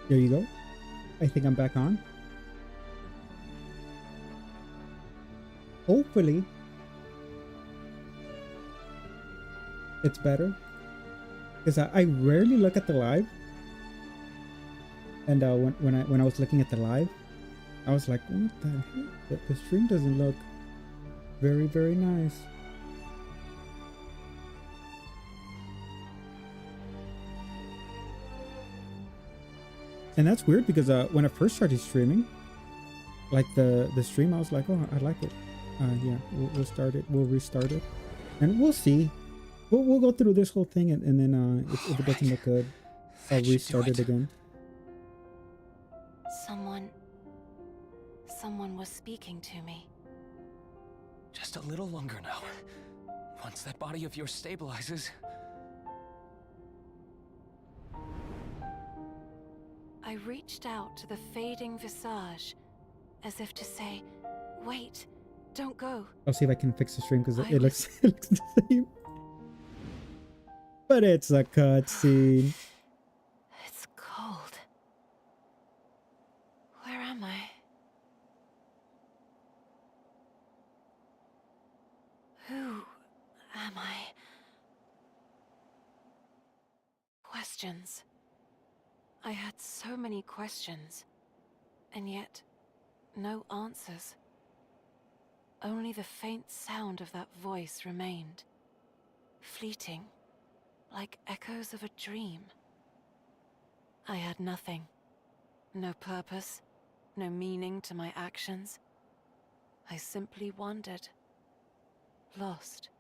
There you go. I think I'm back on. Hopefully, it's better. Because I rarely look at the live. And when I was looking at the live, I was like, what the heck? The stream doesn't look very, very nice. And that's weird because when I first started streaming, like the stream, I was like, oh, I like it. Yeah, we'll start it. We'll restart it, and we'll see. We'll go through this whole thing, and then if it doesn't look good, I'll restart it again. Someone was speaking to me. Just a little longer now. Once that body of yours stabilizes. I reached out to the fading visage, as if to say, wait, don't go. I'll see if I can fix the stream because it looks the same. But it's a cutscene. It's cold. Where am I? Who am I? Questions. I had so many questions, and yet no answers. Only the faint sound of that voice remained, fleeting, like echoes of a dream. I had nothing. No purpose, no meaning to my actions. I simply wandered, lost.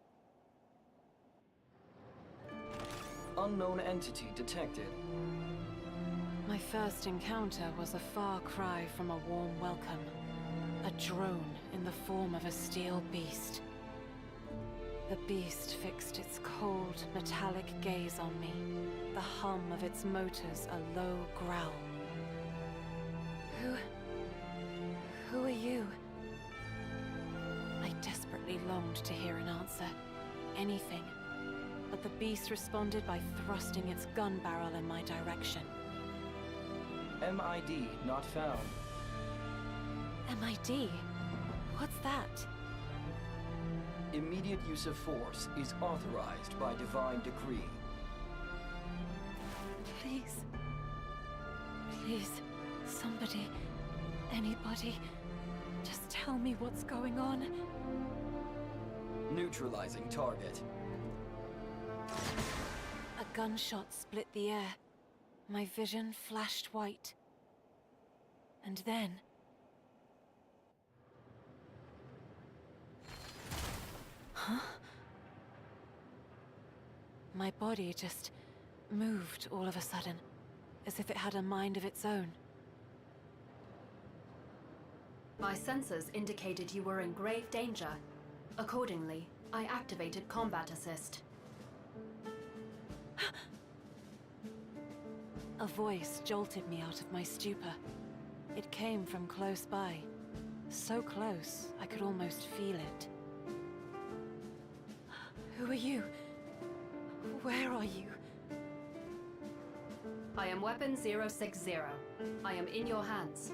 Unknown entity detected. My first encounter was a far cry from a warm welcome. A drone in the form of a steel beast. The beast fixed its cold, metallic gaze on me, the hum of its motors a low growl. Who are you? I desperately longed to hear an answer. Anything. But the beast responded by thrusting its gun barrel in my direction. MID not found. MID? What's that? Immediate use of force is authorized by divine decree. Please. Please, somebody, anybody, just tell me what's going on. Neutralizing target. A gunshot split the air. My vision flashed white. And then... Huh? My body just moved all of a sudden, as if it had a mind of its own. My sensors indicated you were in grave danger. Accordingly, I activated combat assist. A voice jolted me out of my stupor. It came from close by. So close, I could almost feel it. Who are you? Where are you? I am Weapon 060. I am in your hands.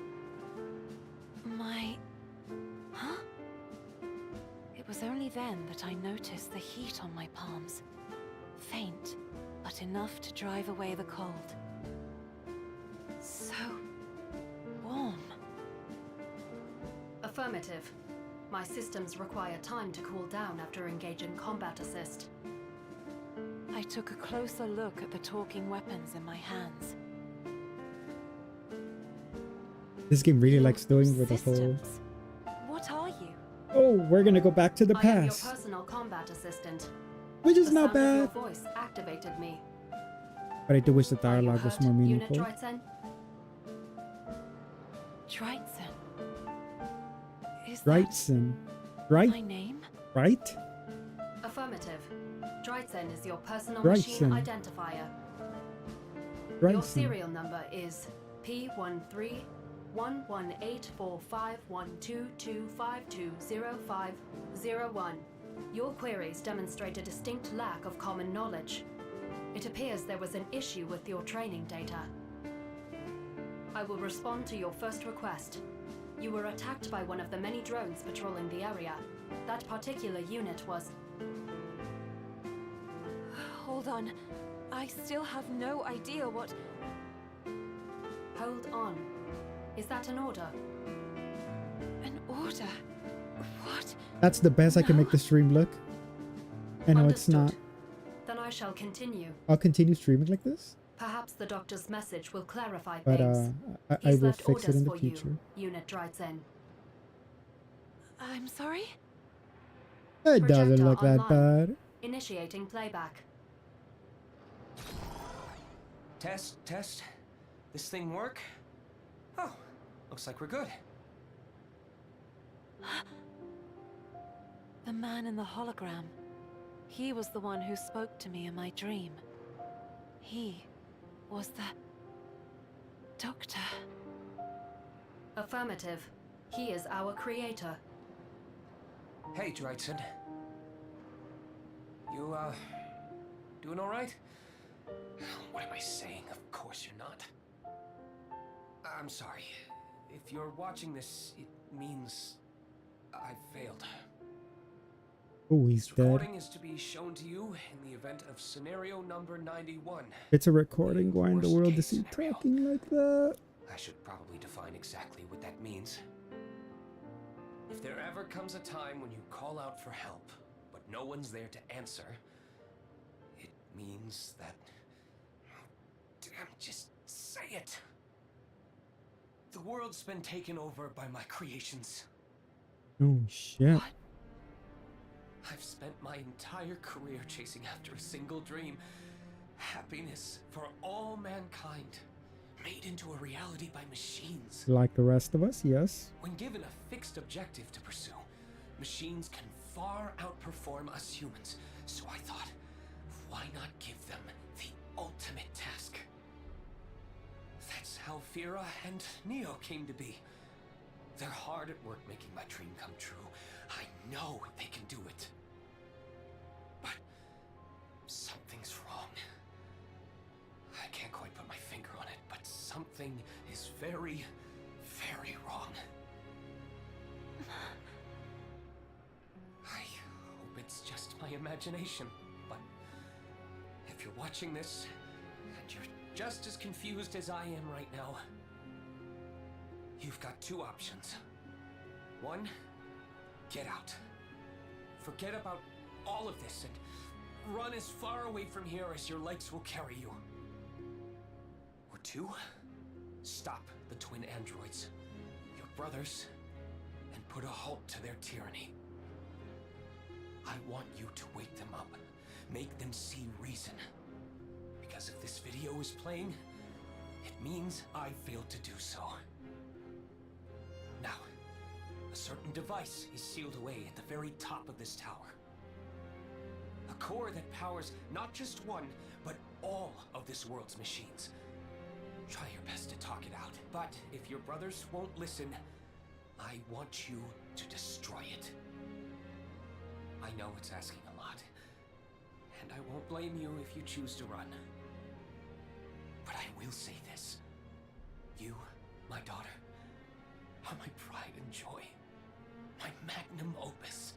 Huh? It was only then that I noticed the heat on my palms. Faint, but enough to drive away the cold. So... warm. Affirmative. My systems require time to cool down after engaging combat assist. I took a closer look at the talking weapons in my hands. This game really likes doing with the whole... What are you? Oh, we're gonna go back to the I am your past. personal combat assistant. Which is The not sound of bad. your voice activated me. But I do wish the Are you dialogue was hurt, more Unit meaningful. Drytsen? Drytsen. Is Drytsen. that Right? my name? Right? Affirmative. Drytsen is your personal Drytsen. machine identifier. Your Drytsen. serial number is P13-118451225205001. Your queries demonstrate a distinct lack of common knowledge. It appears there was an issue with your training data. I will respond to your first request. You were attacked by one of the many drones patrolling the area. That particular unit was... Hold on. I still have no idea what... Hold on. Is that an order? An order? What? That's the best I can make the stream look. I know it's not. Understood. Then I shall continue. I'll continue streaming like this, Perhaps the doctor's message will clarify but things. I He's will left fix it orders in the for future. you, Unit Dryzen. I'm sorry? It doesn't Projector look that online. bad. Initiating playback. Test. This thing work? Oh, looks like we're good. The man in the hologram. He was the one who spoke to me in my dream. He was the... Doctor. Affirmative. He is our creator. Hey, Dryson. You, doing alright? What am I saying? Of course you're not. I'm sorry. If you're watching this, it means I failed. Oh, he's This dead. recording is to be shown to you in the event of scenario number 91. It's a recording. Why in the Worst world case is he scenario. talking like that? I should probably define exactly what that means. If there ever comes a time when you call out for help, but no one's there to answer, it means that... Damn, just say it. The world's been taken over by my creations. Oh shit. What? I've spent my entire career chasing after a single dream. Happiness for all mankind, made into a reality by machines. Like the rest of us, yes. When given a fixed objective to pursue, machines can far outperform us humans. So I thought, why not give them the ultimate task? That's how Fira and Neo came to be. They're hard at work making my dream come true. I know they can do it. But something's wrong. I can't quite put my finger on it, but something is very, very wrong. I hope it's just my imagination, but if you're watching this, and you're just as confused as I am right now, you've got two options. One, get out. Forget about all of this and run as far away from here as your legs will carry you. Or two, stop the twin androids, your brothers, and put a halt to their tyranny. I want you to wake them up, make them see reason. Because if this video is playing, it means I failed to do so. Now, a certain device is sealed away at the very top of this tower. A core that powers not just one, but all of this world's machines. Try your best to talk it out, but if your brothers won't listen, I want you to destroy it. I know it's asking a lot, and I won't blame you if you choose to run. But I will say this. You, my daughter, are my pride and joy, my magnum opus.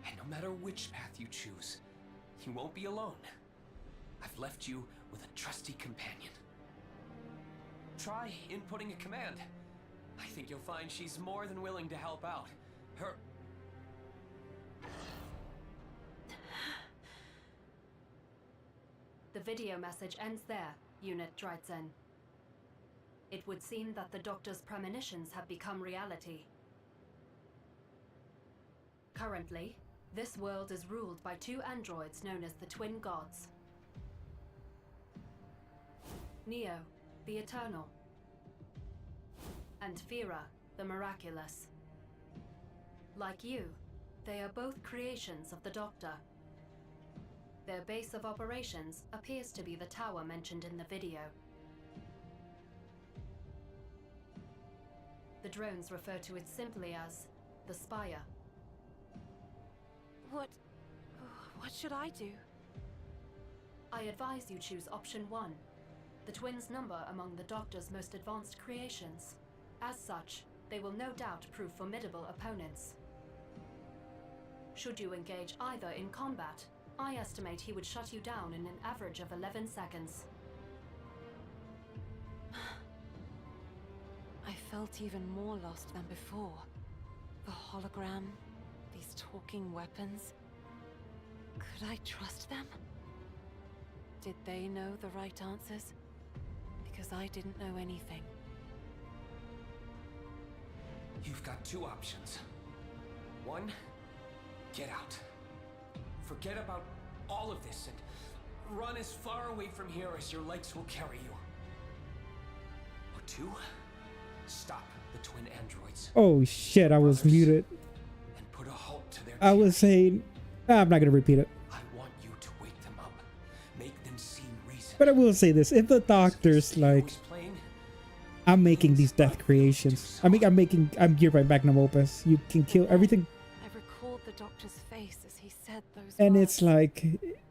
And no matter which path you choose, you won't be alone. I've left you with a trusty companion. Try inputting a command. I think you'll find she's more than willing to help out. Her... The video message ends there, Unit Dryzen. It would seem that the Doctor's premonitions have become reality. Currently, this world is ruled by two androids known as the Twin Gods. Neo, the Eternal, and Fira, the Miraculous. Like you, they are both creations of the Doctor. Their base of operations appears to be the tower mentioned in the video. The drones refer to it simply as the Spire. What should I do? I advise you choose option 1. The twins number among the Doctor's most advanced creations. As such, they will no doubt prove formidable opponents. Should you engage either in combat, I estimate he would shut you down in an average of 11 seconds. I felt even more lost than before. The hologram, these talking weapons. Could I trust them? Did they know the right answers? Because I didn't know anything. You've got two options. One, get out. Forget about all of this and run as far away from here as your legs will carry you. Or two, stop the twin androids. Oh shit, I was muted. And put a halt to their I was saying, I'm not gonna repeat it. I want you to wake them up. Make them see reason. But I will say this, if the Doctor's like, I'm making these death creations. I'm geared by magnum opus. You can kill everything. I recalled the Doctor's face as he said those And words. it's like,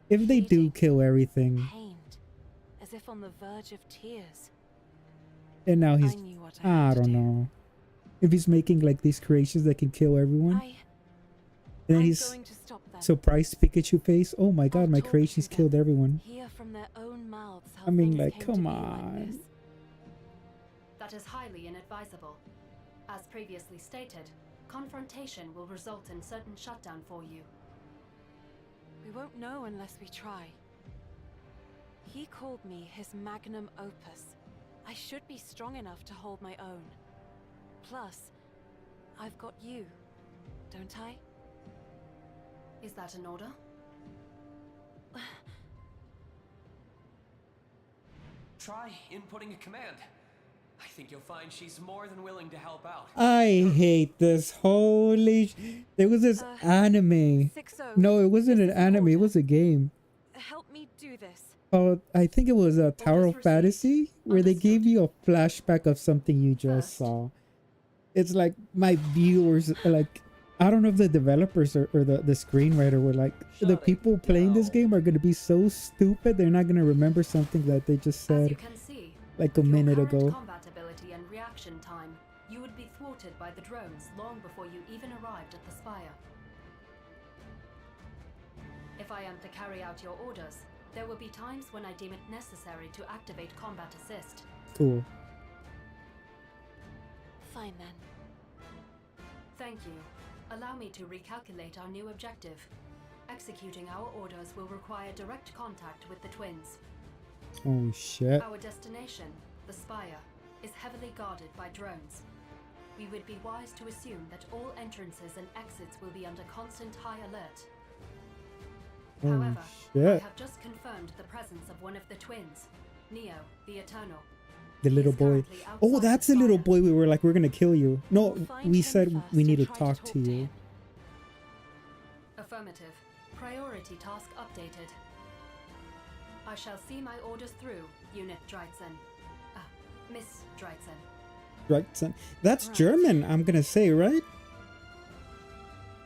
if they do kill everything, Pained, as if on the verge of tears. and now he's, I knew what I had to don't do. know. If he's making like these creations that can kill everyone, and then I'm he's going to stop them. surprised Pikachu face. Oh my god, I'll my talk creations to them. killed everyone. Hear from their own mouths how I mean, things like, came come to be like on. this. That is highly inadvisable. As previously stated, confrontation will result in certain shutdown for you. We won't know unless we try. He called me his magnum opus. I should be strong enough to hold my own. Plus, I've got you, don't I? Is that an order? Try inputting a command. I think you'll find she's more than willing to help out. I hate this. Holy there was this anime. 60. No, it wasn't This an is anime, it order. was a game. Help me do this. Oh, I think it was a Tower of received. Fantasy, where they gave Understood. you a flashback of something you just First. saw. It's like my viewers, like, I don't know if the developers or the screenwriter were like, the Shut it people playing this down. game are going to be so stupid, they're not going to remember something that they just As you said can see, like a with your minute current ago. combat ability and reaction time, you would be thwarted by the drones long before you even arrived at the spire. If I am to carry out your orders, there will be times when I deem it necessary to activate combat assist. Cool. Fine then. Thank you. Allow me to recalculate our new objective. Executing our orders will require direct contact with the twins. Oh shit. Our destination, the spire, is heavily guarded by drones. We would be wise to assume that all entrances and exits will be under constant high alert. Oh However, I shit. have just confirmed the presence of one of the twins, Neo, the Eternal. The little is boy. currently Oh, outside that's the the little spire. boy we were like, we're going to kill you. No, We'll find we him said first we and need to try talk to you. him. Affirmative. Priority task updated. I shall see my orders through, Unit Dreitzen. Miss Dreitzen. Right, son. That's Right. German, I'm going to say, right?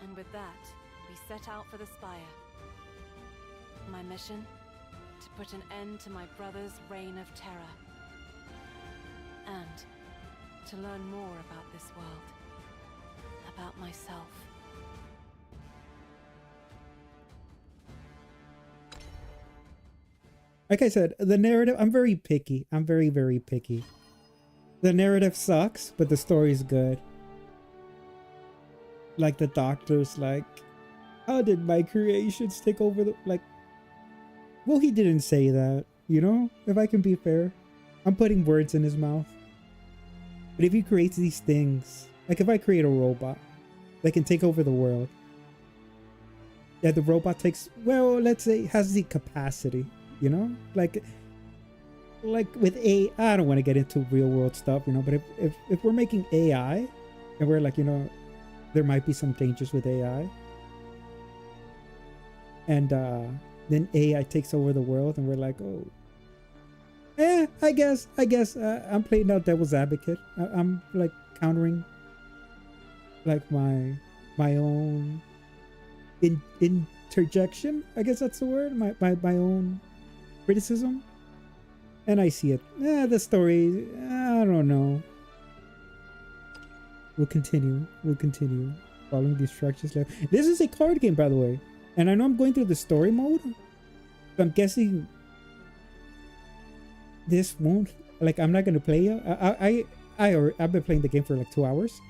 And with that, we set out for the spire. My mission? To put an end to my brother's reign of terror. And to learn more about this world. About myself. Like I said, the narrative, I'm very picky. I'm very, very picky. The narrative sucks, but the story's good. Like the Doctor's like, how did my creations take over the, like, well, he didn't say that, you know, if I can be fair. I'm putting words in his mouth. But if he creates these things, like if I create a robot that can take over the world, yeah, the robot takes, well, let's say has the capacity, you know, like with I don't want to get into real world stuff, you know, but if we're making AI and we're like, you know, there might be some dangers with AI, and then AI takes over the world and we're like, oh, I guess I'm playing out devil's advocate. I'm like countering like my own interjection, I guess that's the word, my own criticism. And I see it. The story, I don't know. We'll continue. We'll continue. Following the instructions left. This is a card game, by the way. And I know I'm going through the story mode. So I'm guessing this won't, like, I'm not going to play it. I've been playing the game for like 2 hours.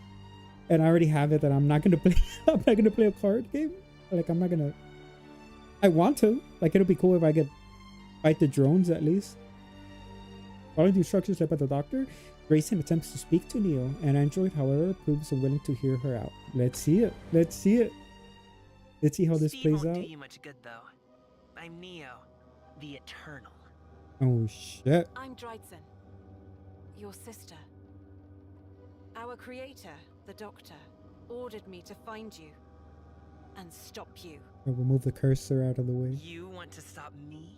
And I already have it that I'm not going to play. I'm not going to play a card game. Like, I'm not going to. I want to. Like, it'll be cool if I could fight the drones at least. Following the instructions left by the doctor, Grayson attempts to speak to Neo, and Android, however, proves unwilling to hear her out. Let's see it. Let's see it. Let's see how this Speed plays won't out. do you much good, though. I'm Neo, the Eternal. Oh, shit. I'm Dryzen, your sister. Our creator, the Doctor, ordered me to find you and stop you. I'll move the cursor out of the way. You want to stop me?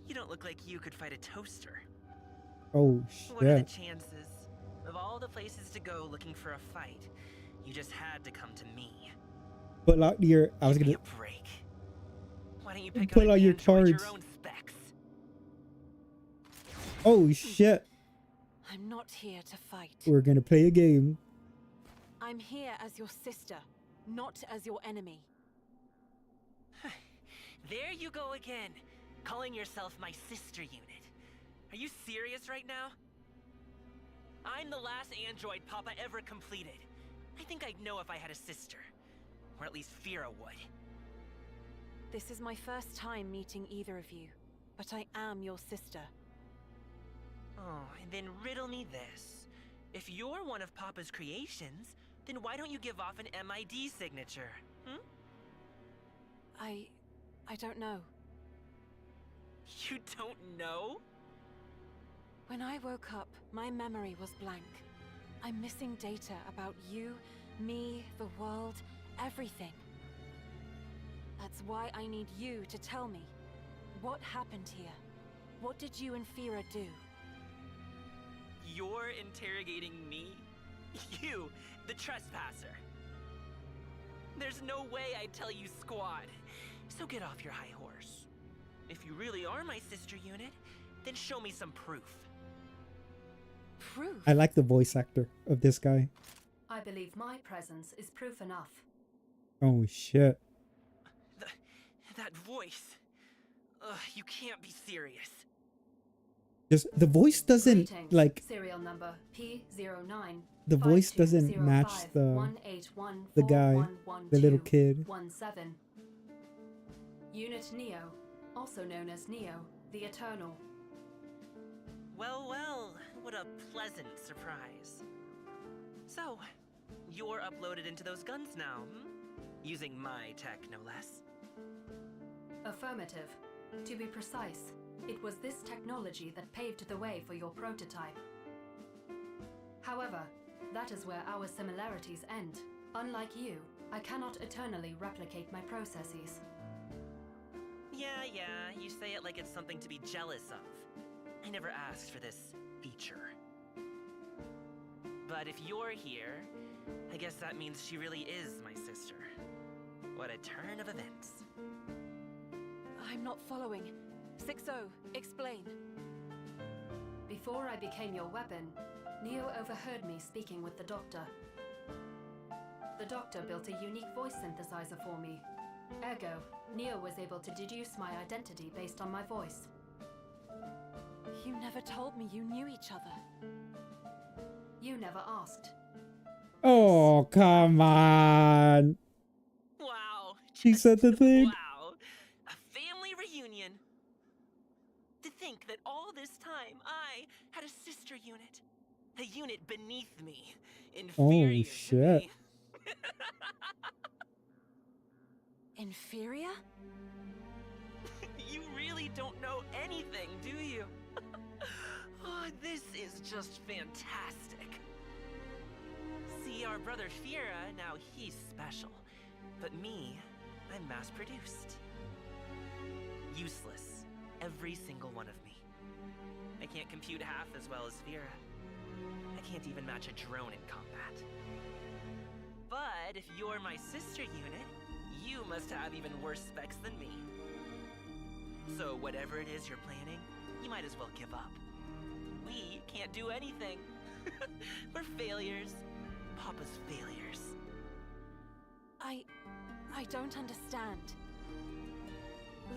You don't look like you could fight a toaster. Oh, What are the shit. chances? Of all the places to go looking for a fight, you just had to come to me. Pull out your. I was Give me gonna. a break. Why don't you pick Pull up out an your android cards. your own specs? Oh, shit. I'm not here to fight. We're gonna play a game. I'm here as your sister, not as your enemy. There you go again, calling yourself my sister unit. Are you serious right now? I'm the last android Papa ever completed. I think I'd know if I had a sister. Or at least Fira would. This is my first time meeting either of you, but I am your sister. Oh, and then riddle me this. If you're one of Papa's creations, then why don't you give off an MID signature? Hmm? I don't know. You don't know? When I woke up, my memory was blank. I'm missing data about you, me, the world, everything. That's why I need you to tell me. What happened here? What did you and Fira do? You're interrogating me? You, the trespasser. There's no way I'd tell you squad. So get off your high horse. If you really are my sister unit, then show me some proof. Proof? I like the voice actor of this guy. I believe my presence is proof enough. Oh, shit. That voice. Ugh, you can't be serious. Just the voice doesn't Greetings. like Serial number P09. the voice doesn't match the guy, the little kid. 17. Unit Neo, also known as Neo, the Eternal. Well, well, what a pleasant surprise. So, you're uploaded into those guns now, hmm? Using my tech, no less. Affirmative. To be precise, it was this technology that paved the way for your prototype. However, that is where our similarities end. Unlike you, I cannot eternally replicate my processes. Yeah, you say it like it's something to be jealous of. I never asked for this feature. But if you're here, I guess that means she really is my sister. What a turn of events. I'm not following. 6-0, explain. Before I became your weapon, Neo overheard me speaking with the Doctor. The Doctor built a unique voice synthesizer for me. Ergo, Neo was able to deduce my identity based on my voice. You never told me you knew each other. You never asked. Oh, come on. Wow. She said the thing. Wow. A family reunion. To think that all this time I had a sister unit. A unit beneath me. Inferior to shit. me. Inferior? You really don't know anything, do you? Oh, this is just fantastic. See, our brother Fira, now he's special. But me, I'm mass-produced. Useless. Every single one of me. I can't compute half as well as Fira. I can't even match a drone in combat. But if you're my sister unit, you must have even worse specs than me. So whatever it is you're planning, you might as well give up. We can't do anything. We're failures. Papa's failures. I don't understand.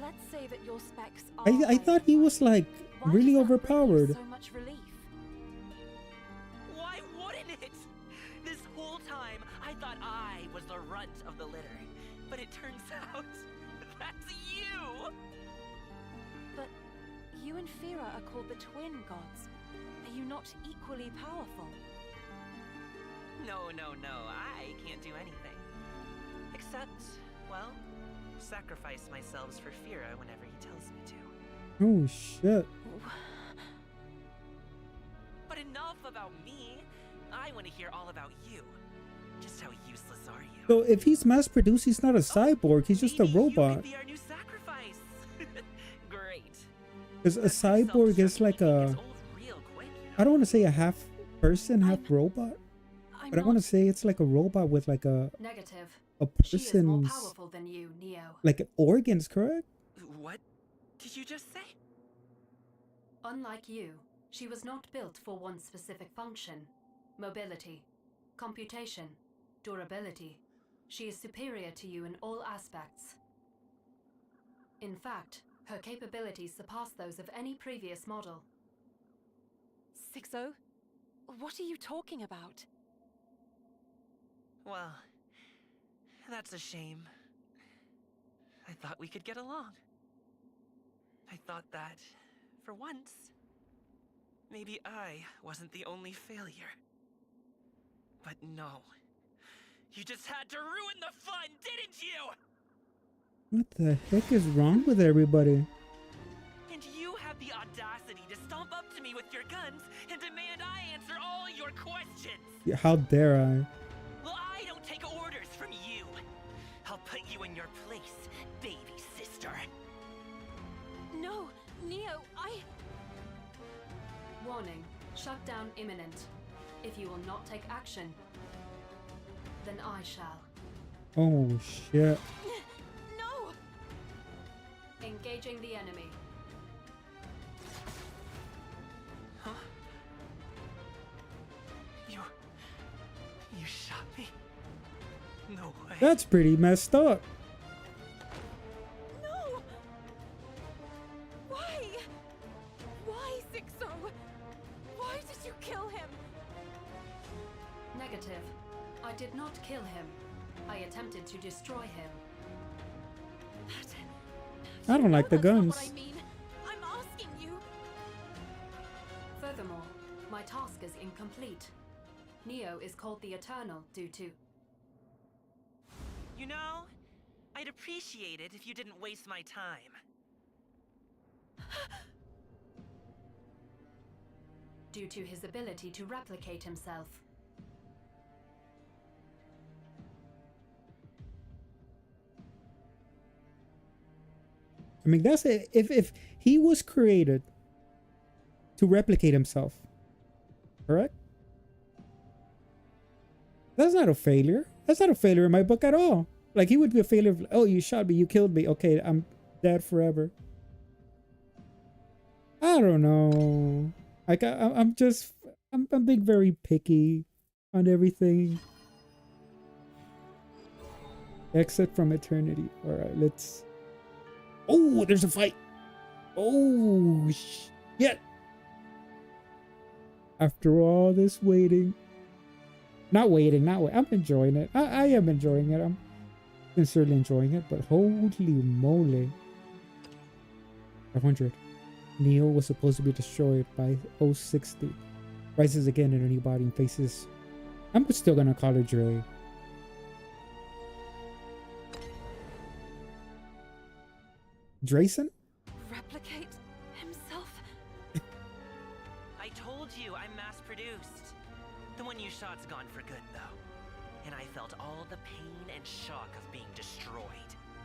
Let's say that your specs are I thought he was like Why really does that bring you overpowered. so much relief? Why wouldn't it? This whole time, I thought I was the runt of the litter. But it turns out, that's you! But you and Fira are called the twin gods. Are you not equally powerful? No, I can't do anything. Except, well, sacrifice myself for Fira whenever he tells me to. Oh shit. But enough about me. I want to hear all about you. Just how useless are you? So if he's mass produced, he's not a cyborg. He's just a Maybe you robot. could be our new sacrifice. Great. Because a That cyborg is like self-destruct a, gets old real quick, you know? I don't want to say a half person, half I'm- robot, I'm but I want to not- say it's like a robot with like a Negative. She is more person's powerful than you, Neo. like organs, correct? What did you just say? Unlike you, she was not built for one specific function. Mobility, computation, durability. She is superior to you in all aspects. In fact, her capabilities surpass those of any previous model. 6-0? What are you talking about? Well, that's a shame. I thought we could get along. I thought that, for once, maybe I wasn't the only failure. But no. You just had to ruin the fun, didn't you? What the heck is wrong with everybody? And you have the audacity to stomp up to me with your guns and demand I answer all your questions. Yeah, how dare I? Well, I don't take orders from you. I'll put you in your place, baby sister. No, Neo, Warning, shutdown imminent. If you will not take action, then I shall. Oh shit. No! Engaging the enemy. Huh? You shot me? No way. That's pretty messed up. No! Why? Why, 6-0? Why did you kill him? Negative. I did not kill him. I attempted to destroy him. I don't like the That's not guns. what I mean. I'm asking you. Furthermore, my task is incomplete. Neo is called the Eternal due to... You know, I'd appreciate it if you didn't waste my time. due to his ability to replicate himself. I mean, that's it. If he was created to replicate himself, correct? That's not a failure. That's not a failure in my book at all. Like, he would be a failure of, oh, you shot me, you killed me. Okay, I'm dead forever. I don't know. Like, I'm being very picky on everything. Exit from eternity. All right, let's... Oh, there's a fight. Oh, shit. After all this waiting. Not waiting. I'm enjoying it. I am enjoying it. I'm sincerely enjoying it, but holy moly. 500. Neo was supposed to be destroyed by 060. Rises again in a new body and faces... I'm still gonna call her Dre. Drayson? Replicate himself? I told you I'm mass-produced. The one you shot's gone for good, though. And I felt all the pain and shock of being destroyed.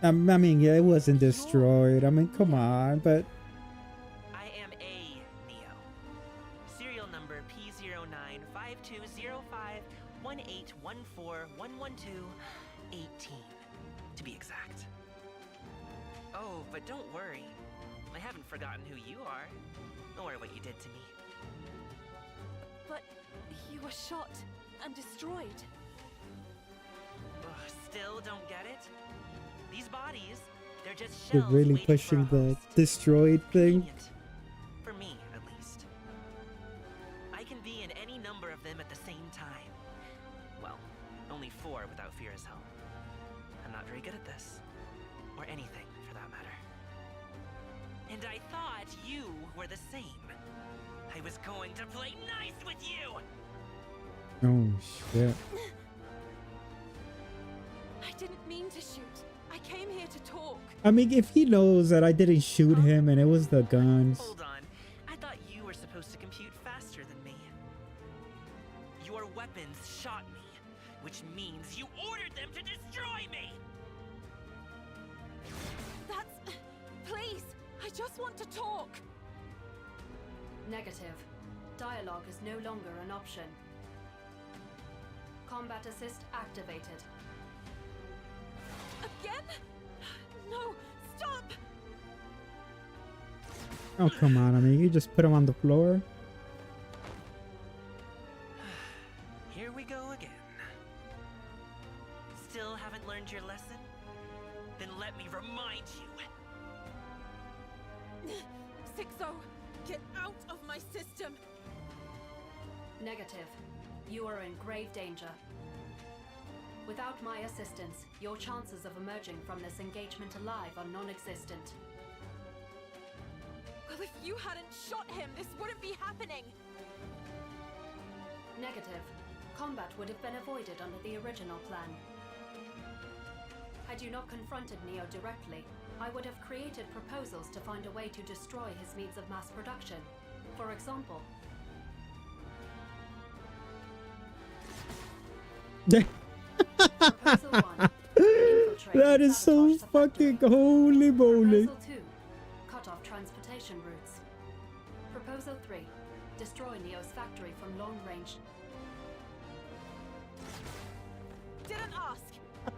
I mean, yeah, it wasn't destroyed. I mean, come on, but... I am a Neo. Serial number P095205181411211218, to be exact. Oh, but don't worry. I haven't forgotten who you are. or what you did to me. But you were shot and destroyed. Ugh, still don't get it? These bodies, they're just They're shells really waiting for pushing a the host. destroyed thing. Convenient. For me, at least. I can be in any number of them at the same time. Well, only 4 without Fira's help. I'm not very good at this. Or anything, for that matter. And I thought you were the same. I was going to play nice with you! Oh shit. I didn't mean to shoot. I came here to talk. I mean, if he knows that I didn't shoot him and it was the guns. Hold on. I thought you were supposed to compute faster than me. Your weapons shot me, which means you ordered them to destroy me! That's... Please, I just want to talk. Negative. Dialogue is no longer an option. Combat assist activated. Again? No, stop! Oh, come on. I mean, you just put him on the floor. Here we go again. Still haven't learned your lesson? Then let me remind you. 6-0, get out of my system. Negative. You are in grave danger. Without my assistance, your chances of emerging from this engagement alive are non-existent. Well, if you hadn't shot him, this wouldn't be happening. Negative. Combat would have been avoided under the original plan. Had you not confronted Neo directly, I would have created proposals to find a way to destroy his means of mass production. For example, Proposal 1. Infiltrate That and is so sabotage the factory. fucking holy moly. Proposal 2. Cut off transportation routes. Proposal 3. Destroy Neo's factory from long range. Didn't ask.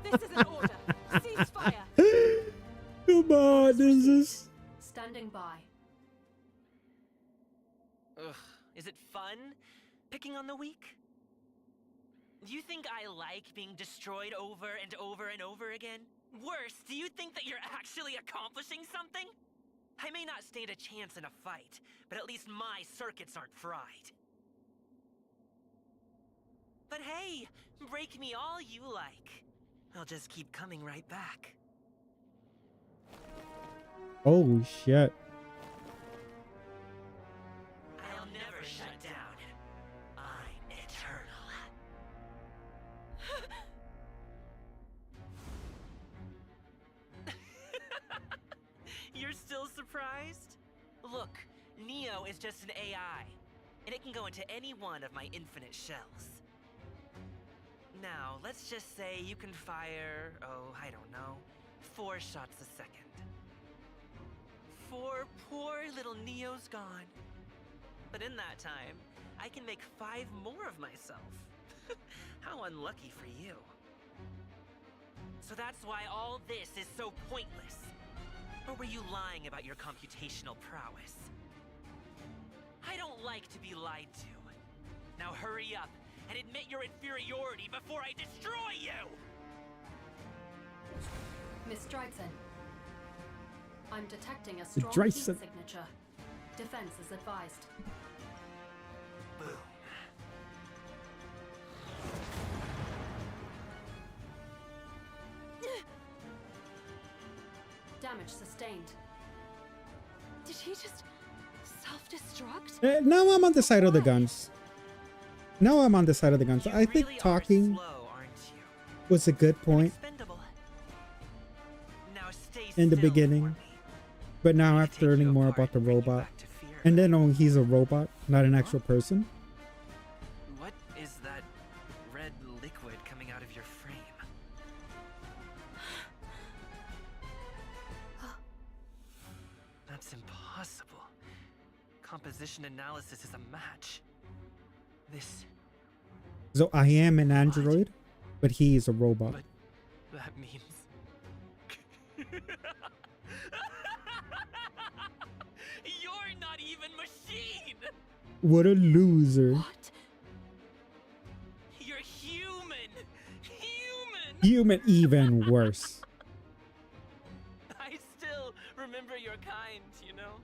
This is an order. Ceasefire. Come on, this is... Standing by. Ugh, is it fun? Picking on the weak? Do you think I like being destroyed over and over and over again? Worse, do you think that you're actually accomplishing something? I may not stand a chance in a fight, but at least my circuits aren't fried. But hey, break me all you like. I'll just keep coming right back. Oh, shit. I'll never shut down. I'm eternal. You're still surprised? Look, Neo is just an AI, and it can go into any one of my infinite shells. Now, let's just say you can fire, oh, I don't know, 4 shots a second. 4 poor little Neos gone. But in that time, I can make 5 more of myself. How unlucky for you. So that's why all this is so pointless. Or were you lying about your computational prowess? I don't like to be lied to. Now hurry up and admit your inferiority before I destroy you! Miss Stridson. I'm detecting a strong heat Dryson. signature. Defense is advised. Boom. Damage sustained. Did he just self-destruct? Now I'm on the side of the guns. Now I'm on the side of the guns. You I think really are talking slow, aren't you? was a good point Expendable. Now stay in the still beginning. for me. But now Need to after take learning you more apart about the and bring you robot, back to fear. and then knowing he's a robot, not an actual person. What is that red liquid coming out of your frame? That's impossible. Composition analysis is a match. This, So I am an android, but he is a robot. but that means... You're not even machine! What a loser. What? You're human! Human! Human, even worse. I still remember your kind, you know?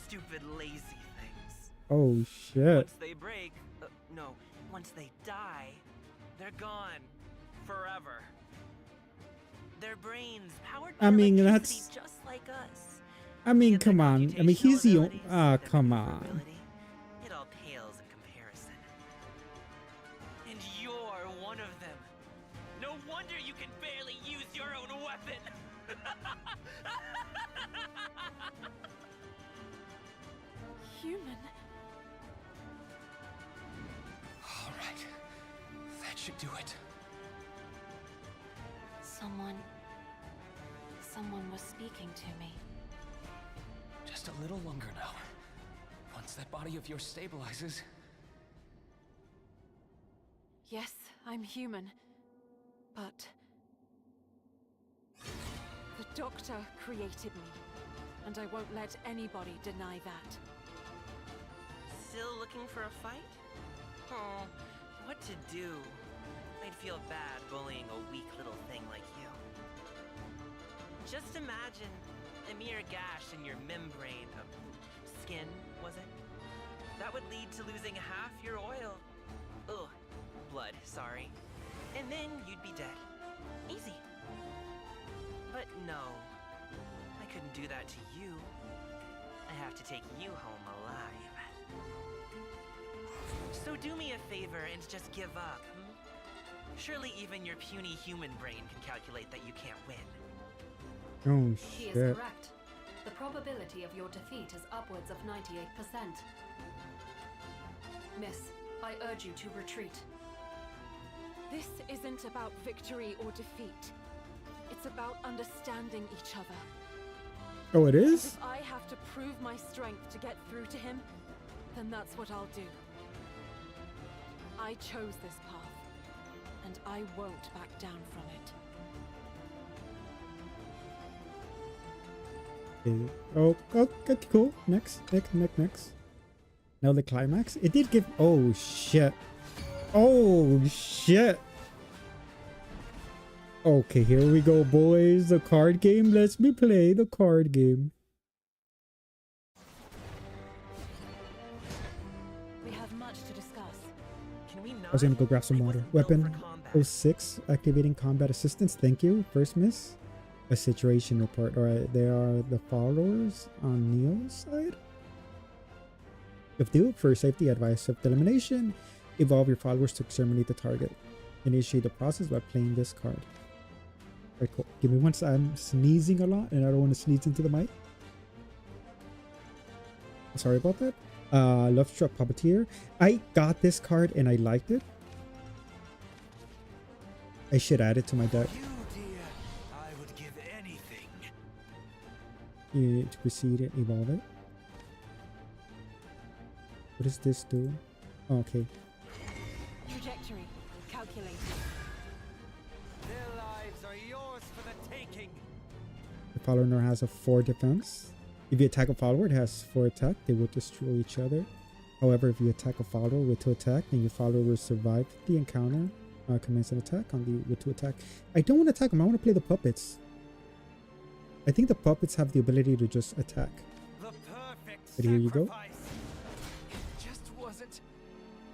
Stupid, lazy things. Oh shit. Once they break, no, once they die, they're gone. Forever. Their brains powered by I mean, electricity that's. just like us. I mean, Yet their come on. I mean, he's the. computational abilities, Ah, their come maneuverability, on. It all pales in comparison. And you're one of them. No wonder you can barely use your own weapon. Human? All right. That should do it. Someone was speaking to me. Just a little longer now. Once that body of yours stabilizes. Yes, I'm human. But the Doctor created me, and I won't let anybody deny that. Still looking for a fight? Oh, what to do? I'd feel bad bullying a weak little thing like you. Just imagine a mere gash in your membrane of skin, was it? That would lead to losing half your oil. Ugh, blood, sorry. And then you'd be dead. Easy. But no, I couldn't do that to you. I have to take you home alive. So do me a favor and just give up, hmm? Surely even your puny human brain can calculate that you can't win. Oh He is shit. correct. The probability of your defeat is upwards of 98%. Miss, I urge you to retreat. This isn't about victory or defeat. It's about understanding each other. Oh, it And is? if I have to prove my strength to get through to him, then that's what I'll do. I chose this path, and I won't back down from it. Oh, okay, cool. Next. Now the climax. It did give. Oh shit. Oh shit. Okay, here we go, boys. The card game. Let's me play the card game. We have much to discuss. Can we not? I was gonna go grab some I water. wasn't built for Weapon combat. 06, activating combat assistance. Thank you. First miss. A situation report. Alright, they are the followers on Neo's side. If due, for safety advice, self-elimination, evolve your followers to exterminate the target. Initiate the process by playing this card. Alright, cool. Give me one second. I'm sneezing a lot and I don't want to sneeze into the mic. Sorry about that. Lovestruck Puppeteer. I got this card and I liked it. I should add it to my deck. You, dear, I would give anything. To proceed and evolve it. What does this do? Oh, okay. Trajectory calculated. Their lives are yours for the taking. The follower now has a 4 defense. If you attack a follower, it has 4 attack. They will destroy each other. However, if you attack a follower with 2 attack, then your follower will survive the encounter. Commence an attack on the with 2 attack. I don't want to attack them. I want to play the puppets. I think the puppets have the ability to just attack. The perfect But here you go. sacrifice. It just wasn't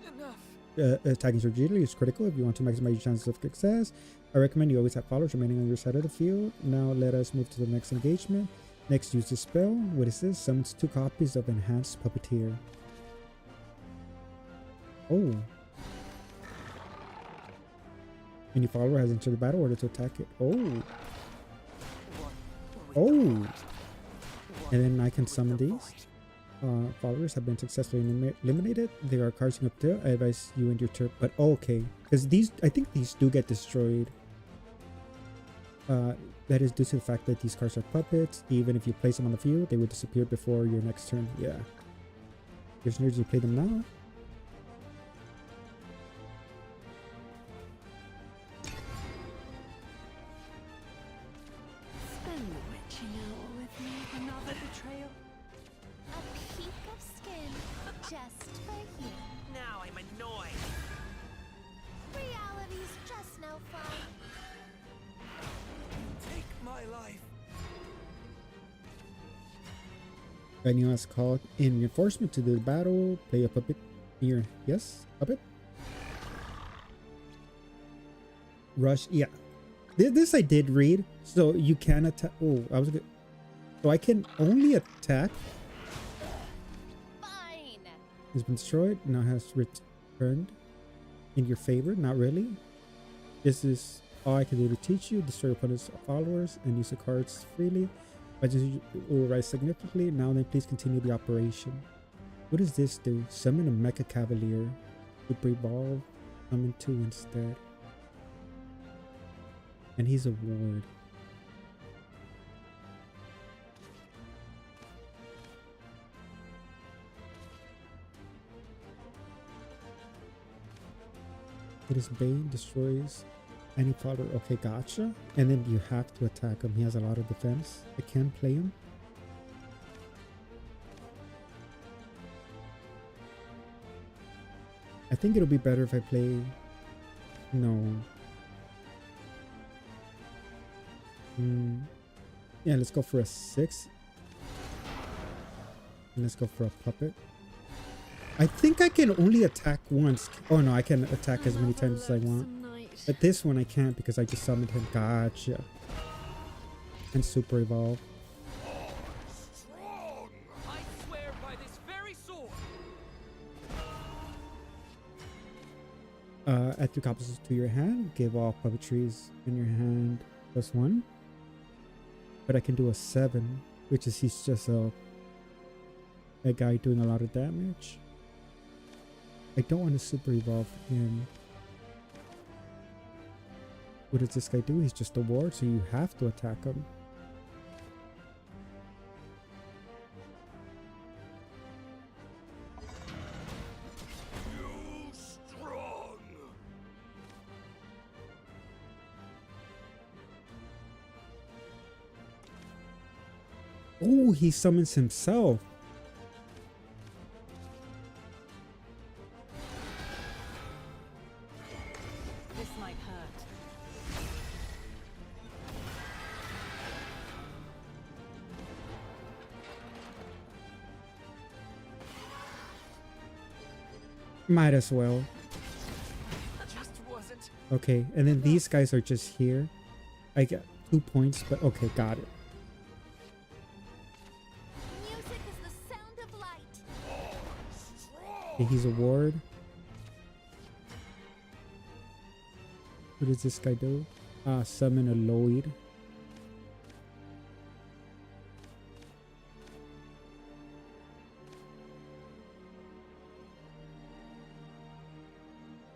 enough. Attacking strategically is critical if you want to maximize your chances of success. I recommend you always have followers remaining on your side of the field. Now let us move to the next engagement. Next, use the spell. What is this? Summons 2 copies of Enhanced Puppeteer. Oh. Any follower has entered the battle order to attack it. Oh. Oh. And then I can summon these. Followers have been successfully eliminated. There are cards up there. I advise you and your turn. But okay. Because these, I think these do get destroyed. That is due to the fact that these cards are puppets. Even if you place them on the field, they will disappear before your next turn. Yeah. There's nerds, you play them now. Spend the witching hour with me. Another betrayal. A Just for you. Now I'm annoyed. Reality's just no fun. Take my life. Anyone else called in reinforcement to the battle? Play a puppet here. Yes, puppet. Rush. Yeah, this I did read. So you can attack. Oh, I was good. So I can only attack. Fine. Has been destroyed. Now has returned in your favor. Not really. This is all I can do to teach you. Destroy opponent's followers and use the cards freely. But will rise significantly. Now then, please continue the operation. What does this do? Summon a Mecha Cavalier. Super Evolve. Summon 2 instead. And he's a ward. It is Bane, destroys any follower. Okay, gotcha. And then you have to attack him. He has a lot of defense. I can play him. I think it'll be better if I play... No. Yeah, let's go for a 6. And let's go for a puppet. I think I can only attack once. Oh no, I can attack as many times as I want. But this one I can't because I just summoned him. Gotcha. And Super Evolve. Strong. I swear by this very sword. Add 2 copies to your hand. Give all puppetries in your hand +1. But I can do a 7, which is he's just a guy doing a lot of damage. I don't want to Super Evolve him. What does this guy do? He's just a ward, so you have to attack him. You strong. Oh, he summons himself. This might hurt. Might as well. Just wasn't. Okay, and then these guys are just here. I get 2 points, but okay, got it. Music is the sound of light. Okay, he's a ward. What does this guy do? Summon a Lloyd.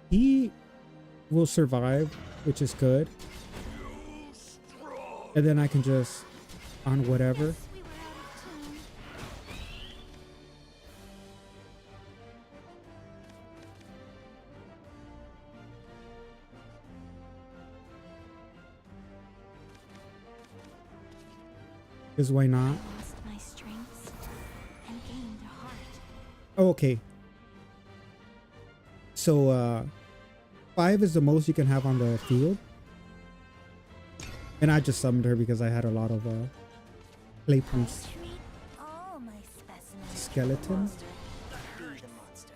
He will survive, which is good. And then I can just on whatever. Yes, we were out of tune. Because why not? I lost my strengths and gained a heart. Oh, okay. So 5 is the most you can have on the field. And I just summoned her because I had a lot of play points. Treat all my specimens. Skeleton. Be the monster.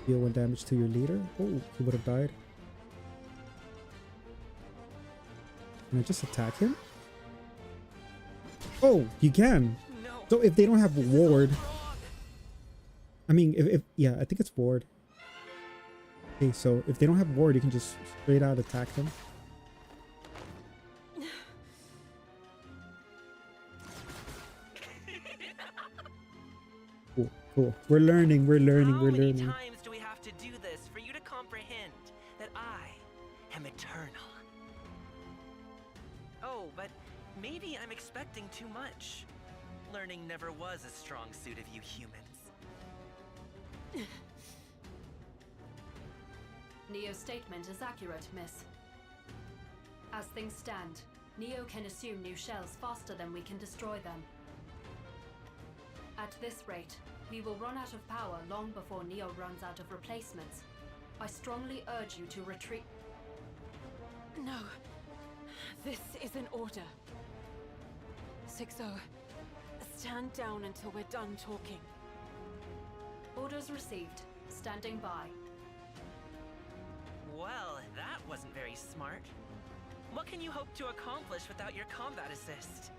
Deal 1 damage to your leader. Oh, he would have died. Can I just attack him? Oh, you can. No. So if they don't have This is ward, all wrong. I mean, if yeah, I think it's ward. Okay, so if they don't have ward, you can just straight out attack them. Cool, cool. We're learning, we're learning, How we're many learning. times do we have to do this for you to comprehend that I am eternal? Oh, but maybe I'm expecting too much. Learning never was a strong suit of you humans. Neo's statement is accurate, miss. As things stand, Neo can assume new shells faster than we can destroy them. At this rate, We will run out of power long before Neo runs out of replacements. I strongly urge you to retreat. No. This is an order. 6-0. Stand down until we're done talking. Orders received. Standing by. Well, that wasn't very smart. What can you hope to accomplish without your combat assist?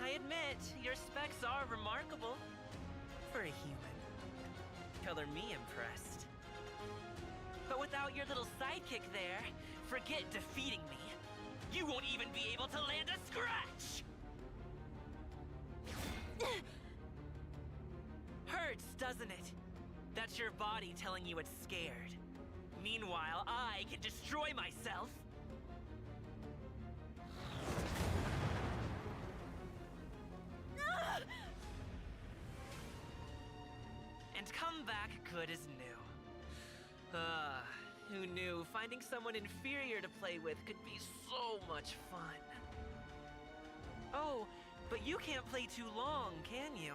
I admit, your specs are remarkable. For a human. Color me impressed. But without your little sidekick there, forget defeating me. You won't even be able to land a scratch! Hurts, doesn't it? That's your body telling you it's scared. Meanwhile, I can destroy myself. And come back good as new. Who knew finding someone inferior to play with could be so much fun? Oh, but you can't play too long, can you?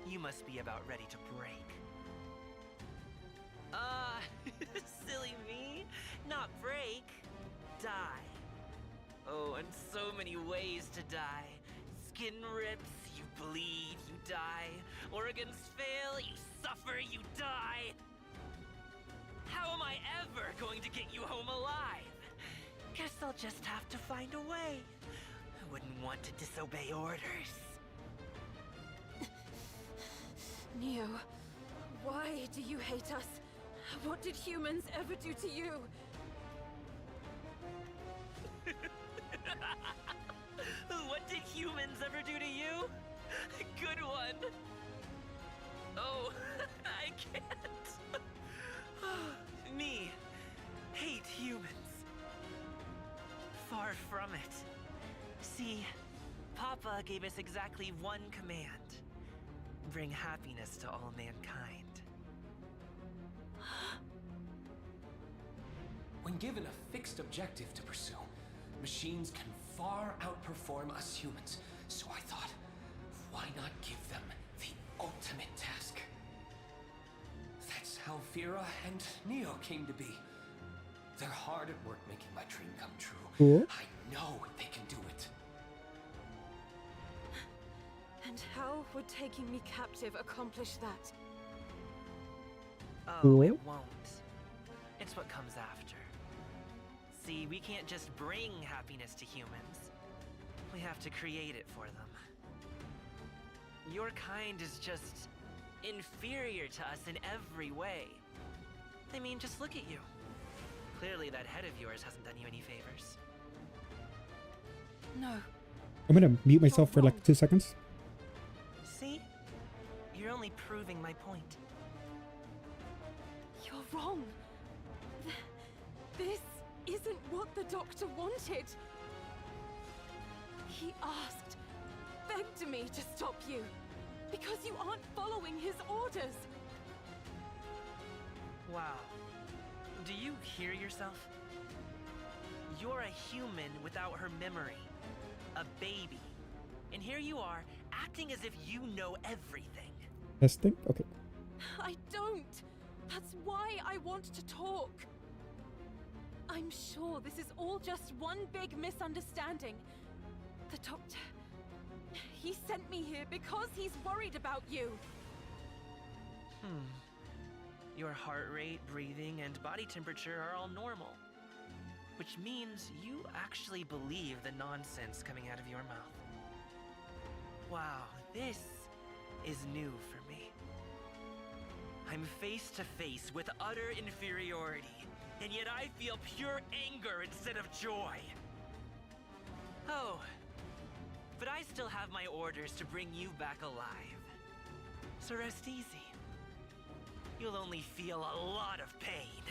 You must be about ready to break. Silly me. Not break. Die. Oh, and so many ways to die. Skin rips, you bleed, you die. Organs fail, you suffer, you die. How am I ever going to get you home alive? Guess I'll just have to find a way. I wouldn't want to disobey orders. Neo, why do you hate us? What did humans ever do to you? What did humans ever do to you? Good one. Oh, I can't. Me, hate humans. Far from it. See, Papa gave us exactly one command. Bring happiness to all mankind. When given a fixed objective to pursue, machines can far outperform us humans. So I thought, why not give them the ultimate task? That's how Fira and Neo came to be. They're hard at work making my dream come true. Cool. I know they can do it. And how would taking me captive accomplish that? Oh, Cool. it won't. It's what comes after. See, we can't just bring happiness to humans. We have to create it for them. Your kind is just inferior to us in every way. I mean, just look at you. Clearly that head of yours hasn't done you any favors. No. I'm gonna mute myself for like 2 seconds. See? You're only proving my point. You're wrong. This isn't what the doctor wanted. He asked, begged me to stop you, because you aren't following his orders. Wow. Do you hear yourself? You're a human without her memory. A baby. And here you are, acting as if you know everything. Testing? Okay. I don't. That's why I want to talk. I'm sure this is all just one big misunderstanding. The doctor... he sent me here because he's worried about you. Your heart rate, breathing, and body temperature are all normal. Which means you actually believe the nonsense coming out of your mouth. Wow, this is new for me. I'm face to face with utter inferiority, and yet I feel pure anger instead of joy. Oh, but I still have my orders to bring you back alive. So rest easy. You'll only feel a lot of pain.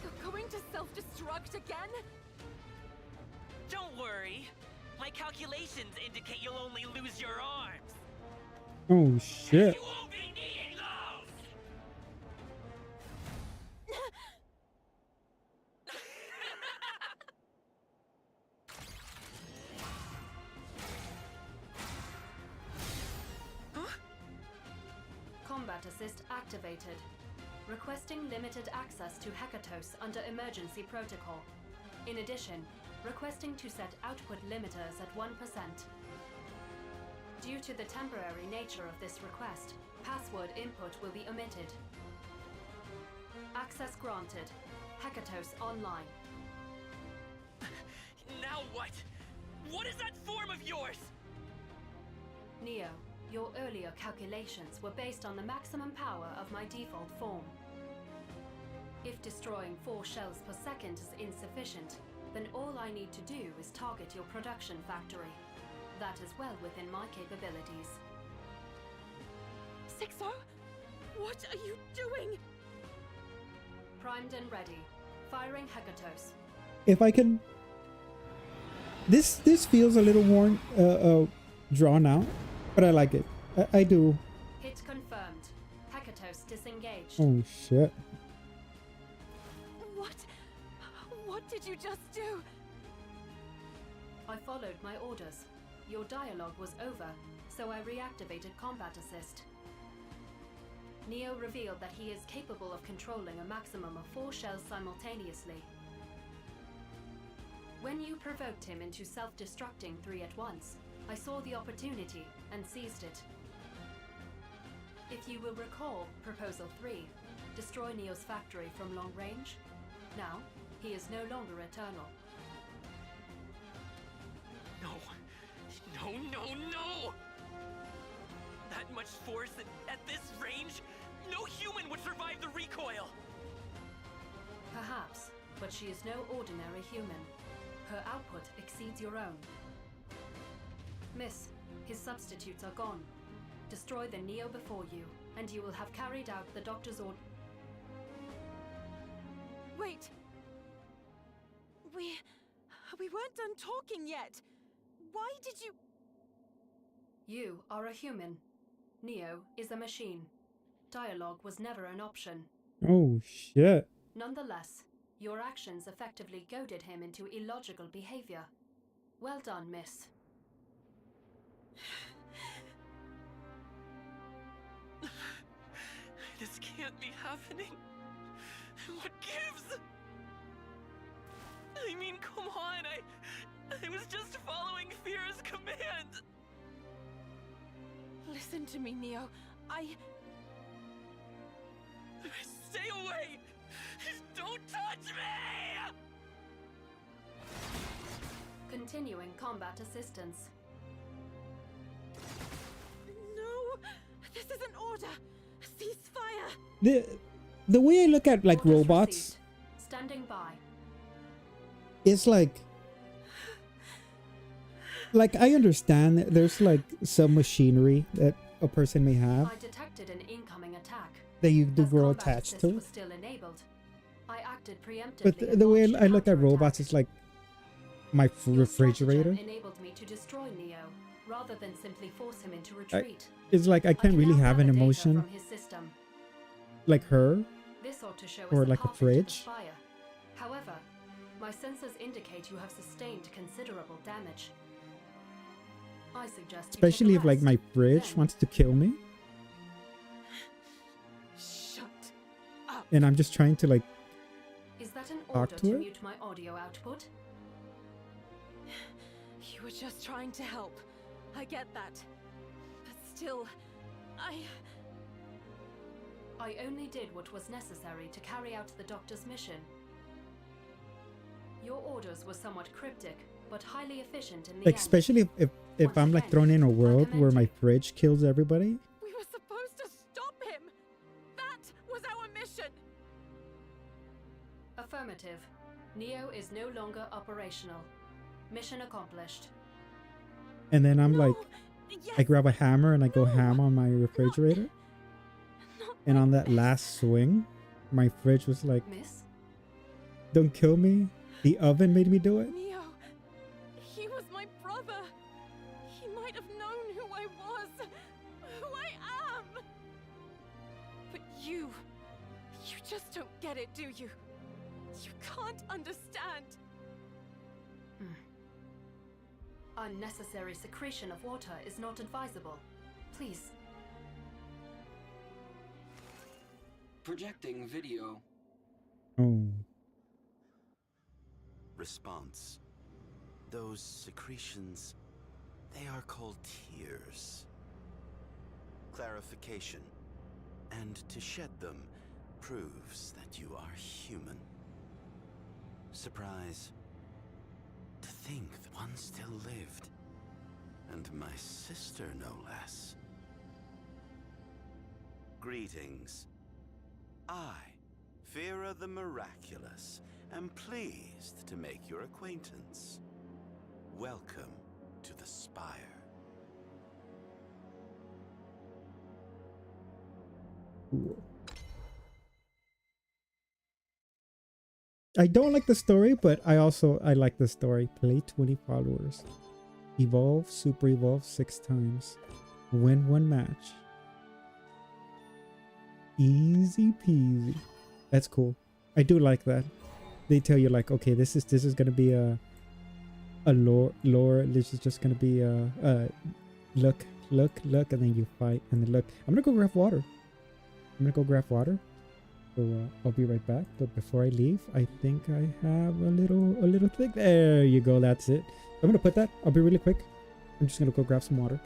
You're going to self-destruct again? Don't worry. My calculations indicate you'll only lose your arms. Oh shit. You won't be needing those! combat assist activated. Requesting limited access to Hekatos under emergency protocol. In addition, requesting to set output limiters at 1%. Due to the temporary nature of this request, password input will be omitted. Access granted. Hekatos online. Now what? What is that form of yours? Neo, your earlier calculations were based on the maximum power of my default form. If destroying 4 shells per second is insufficient, then all I need to do is target your production factory. That is well within my capabilities. Sixo? What are you doing? Primed and ready. Firing Hekatos. If I can... This feels a little worn, drawn out, but I like it. I do. Hit confirmed. Hekatos disengaged. Oh shit. What did you just do? I followed my orders. Your dialogue was over, so I reactivated combat assist. Neo revealed that he is capable of controlling a maximum of 4 shells simultaneously. When you provoked him into self-destructing 3 at once, I saw the opportunity and seized it. If you will recall Proposal 3, destroy Neo's factory from long range. Now, he is no longer eternal. No. No, no, no! That much force at this range? No human would survive the recoil! Perhaps, but she is no ordinary human. Her output exceeds your own. Miss, his substitutes are gone. Destroy the Neo before you, and you will have carried out the doctor's order. Wait. We weren't done talking yet. Why did you... You are a human. Neo is a machine. Dialogue was never an option. Oh shit. Nonetheless, your actions effectively goaded him into illogical behavior. Well done, miss. This can't be happening. What gives? I mean, come on, I was just following Fear's command. Listen to me, Neo. Stay away! Don't touch me! Continuing combat assistance. No! This is an order! Cease fire! The way I look at like Orders robots, received. Standing by. it's like I understand that there's like some machinery that a person may have I detected an incoming attack. that you do As grow combat attached assist to. was still enabled. I acted preemptively. But and the way launched I look at counterattack. robots is like my Your refrigerator. stratagem enabled me to destroy Neo, rather than simply force him into retreat. It's like I can't can really now have an gather data emotion from his system. like her. This ought to show Or us like a path into the fridge. spire. However, my sensors indicate you have sustained considerable damage. I suggest you take a Especially if like rest. my fridge Then- wants to kill me Shut up! and I'm just trying to like Is that an Talk order to to her? mute my audio output? You were just trying to help. I get that. But still, I only did what was necessary to carry out the doctor's mission. Your orders were somewhat cryptic, but highly efficient in the like end. especially if Once I'm like again, thrown in a I world where commend my you. fridge kills everybody. We were supposed to stop him! That was our mission! Affirmative. Neo is no longer operational. Mission accomplished. And then I'm No! like Yes! I grab a hammer and I go No! ham on my refrigerator. Not And on like that this. last swing, my fridge was like, Miss? don't kill me. The oven made me do it. Neo, he was my brother. He might have known who I was, who I am. But you just don't get it, do you? You can't understand. Unnecessary secretion of water is not advisable. Please. Projecting video. Oh. Response. Those secretions, they are called tears. Clarification. And to shed them proves that you are human. Surprise. To think that one still lived. And my sister, no less. Greetings. I, Fira the Miraculous, am pleased to make your acquaintance. Welcome to the Spire. Cool. I don't like the story, but I like the story. Play 20 followers. Evolve, super evolve 6 times. Win 1 match. Easy peasy. That's cool. I do like that. They tell you like, okay, this is gonna be a lore. This is just gonna be a look, and then you fight, and then look. I'm gonna go grab water. So I'll be right back. But before I leave, I think I have a little thing. There you go. That's it. I'm gonna put that. I'll be really quick. I'm just gonna go grab some water.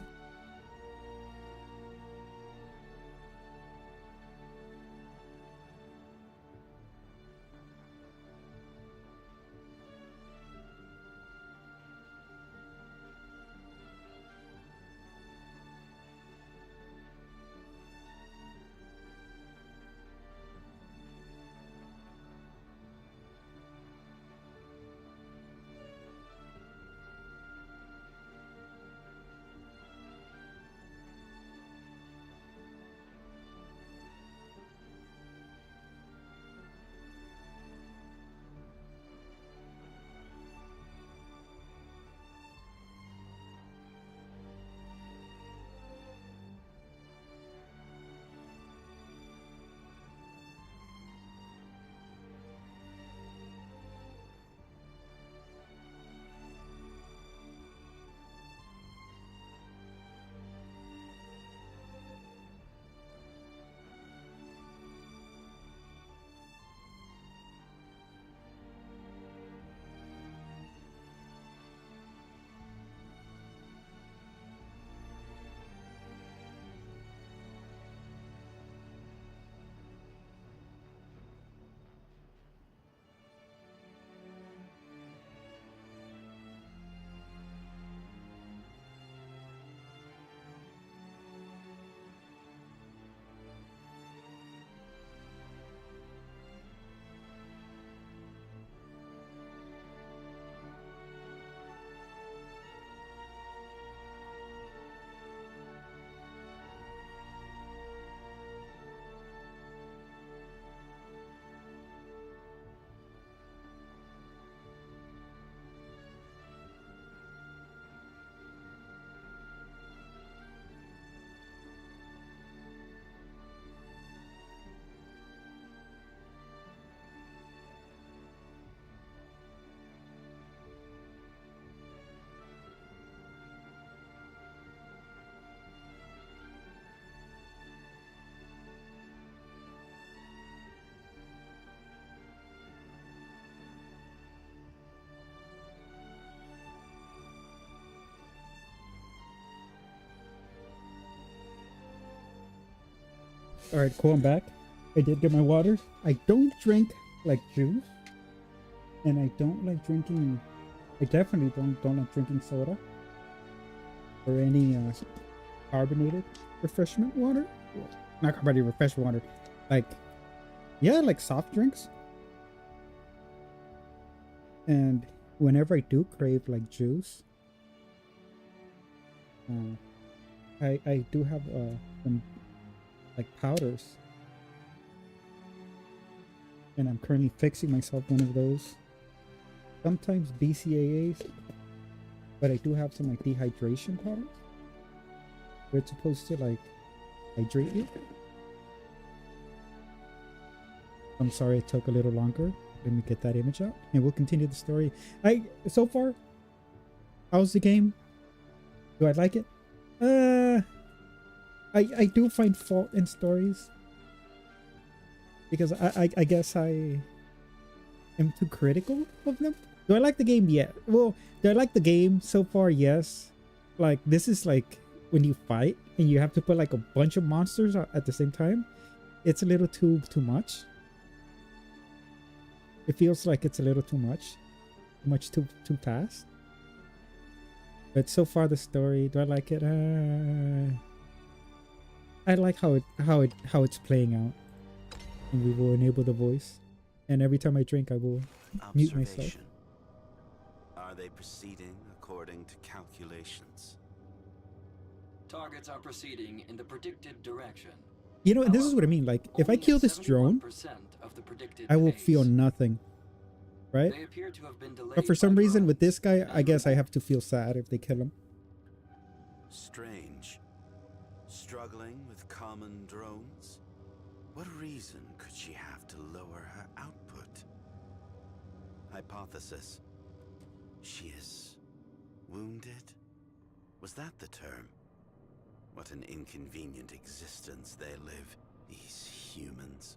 All right, cool. I'm back. I did get my water. I don't drink like juice, and I don't like drinking. I definitely don't like drinking soda or any carbonated refreshment water. Not carbonated refreshment water. Like, yeah, like soft drinks. And whenever I do crave like juice, I do have some like powders, and I'm currently fixing myself one of those. Sometimes BCAAs, but I do have some like dehydration powders. Where it's supposed to like hydrate you. I'm sorry it took a little longer. Let me get that image out, and we'll continue the story. So far, how's the game? Do I like it? I do find fault in stories. because I guess I am too critical of them. Do I like the game? Yeah. Well, do I like the game so far? Yes. Like, this is like when you fight and you have to put like a bunch of monsters at the same time. It's a little too much. It feels like it's a little too much too fast. But so far the story, do I like it? I like how it's playing out. And we will enable the voice. And every time I drink, I will mute myself. Are they proceeding according to calculations? Targets are proceeding in the predicted direction. You know, this is what I mean. Like, if I kill this drone, I will feel nothing. Right? They appear to have been delayed But for some by reason, with this guy, drones. I guess I have to feel sad if they kill him. Strange. Struggling with common drones? What reason could she have to lower her output? Hypothesis. She is wounded? Was that the term? What an inconvenient existence they live, these humans.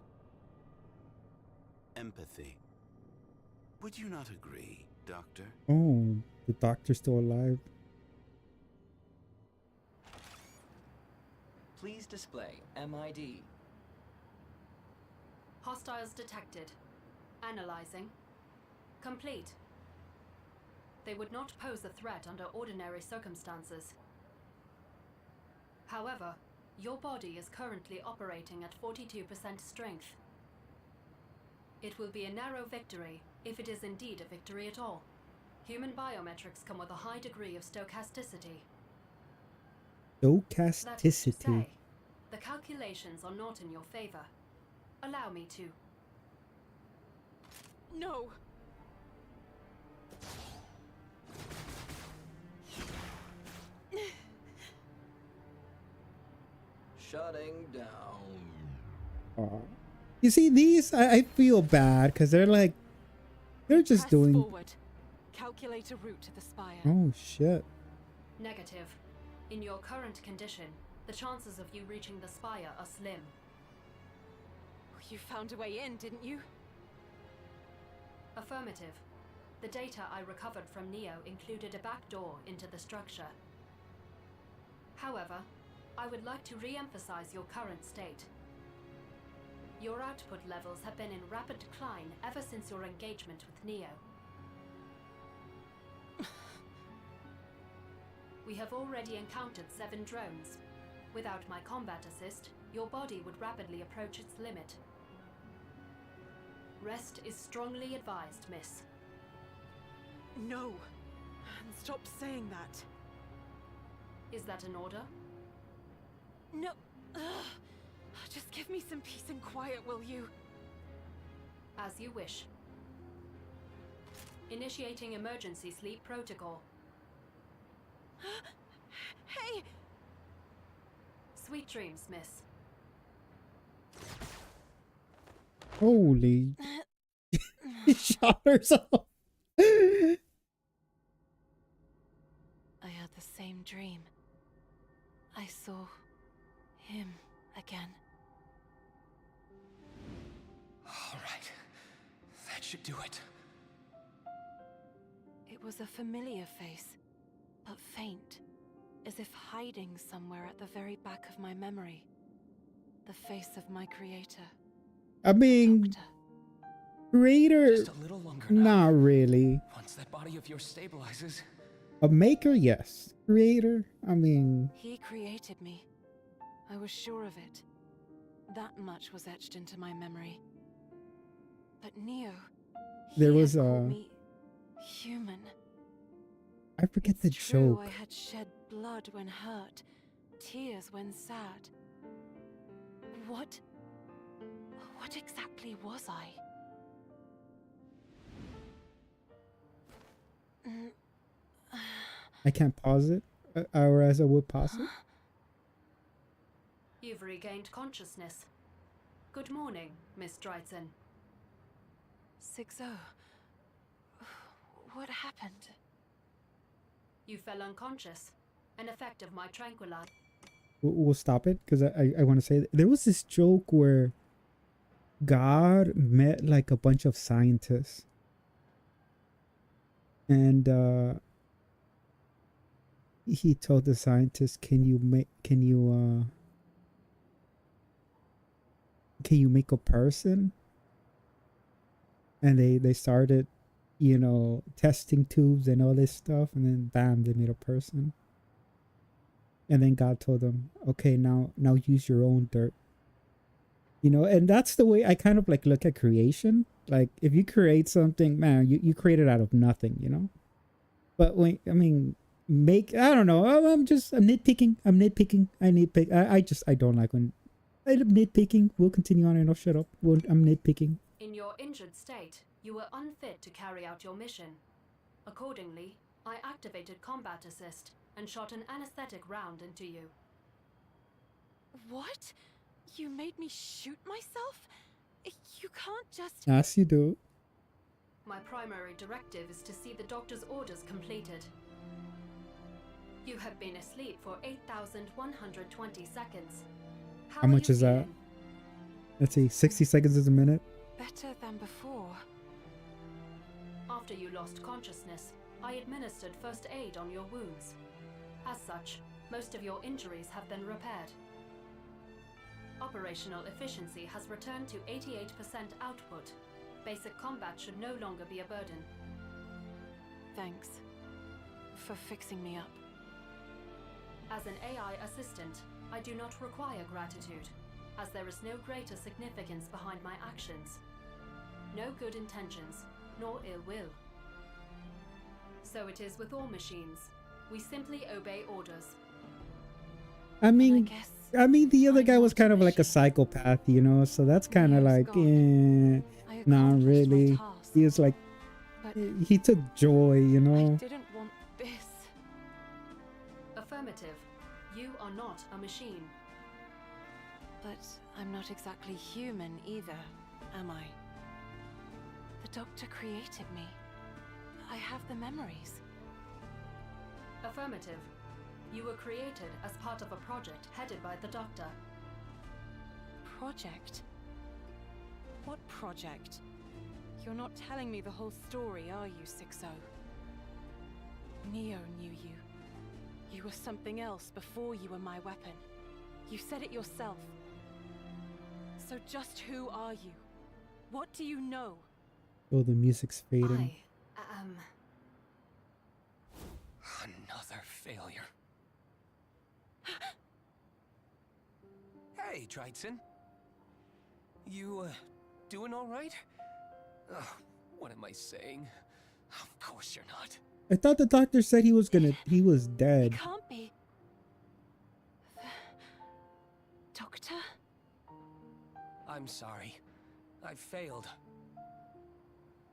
Empathy. Would you not agree, Doctor? Oh, the doctor's still alive. Please display MID. Hostiles detected. Analyzing. Complete. They would not pose a threat under ordinary circumstances. However, your body is currently operating at 42% strength. It will be a narrow victory, if it is indeed a victory at all. Human biometrics come with a high degree of stochasticity. That is to Stochasticity. say, the calculations are not in your favor. Allow me to. No! Shutting down. You see, these, I feel bad because they're like, they're just Press doing. forward. Calculate a route to the spire. Oh, shit. Negative. In your current condition, the chances of you reaching the spire are slim. You found a way in, didn't you? Affirmative. The data I recovered from Neo included a back door into the structure. However, I would like to re-emphasize your current state. Your output levels have been in rapid decline ever since your engagement with Neo. We have already encountered 7 drones. Without my combat assist, your body would rapidly approach its limit. Rest is strongly advised, miss. No! And stop saying that. Is that an order? No! Ugh. Just give me some peace and quiet, will you? As you wish. Initiating emergency sleep protocol. Hey! Sweet dreams, miss. Holy. He shot herself. I had the same dream. I saw him again. All right. That should do it. It was a familiar face, but faint, as if hiding somewhere at the very back of my memory. The face of my creator. I mean, Doctor. creator, Just a little longer now. not really. Once that body of yours stabilizes. A maker, yes. Creator, I mean, He created me. I was sure of it. That much was etched into my memory. But Neo, There he was had a- called me human. I forget the It's true, joke. I had shed blood when hurt, tears when sad. What exactly was I? I can't pause it, or as I would pause it. You've regained consciousness. Good morning, Miss Dryton. 6-0. What happened? You fell unconscious. An effect of my tranquilizer. We'll stop it because I want to say there was this joke where God met like a bunch of scientists, and he told the scientists, can you make a person? And they started, testing tubes and all this stuff, and then bam, they made a person. And then God told them, okay, now use your own dirt. And that's the way I kind of like look at creation. Like if you create something, man, you create it out of nothing. But I don't know. I'm nitpicking. I'm nitpicking. I don't like when I'm nitpicking. We'll continue on and I'll shut up. I'm nitpicking. In your injured state, you were unfit to carry out your mission. Accordingly, I activated combat assist and shot an anesthetic round into you. What? You made me shoot myself? You can't just... Yes, you do. My primary directive is to see the doctor's orders completed. You have been asleep for 8,120 seconds. How much is that? Let's see, 60 seconds is a minute. Better than before. After you lost consciousness, I administered first aid on your wounds. As such, most of your injuries have been repaired. Operational efficiency has returned to 88% output. Basic combat should no longer be a burden. Thanks for fixing me up. As an AI assistant, I do not require gratitude, as there is no greater significance behind my actions. No good intentions, nor ill will. So it is with all machines. We simply obey orders. I mean, the other guy was kind of like a psychopath, so that's kind of like, not really. He was like, he took joy, I didn't want this. Affirmative. You are not a machine. But I'm not exactly human either, am I? The doctor created me. I have the memories. Affirmative. You were created as part of a project headed by the doctor. Project? What project? You're not telling me the whole story, are you, 6-0? Neo knew you. You were something else before you were my weapon. You said it yourself. So just who are you? What do you know? Oh, the music's fading. I am... Another failure. Hey, Triton. You, doing all right? What am I saying? Of course you're not. I thought the doctor said he was dead. It can't be. Doctor? I'm sorry. I failed.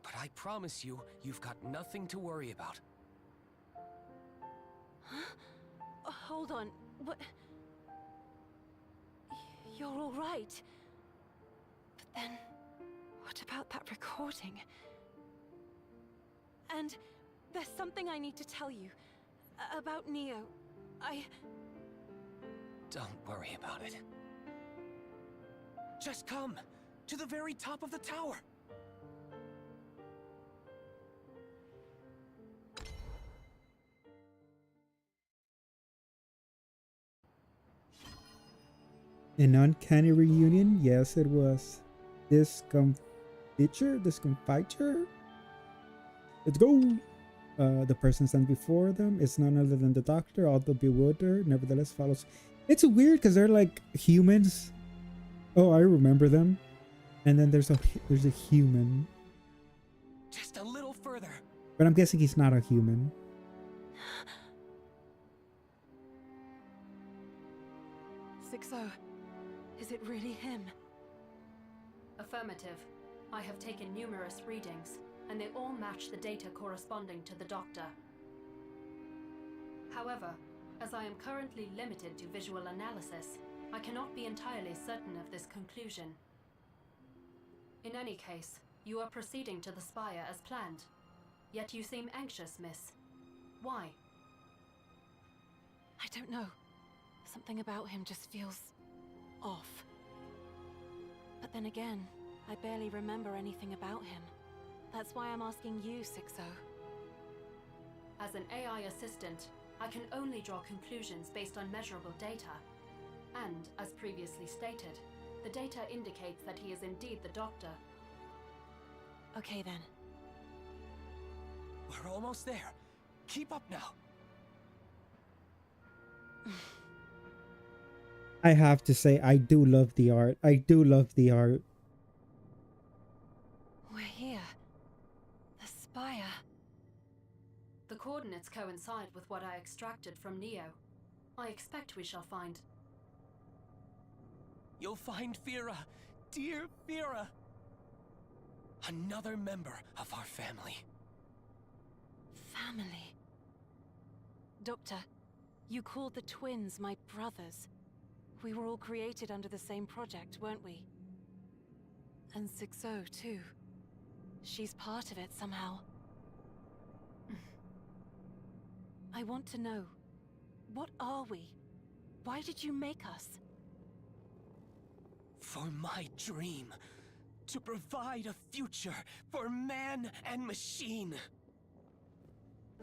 But I promise you, you've got nothing to worry about. Huh? Hold on. What? You're all right. But then, what about that recording? And there's something I need to tell you about Neo. Don't worry about it. Just come to the very top of the tower. An uncanny reunion? Yes, it was. Discomfiture? Let's go! The person stands before them is none other than the doctor, although bewildered, nevertheless follows. It's weird because they're like humans. Oh, I remember them. And then there's a human. Just a little further. But I'm guessing he's not a human. Is it really him? Affirmative. I have taken numerous readings, and they all match the data corresponding to the doctor. However, as I am currently limited to visual analysis, I cannot be entirely certain of this conclusion. In any case, you are proceeding to the spire as planned. Yet you seem anxious, miss. Why? I don't know. Something about him just feels off. But then again, I barely remember anything about him. That's why I'm asking you, Sixo. As an AI assistant, I can only draw conclusions based on measurable data. And, as previously stated, the data indicates that he is indeed the Doctor. Okay then. We're almost there. Keep up now. I have to say, I do love the art. I do love the art. We're here. The spire. The coordinates coincide with what I extracted from Neo. I expect we shall find... You'll find Fira. Dear Fira. Another member of our family. Family. Doctor, you called the twins my brothers. We were all created under the same project, weren't we? And Sixo, too. She's part of it somehow. I want to know, what are we? Why did you make us? For my dream. To provide a future for man and machine.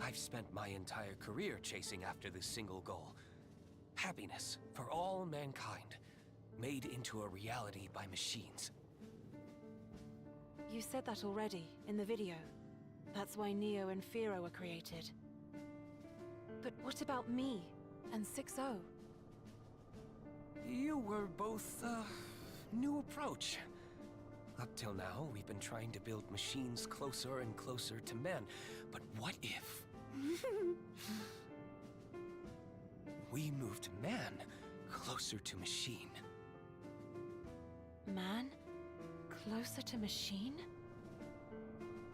I've spent my entire career chasing after this single goal. Happiness for all mankind, made into a reality by machines. You said that already, in the video. That's why Neo and Firo were created. But what about me and Sixo? You were both, new approach. Up till now, we've been trying to build machines closer and closer to man. But what if... we moved man closer to machine? Man? Closer to machine?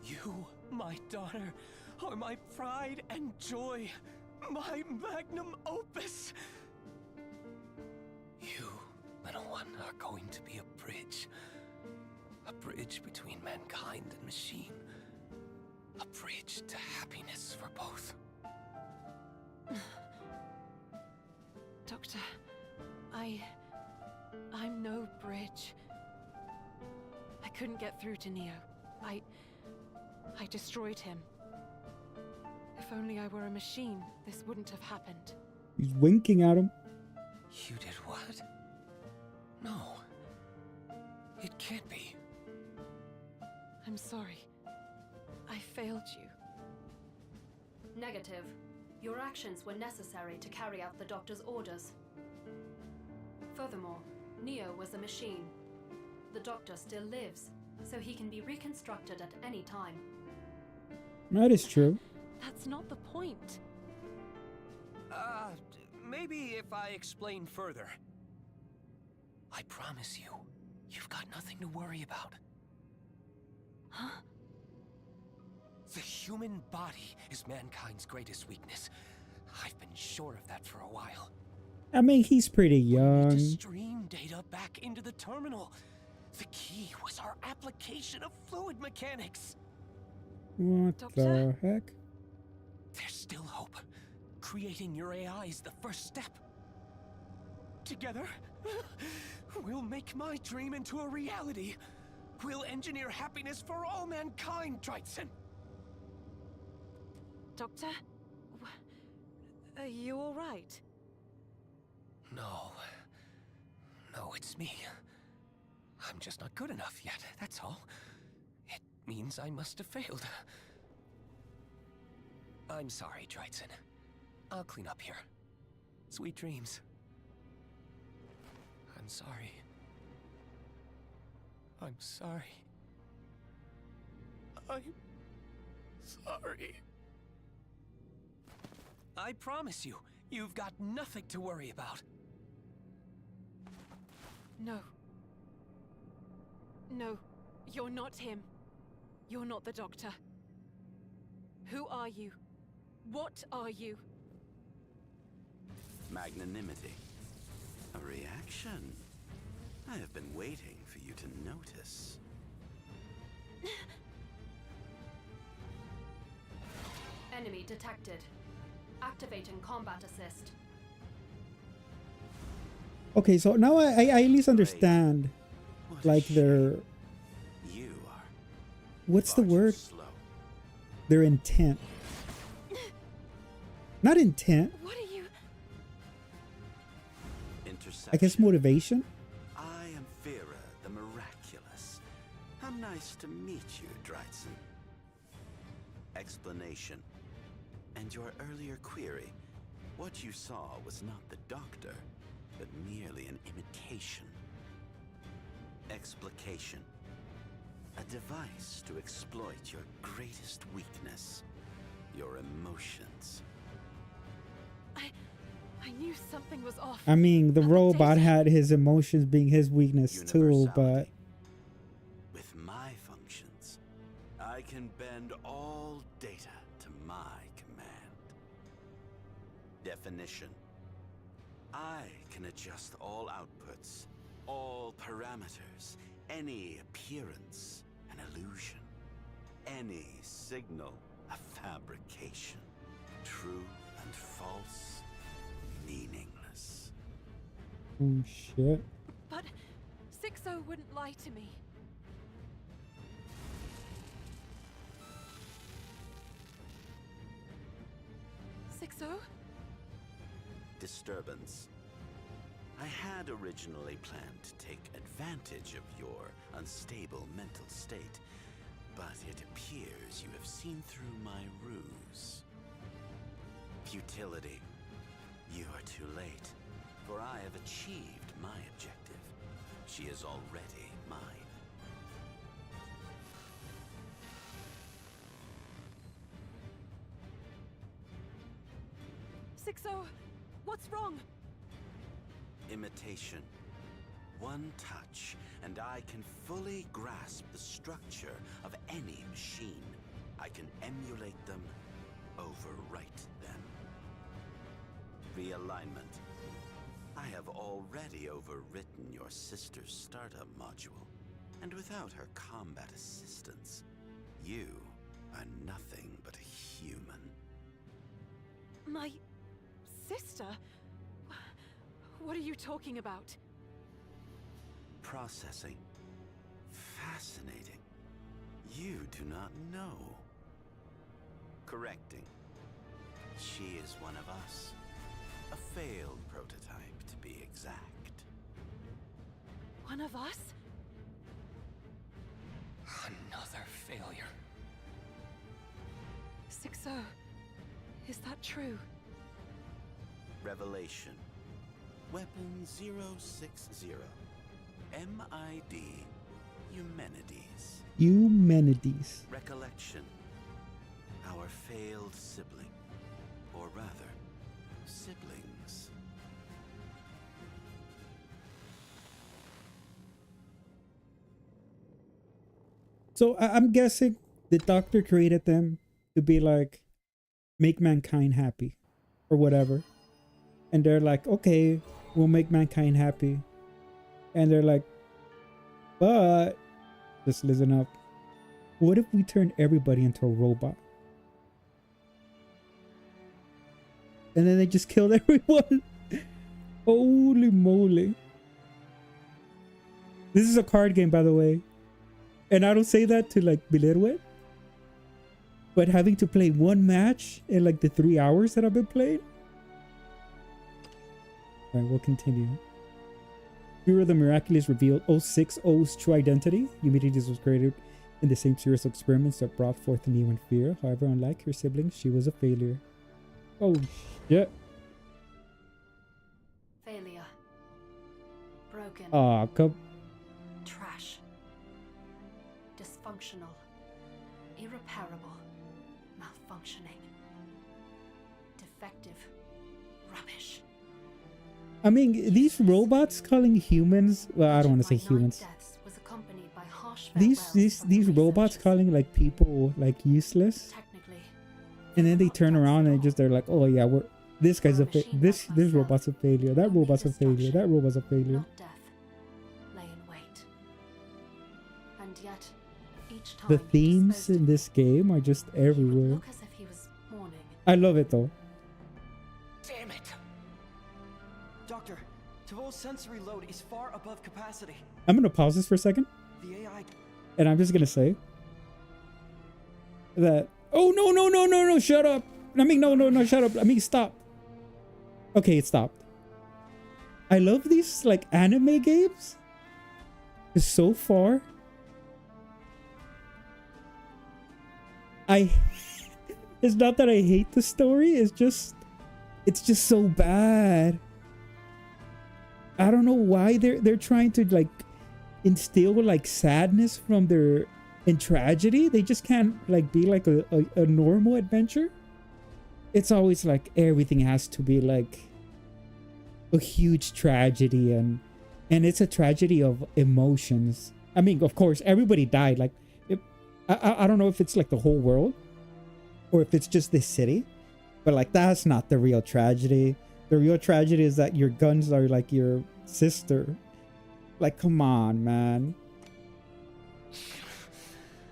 You, my daughter, are my pride and joy. My magnum opus. You, little one, are going to be a bridge. A bridge between mankind and machine. A bridge to happiness for both. Doctor, I'm no bridge. I couldn't get through to Neo. I destroyed him. If only I were a machine, this wouldn't have happened. He's winking at him. You did what? No. It can't be. I'm sorry. I failed you. Negative. Your actions were necessary to carry out the Doctor's orders. Furthermore, Neo was a machine. The Doctor still lives, so he can be reconstructed at any time. That is true. That's not the point. Maybe if I explain further. I promise you, you've got nothing to worry about. Huh? The human body is mankind's greatest weakness. I've been sure of that for a while. I mean, he's pretty We need young. to stream data back into the terminal. The key was our application of fluid mechanics. What Doctor? the heck? There's still hope. Creating your AI is the first step. Together, we'll make my dream into a reality. We'll engineer happiness for all mankind, Drytson. Doctor? Are you all right? No. No, it's me. I'm just not good enough yet, that's all. It means I must have failed. I'm sorry, Drytson. I'll clean up here. Sweet dreams. I'm sorry. I'm sorry. I'm sorry. I promise you, you've got nothing to worry about. No. No, you're not him. You're not the Doctor. Who are you? What are you? Magnanimity. A reaction. I have been waiting for you to notice. Enemy detected. Activating combat assist. Okay, so now I at least understand, What a like, shame. their what's the far too word? slow. Their intent. Not intent. What are you? Interception. I guess motivation. I am Fira, the Miraculous. How nice to meet you, Dryson. Explanation. And your earlier query. What you saw was not the doctor, but merely an imitation. Explication. A device to exploit your greatest weakness. Your emotions. I knew something was off. I mean, the But robot data- had his emotions being his weakness too, but Universality. With my functions, I can bend all data to my command. Definition. I can adjust all outputs, all parameters, any appearance, an illusion, any signal, a fabrication, true and false, meaningless. oh shit. But 6-0 wouldn't lie to me. Disturbance. I had originally planned to take advantage of your unstable mental state, but it appears you have seen through my ruse. Futility. You are too late, for I have achieved my objective. She is already mine. What's wrong? Imitation. One touch, and I can fully grasp the structure of any machine. I can emulate them, overwrite them. Realignment. I have already overwritten your sister's startup module, and without her combat assistance, you are nothing but a human. My sister? What are you talking about? Processing. Fascinating. You do not know. Correcting. She is one of us. A failed prototype, to be exact. One of us? Another failure. 6-0. Is that true? Revelation. Weapon 060. MID Eumenides. Eumenides. Recollection. Our failed sibling. Or rather, siblings. So I'm guessing the doctor created them to be like, make mankind happy or whatever. And they're like, okay, we'll make mankind happy. And they're like, but just listen up. What if we turn everybody into a robot? And then they just killed everyone. Holy moly. This is a card game, by the way. And I don't say that to like belittle it. But having to play one match in like the 3 hours that I've been playing. Alright, we'll continue. Hero the Miraculous revealed 060's true identity. Eumenides was created in the same series of experiments that brought forth Neo and Fear. However, unlike her siblings, she was a failure. Oh shit. Failure. Broken. Aw, come. Trash. Dysfunctional. Irreparable. Malfunctioning. Defective. Rubbish. I mean, these robots calling humans. Well, I don't want to say humans. These robots calling like people like useless. And then they turn around and just they're like, oh yeah, we're this guy's a this robot's a failure. That robot's a failure. That robot's a failure. Not death. Lay in wait. And yet, each time The he themes disposed in this game are just of it, he would everywhere. look as if he was mourning. I love it though. Damn it! Doctor, Tavo's sensory load is far above capacity. I'm gonna pause this for a second, The AI... and I'm just gonna say, that. Oh no no no no no! Shut up! I mean no shut up! I mean stop. Okay, it stopped. I love these like anime games. So far, it's not that I hate the story. It's just so bad. I don't know why they're trying to like instill like sadness from their and tragedy. They just can't like be like a normal adventure. It's always like everything has to be like a huge tragedy, and it's a tragedy of emotions. I mean, of course, everybody died. Like, I don't know if it's like the whole world or if it's just this city, but like that's not the real tragedy. The real tragedy is that your guns are like your sister. Like, come on, man.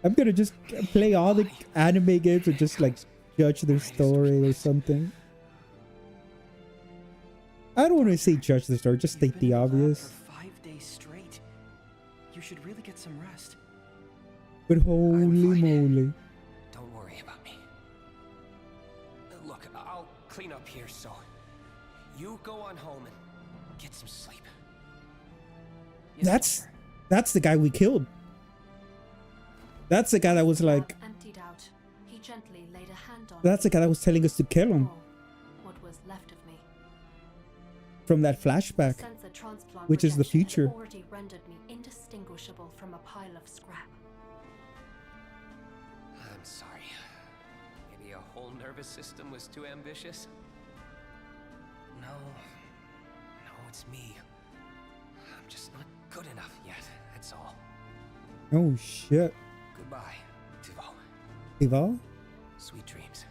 I'm gonna just play all the anime games and just like judge their story or something. I don't want to say judge the story, just state the obvious. 5 days straight. You should really get some rest. But holy moly. Don't worry about me. Look, I'll clean up here, so you go on home and get some sleep. Yes, That's the guy we killed. That's the guy that was like. Emptied out, he gently laid a hand on That's the guy that was telling us to kill him. What was left of me. From that flashback, Sensor transplant which is the rejection had future. already rendered me indistinguishable from a pile of scrap. I'm sorry. Maybe a whole nervous system was too ambitious? No, it's me. I'm just not good enough yet, that's all. Oh shit. Goodbye, Tivo. Tivo? Sweet dreams.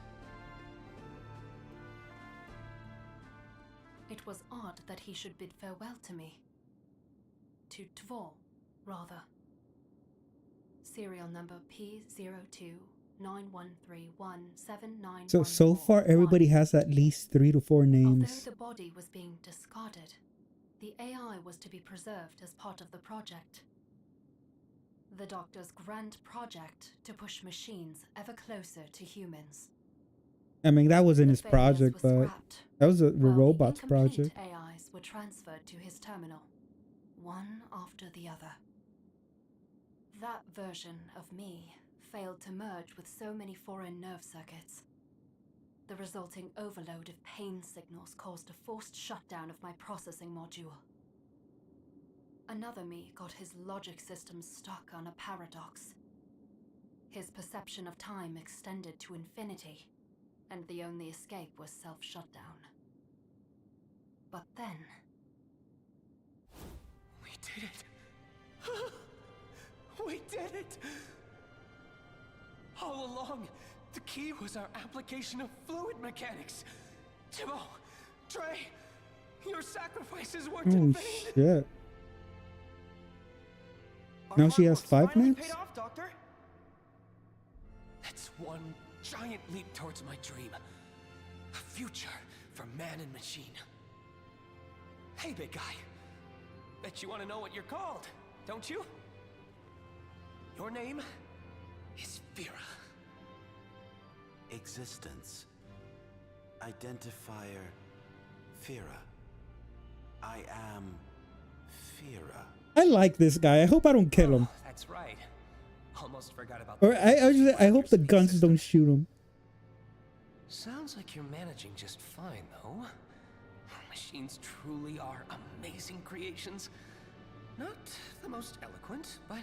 It was odd that he should bid farewell to me. To Tvor, rather. Serial number P0291317991. So far everybody has at least 3 to 4 names. Although the body was being discarded, the AI was to be preserved as part of the project. The Doctor's grand project to push machines ever closer to humans. I mean, that wasn't his The failures project, were but scrapped, that was the while robot's the incomplete project. AIs were transferred to his terminal, one after the other. That version of me failed to merge with so many foreign nerve circuits. The resulting overload of pain signals caused a forced shutdown of my processing module. Another me got his logic system stuck on a paradox. His perception of time extended to infinity, and the only escape was self-shutdown. But then... We did it! We did it! All along, the key was our application of fluid mechanics. Tivo, Trey, your sacrifices weren't in Oh vain. shit. Our Now hard she has work's 5 finally names? paid off, Doctor. That's one giant leap towards my dream. A future for man and machine. Hey, big guy. Bet you want to know what you're called, don't you? Your name is Vera. Existence. Identifier. Fira. I am Fira. I like this guy. I hope I don't kill him. Oh, that's right. Almost forgot about Or I hope the guns don't shoot him. Sounds like you're managing just fine, though. Machines truly are amazing creations. Not the most eloquent, but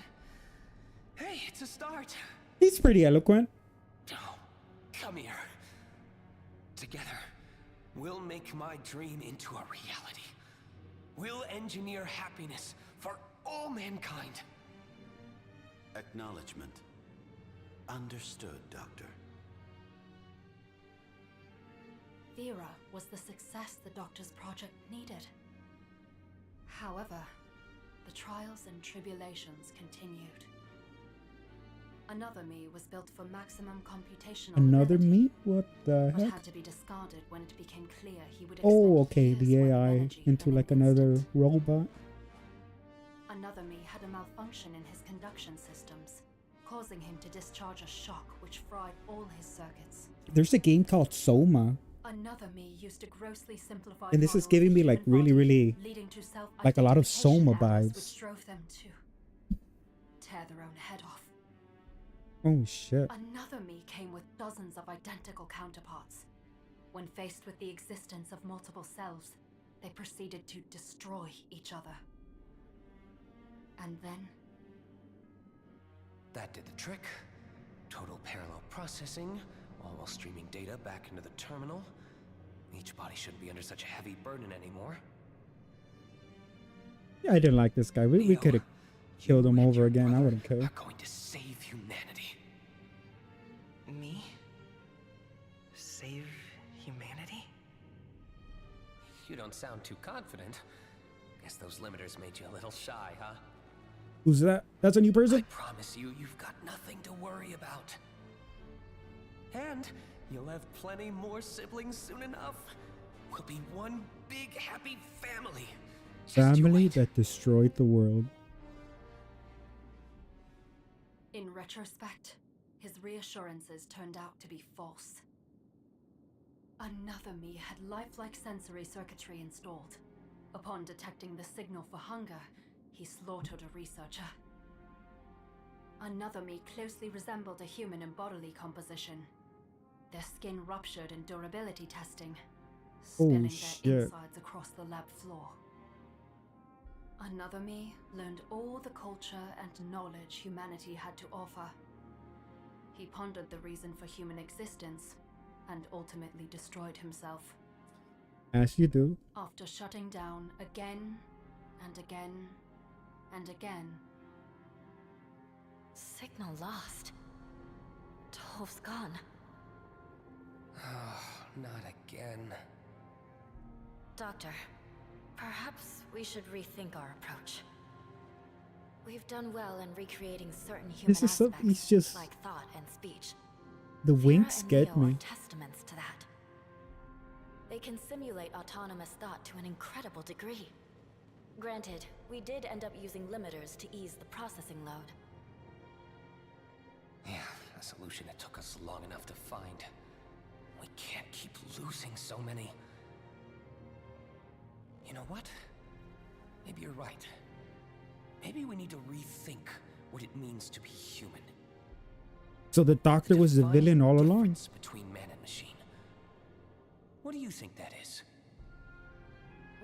hey, it's a start. He's pretty eloquent. Oh, come here. Together, we'll make my dream into a reality. We'll engineer happiness for all mankind. Acknowledgement. Understood, Doctor. Vera was the success the Doctor's project needed. However, the trials and tribulations continued. Another me was built for maximum computational Another ability, me? What the but heck? had to be discarded when it became clear he would Oh, expend okay, years the worth of AI energy into in like an another instant. robot. Another me had a malfunction in his conduction systems, causing him to discharge a shock which fried all his circuits. There's a game called Soma, Another me used a grossly simplified and this is model giving of me the like human really, body, really leading to like a lot of self-identification Soma errors vibes. which drove them to tear their own head off. Oh shit. Another me came with dozens of identical counterparts. When faced with the existence of multiple selves, they proceeded to destroy each other. And then That did the trick. Total parallel processing, all while streaming data back into the terminal. Each body shouldn't be under such a heavy burden anymore. Yeah, I didn't like this guy. We Neo, could have killed you him and over your again. I brother wouldn't care. are going to save humanity. Me? Save humanity? You don't sound too confident. Guess those limiters made you a little shy, huh? Who's that? That's a new I person? promise you, you've got nothing to worry about. And you'll have plenty more siblings soon enough. We'll be one big happy family. Just you Family wait. that destroyed the world. in retrospect, his reassurances turned out to be false. Another me had lifelike sensory circuitry installed. Upon detecting the signal for hunger, he slaughtered a researcher. Another me closely resembled a human in bodily composition. Their skin ruptured in durability testing, spilling their insides across the lab floor. Another me learned all the culture and knowledge humanity had to offer. He pondered the reason for human existence, and ultimately destroyed himself. As you do. After shutting down again and again and again. Signal lost. Tolf's gone. Not again. Doctor, perhaps we should rethink our approach. We've done well in recreating certain human This is so, aspects, he's just, like thought and speech. the Vera winks and get Neo me. are testaments to that. They can simulate autonomous thought to an incredible degree. Granted, we did end up using limiters to ease the processing load. Yeah, a solution that took us long enough to find. We can't keep losing so many. You know what? Maybe you're right. Maybe we need to rethink what it means to be human. So the doctor was the Define villain all the along. difference between man and machine. What do you think that is?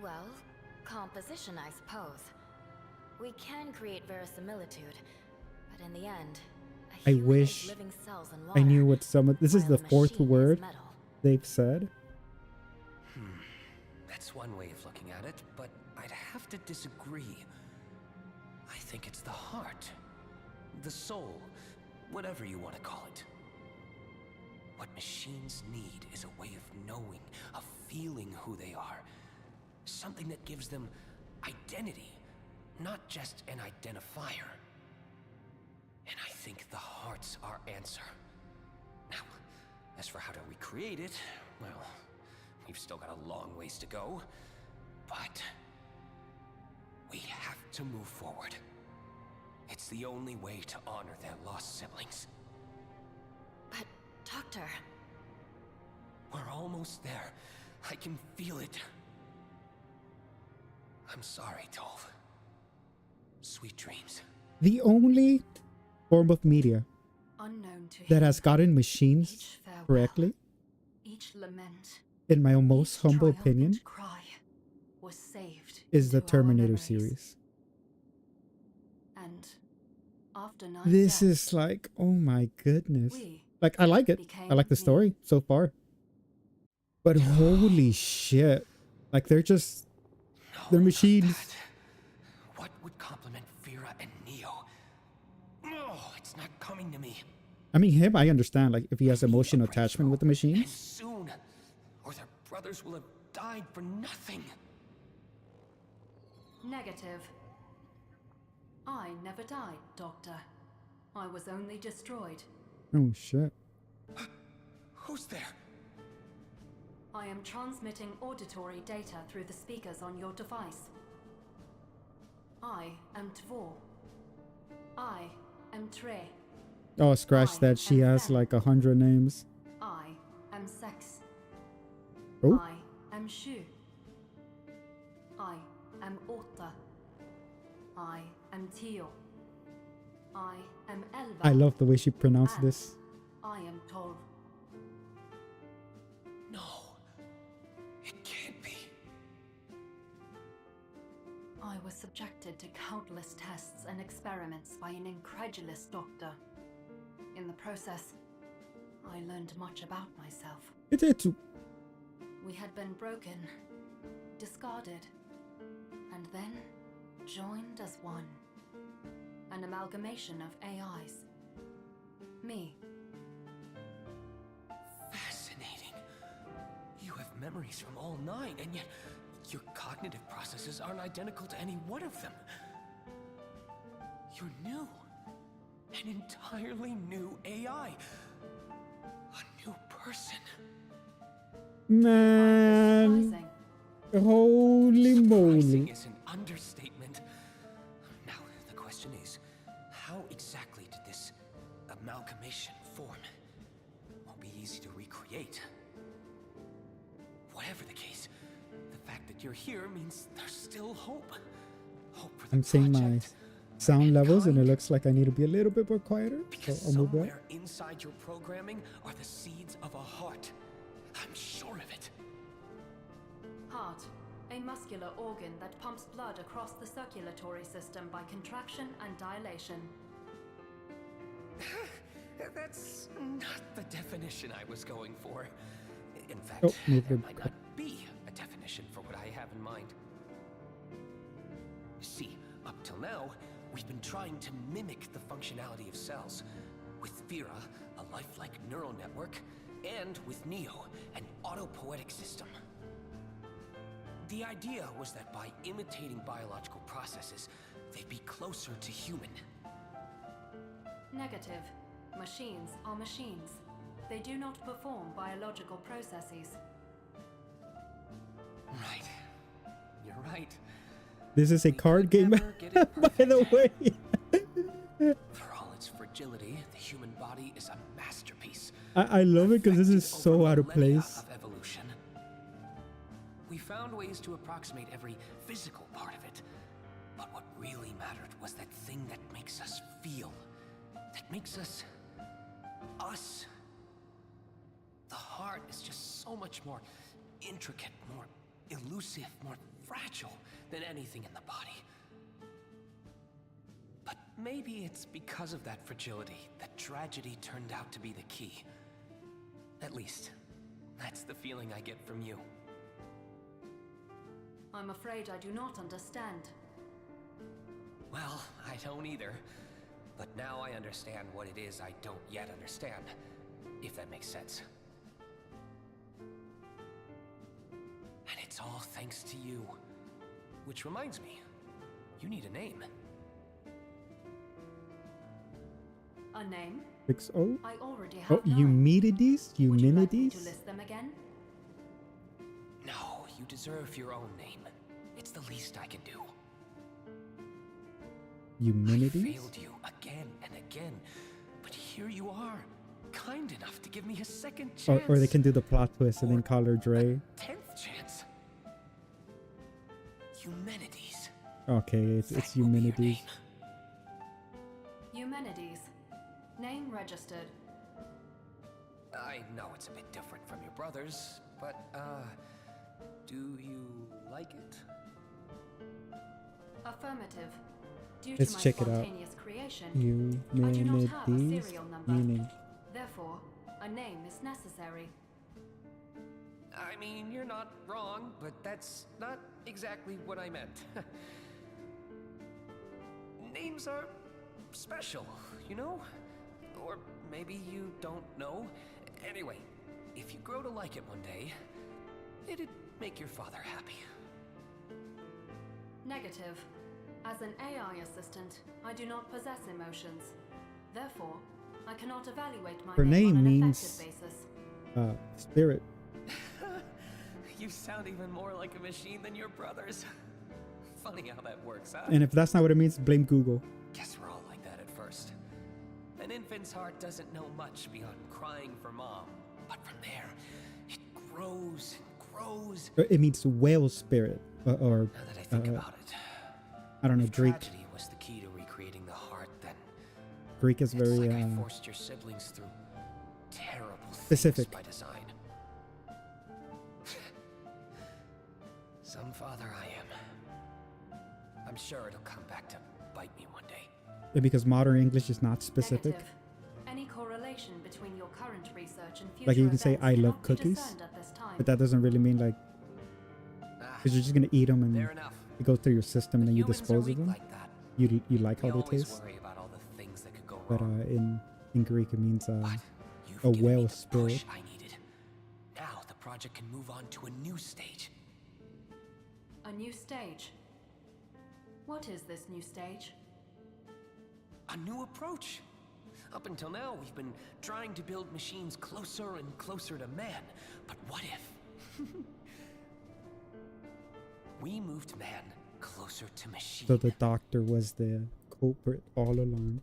Well, composition, I suppose. We can create verisimilitude, but in the end, a I human wish is living cells and water, I knew what some of this is while the a fourth machine is word metal. they've said. That's one way of looking at it, but I'd have to disagree. I think it's the heart, the soul, whatever you want to call it. What machines need is a way of knowing, of feeling who they are. Something that gives them identity, not just an identifier. And I think the heart's our answer. Now, as for how to recreate it, well, we've still got a long ways to go. But we have to move forward. It's the only way to honor their lost siblings. But, Doctor, We're almost there. I can feel it. I'm sorry, Tolf. Sweet dreams. The only form of media Unknown to that him, has gotten machines each farewell, correctly, each lament, in my most each humble triumphant opinion, cry was saved is the into our Terminator memories. series. And after Night This Death, is like, oh my goodness. we Like, I like it. I like the story so far. But holy shit. Like, they're just, they're No, not machines. that. What would complement Vera and Neo? Oh, it's not coming to me. I mean, him, I understand. Like, if he has They need a emotional attachment with the breakthrough, and machines. soon, or their brothers will have died for nothing. Negative. I never died, Doctor. I was only destroyed. Oh shit. Who's there? I am transmitting auditory data through the speakers on your device. I am Tvor. I am Tre. Oh, scratch that. She has like 100 names. I am Sex. Oh. I am Shu. I am Ota. I am Tio. I am Elva. I love the way she pronounced And this. I am Torv. No. It can't be. I was subjected to countless tests and experiments by an incredulous doctor. In the process, I learned much about myself. We had been broken, discarded, and then joined as one. An amalgamation of AIs. Me. Fascinating. You have memories from all 9, and yet your cognitive processes aren't identical to any one of them. You're new. An entirely new AI. A new person. Man. Surprising. Holy Surprising moly. is an understatement. Now, the question is, how exactly did this amalgamation form? Won't be easy to recreate. Whatever the case, the fact that you're here means there's still hope. Hope for the I'm seeing my project. sound levels and it Mankind. looks like I need to be a little bit more quieter. So Because I'll move that. somewhere inside your programming are the seeds of a heart. I'm sure of it. Heart. A muscular organ that pumps blood across the circulatory system by contraction and dilation. That's not the definition I was going for. In fact, Oh, move there the- might not be a definition for what I have in mind. See, up till now, we've been trying to mimic the functionality of cells. With Vera, a lifelike neural network, and with Neo, an autopoietic system. The idea was that by imitating biological processes, they'd be closer to human. Negative. Machines are machines. They do not perform biological processes. Right. You're right. This is a We card could game, never get it by the perfect. way. For all its fragility, the human body is a masterpiece. I love it because this is Perfected so over out of millennia place. Of evolution. We found ways to approximate every physical part of it. But what really mattered was that thing that makes us feel. That makes us... us. The heart is just so much more intricate, more elusive, more fragile than anything in the body. But maybe it's because of that fragility that tragedy turned out to be the key. At least, that's the feeling I get from you. I'm afraid I do not understand. Well, I don't either. But now I understand what it is I don't yet understand. If that makes sense. And it's all thanks to you. Which reminds me, you need a name. A name? 6-0. I already Oh, have nine. Humanities? Would you like me to Humanities? list them again? No, you deserve your own name. It's the least I can do. I Humanities? failed you again and again. But here you are, kind enough to give me a second chance. Or they can do the plot twist and then Or call her Dre. 10th chance. Humanities. Okay, it's That will be your Humanities. name. Eumenides. Name registered. I know it's a bit different from your brother's, but, do you like it? Affirmative. Due Let's to my check it out. spontaneous creation, I do not have a Humanities? serial number. Meaning. Therefore, a name is necessary. I mean, you're not wrong, but that's not exactly what I meant. Names are special, you know? Or maybe you don't know. Anyway, if you grow to like it one day, it'd make your father happy. Negative. As an AI assistant, I do not possess emotions. Therefore, I cannot evaluate my Her name on an means- effective basis. Spirit. You sound even more like a machine than your brothers. Funny how that works, huh? And if that's not what it means, blame Google. Guess we're all like that at first. An infant infant's heart doesn't know much beyond crying for mom. But from there, it grows and grows. It means whale spirit, or Now that I think about it, I don't know, if Greek. tragedy was the key to recreating the heart, then Greek is it's very like I forced your siblings through terrible specific. things by design. Some father I am. I'm sure it'll come back to bite me one day. Yeah, because modern English is not specific. Negative. Any correlation between your current research and future Like you can say, events "I love cannot be cookies," discerned at this time. but that doesn't really mean like, because you're just gonna eat them and Fair enough. it goes through your system and then you Humans are dispose of weak them. like that. You like We how they always taste, worry about all the things that could go but wrong. in Greek it means But a you've given me whale the spirit. push I needed. Now the project can move on to a new stage. A new stage. What is this new stage? A new approach. Up until now, we've been trying to build machines closer and closer to man. But what if we moved man closer to machine? So the doctor was the culprit all along.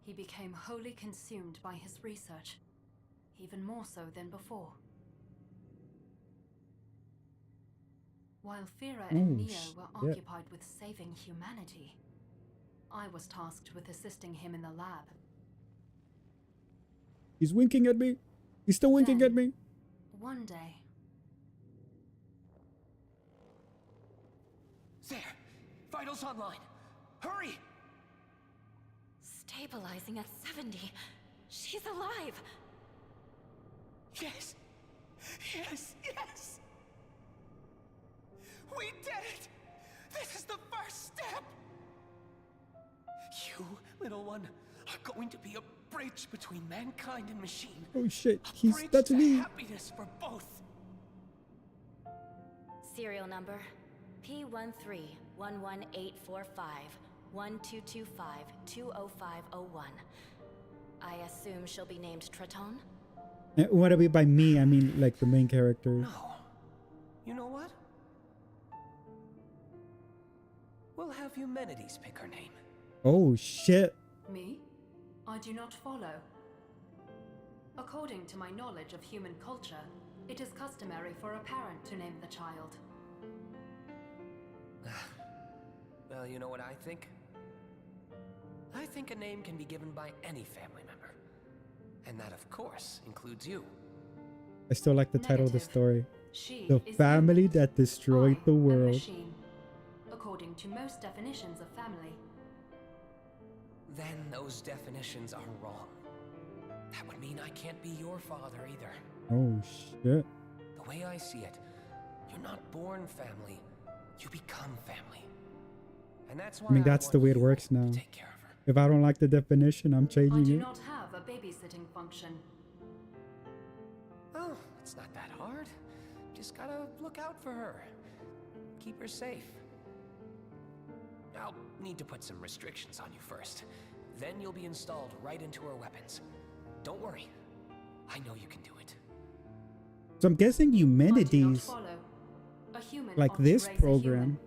He became wholly consumed by his research, even more so than before. While Fira and Oh, Neo were shit. occupied with saving humanity, I was tasked with assisting him in the lab. He's winking at me. He's still winking Then- at me. One day, There! Vitals online! Hurry! Stabilizing at 70. She's alive. Yes! Yes! Yes! We did it! This is the first step! You, little one, are going to be a bridge between mankind and machine. Oh shit, A he's bridge that's to me. happiness for both. Serial number P13118451225200501. I assume she'll be named Traton? What I mean by me, I mean like the main character. No. You know what? We'll have Humanities pick her name. Oh shit. me? I do not follow. According to my knowledge of human culture, it is customary for a parent to name the child. Well, you know what I think? I think a name can be given by any family member. And that, of course, includes you. I still like the title of the Negative. story. She The is family human. that destroyed I the am world. machine, according to most definitions of family. Then those definitions are wrong. That would mean I can't be your father either. Oh shit. The way I see it, you're not born family, you become family. And that's why I mean that's want the way it you works to now. take care of her. If I don't like the definition, I'm I changing do it. not have a babysitting function. Oh, it's not that hard. Just gotta look out for her. Keep her safe. I'll need to put some restrictions on you first. Then you'll be installed right into her weapons. Don't worry. I know you can do it. So I'm guessing I do not Humanities, follow. A human like ought to this raise a program, human.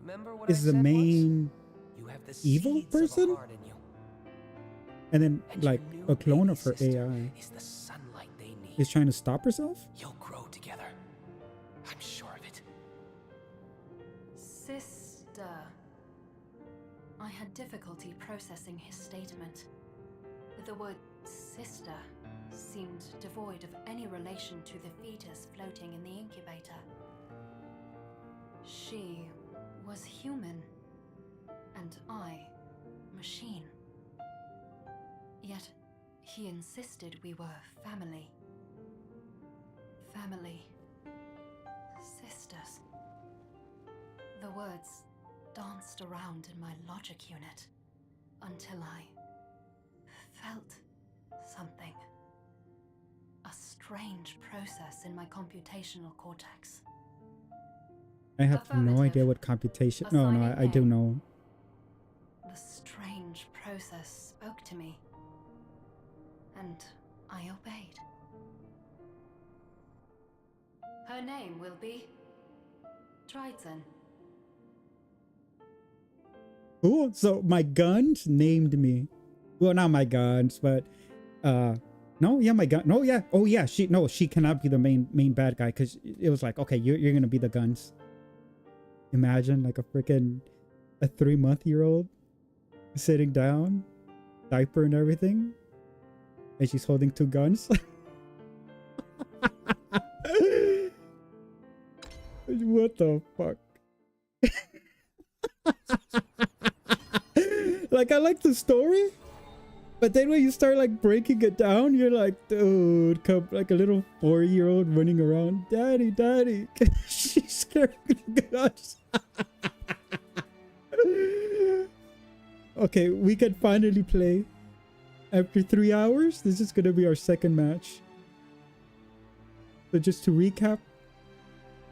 Remember what is I the said main once? You have the evil seeds of a person? heart in you. and then And like your new a clone baby of her sister AI is the sunlight they need. is trying to stop herself. You'll grow together. I'm sure of it. Sister. I had difficulty processing his statement. The word sister seemed devoid of any relation to the fetus floating in the incubator. She was human, and I, machine. Yet, he insisted we were family. Family. Sisters. The words danced around in my logic unit until I felt something. A strange process in my computational cortex. I have no Affirmative. idea what computation. No, I do Assigning know. The strange process spoke to me, and I obeyed. Her name will be Triton. Cool. So my guns named me. Well, not my guns, but no, yeah, my gun. No, yeah. Oh yeah, she cannot be the main bad guy, because it was like, okay, you're gonna be the guns. Imagine like a 3-month-old sitting down, diaper and everything, and she's holding 2 guns. What the fuck? Like, I like the story, but then when you start like breaking it down, you're like, dude, come, like a little 4-year-old running around, daddy, daddy. She's scared of the guns. Okay, we can finally play after 3 hours. This is gonna be our second match. So just to recap,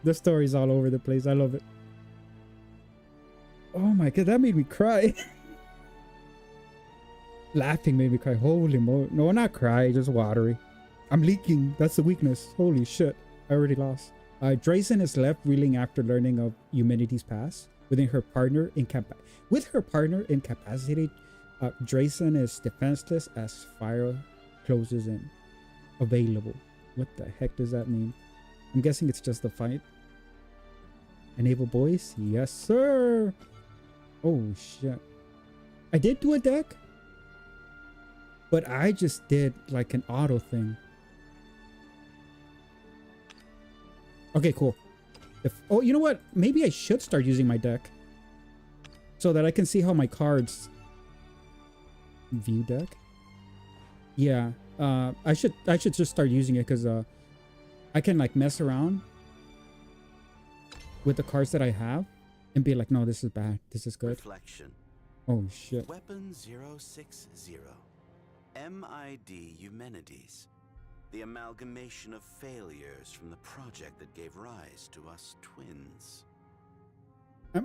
the story's all over the place. I love it. Oh my god, that made me cry. Laughing made me cry. Holy mo. No, not cry, just watery. I'm leaking. That's the weakness. Holy shit. I already lost. Drayson is left reeling after learning of Humanity's past. With her partner incapacitated, Drayson is defenseless as fire closes in. Available. What the heck does that mean? I'm guessing it's just the fight. Enable boys? Yes, sir. Oh, shit. I did do a deck, but I just did like an auto thing. Okay, cool. Oh, you know what? Maybe I should start using my deck so that I can see how my cards view deck. Yeah, I should just start using it, because I can like mess around with the cards that I have and be like, no, this is bad, this is good. Reflection. Oh shit. Weapon 060. MID Humanities. The amalgamation of failures from the project that gave rise to us twins.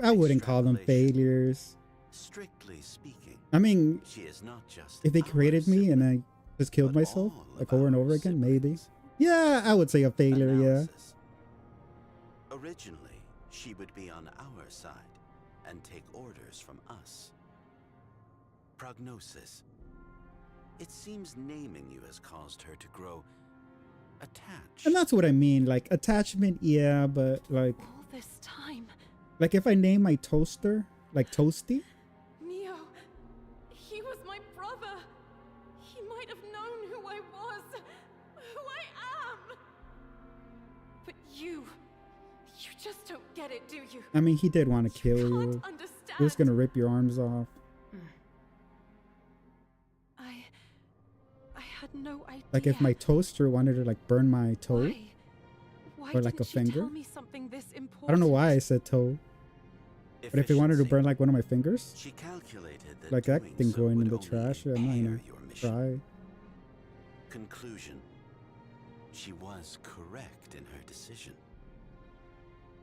I wouldn't call them failures. Strictly speaking, I mean, she is not just if they created me and I just killed myself like over and over again, maybe. Yeah, I would say a failure, Analysis. Originally, she would be on our side and take orders from us. Prognosis. It seems naming you has caused her to grow attached. And that's what I mean, like attachment, yeah, but like All this time, like if I name my toaster like Toasty, Neo, he was my brother. He might have known who I was, who I am. But you just don't get it, do you? I mean, he did want to kill Can't you. understand. He was gonna rip your arms off. I had no idea. Like if my toaster wanted to like burn my toe Why or like a didn't you finger. tell me something this important? I don't know why I said toe, but if he wanted to burn like one of my fingers, She calculated that like that doing thing so going in would the only trash, I'm not impair gonna your mission. try. Conclusion. She was correct in her decision.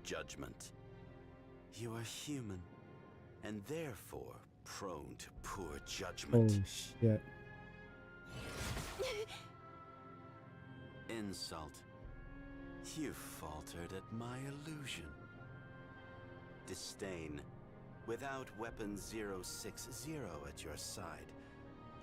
Judgment. You are human, and therefore prone to poor judgment. Oh shit. Insult. You faltered at my illusion. Disdain. Without weapon 060 at your side,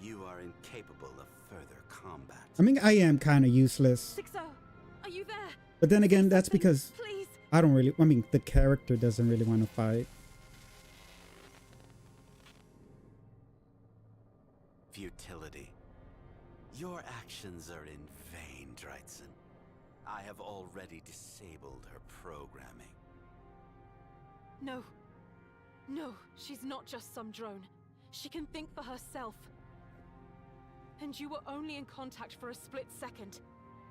you are incapable of further combat. I mean, I am kind of useless, 60, are you there? but then again, Say that's something, because please. I don't really. I mean, the character doesn't really want to fight. Futility. Your actions are in vain, Drytson. I have already disabled her programming. No. No, she's not just some drone. She can think for herself. And you were only in contact for a split second.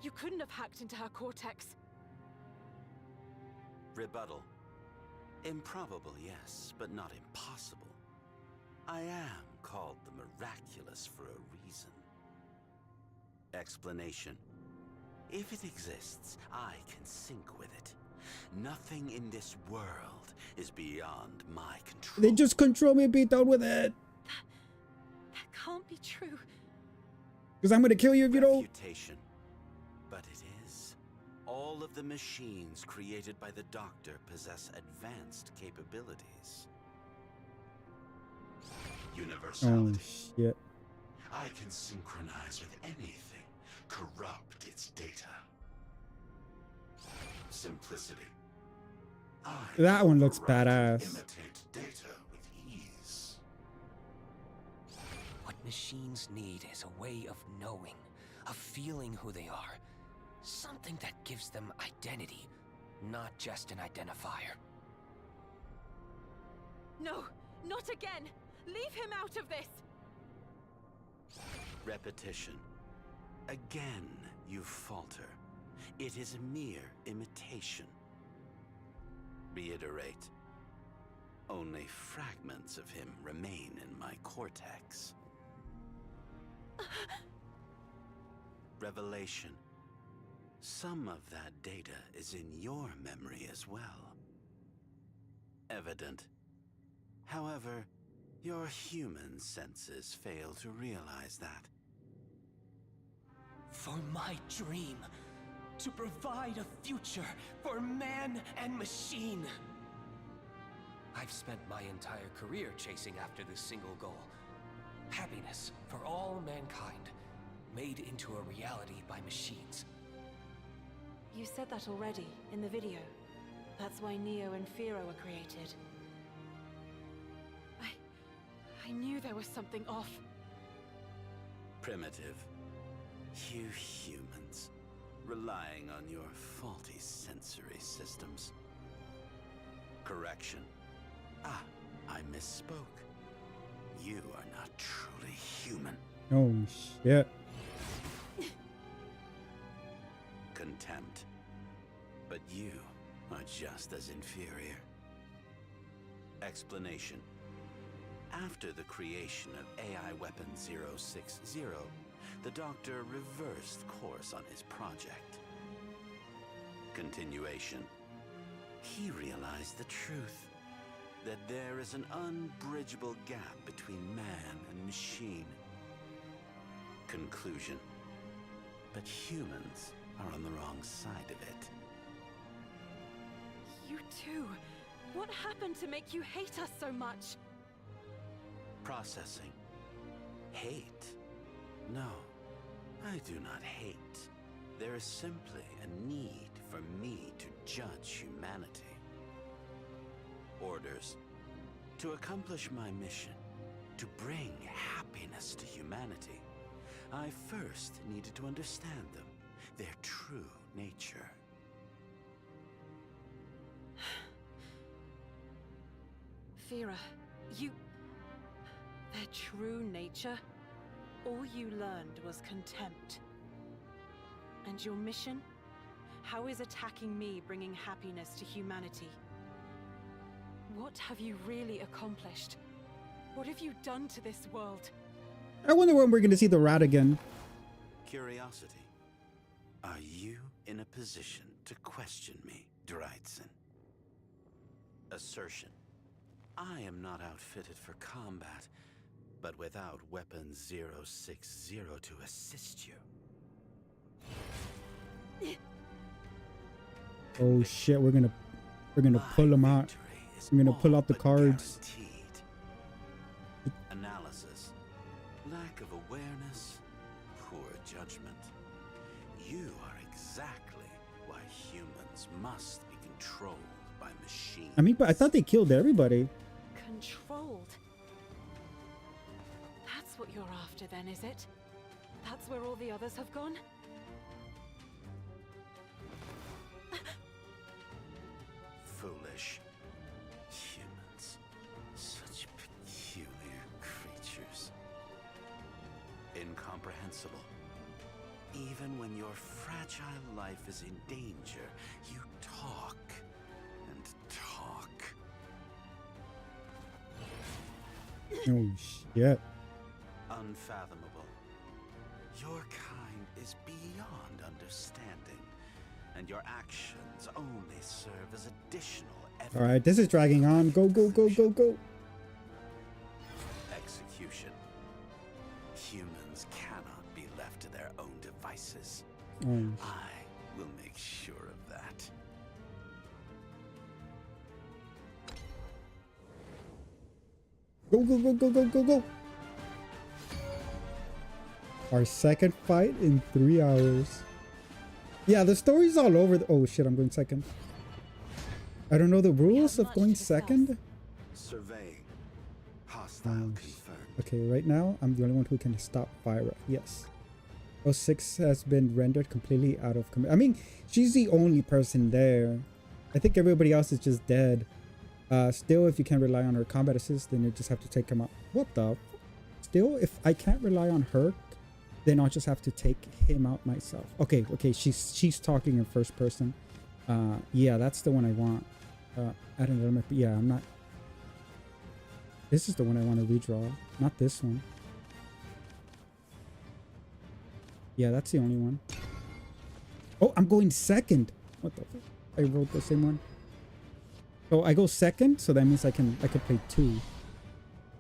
You couldn't have hacked into her cortex. Rebuttal. Improbable, yes, but not impossible. I am called the Miraculous for a reason. Explanation. If it exists, I can sync with it. Nothing in this world is beyond my control. They just control me and be done with it. That can't be true. Because I'm gonna kill you if you don't. Refutation. But it is. All of the machines created by the Doctor possess advanced capabilities. Oh Universality. shit. I can synchronize with anything, corrupt its data. Simplicity. That one looks override and badass. Imitate data with ease. What machines need is a way of knowing, of feeling who they are. Something that gives them identity, not just an identifier. No, not again! Leave him out of this! Repetition. Again, you falter. It is a mere imitation. Reiterate. Only fragments of him remain in my cortex. Revelation. Some of that data is in your memory as well. Evident. However, your human senses fail to realize that. For my dream, to provide a future for man and machine. I've spent my entire career chasing after this single goal. Happiness for all mankind, made into a reality by machines. You said that already, in the video. That's why Neo and Firo were created. I knew there was something off. Primitive. You humans, relying on your faulty sensory systems. Correction. I misspoke. You are not truly human. Oh shit. Contempt. But you are just as inferior. Explanation. After the creation of AI Weapon 060, the Doctor reversed course on his project. Continuation. He realized the truth, that there is an unbridgeable gap between man and machine. Conclusion. But humans are on the wrong side of it. You too. What happened to make you hate us so much? Processing. Hate? No, I do not hate. There is simply a need for me to judge humanity. Orders. To accomplish my mission, to bring happiness to humanity, I first needed to understand them, their true nature. Fira, their true nature? All you learned was contempt. And your mission? How is attacking me bringing happiness to humanity? What have you really accomplished? What have you done to this world? I wonder when we're going to see the rat again. Curiosity. Are you in a position to question me, Dreitzen? Assertion. I am not outfitted for combat, but without Weapon 060 to assist you. Oh shit, we're gonna pull them out. We're gonna pull out the cards. Analysis. Lack of awareness. Poor judgment. You are exactly why humans must be controlled by machines. I mean, but I thought they killed everybody. Controlled? That's what you're after then, is it? That's where all the others have gone? Foolish. Humans. Such peculiar creatures. Incomprehensible. Even when your fragile life is in danger, you talk and talk. Oh shit. Unfathomable. Your kind is beyond understanding, and your actions only serve as additional evidence. All right, this is dragging on. Go, go, go, go, go. Execution. Humans cannot be left to their own devices. Oh. I will make sure of that. Go, go, go, go, go, go, go. Our second fight in 3 hours. Yeah, the story's all over. Oh shit, I'm going second. I don't know the rules of going second. Surveying. Hostile confirmed. Okay, right now I'm the only one who can stop Fyra. Yes. 06 has been rendered completely out of combat. I mean, she's the only person there. I think everybody else is just dead. Still, if you can't rely on her combat assist, then you just have to take him out. What the? Still, if I can't rely on her, then I'll just have to take him out myself. Okay, she's talking in first person. Yeah, that's the one I want. Add an element, but yeah, I'm not. This is the one I want to redraw, not this one. Yeah, that's the only one. Oh, I'm going second. What the fuck? I wrote the same one. So I go second, so that means I can play 2.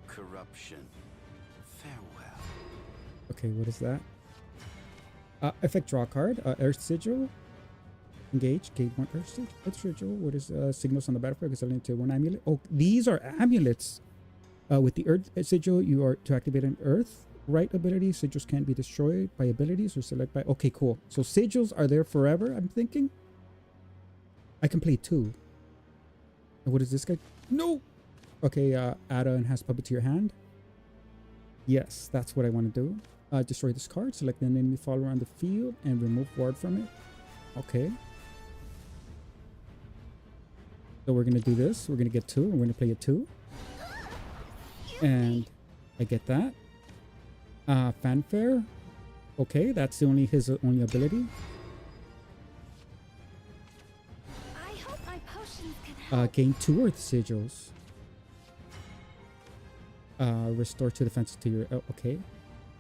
Corruption. Farewell. Okay, what is that? Effect draw card. Earth Sigil. Engage. Gain 1 Earth Sigil. What is signals on the battlefield? Because I linked to 1 amulet. Oh, these are amulets. With the Earth Sigil, you are to activate an Earth right ability. Sigils can't be destroyed by abilities or select by. Okay, cool. So sigils are there forever. I'm thinking. I can play 2. And what is this guy? No. Okay. Add an enhanced puppet to your hand. Yes, that's what I want to do. Destroy this card. Select an enemy follower on the field and remove ward from it. Okay. So we're gonna do this. We're gonna get 2. We're gonna play a 2. And I get that. Fanfare. Okay, that's his only ability. I hope my potions can help. Gain 2 Earth Sigils. Restore 2 defenses to your. Oh, okay,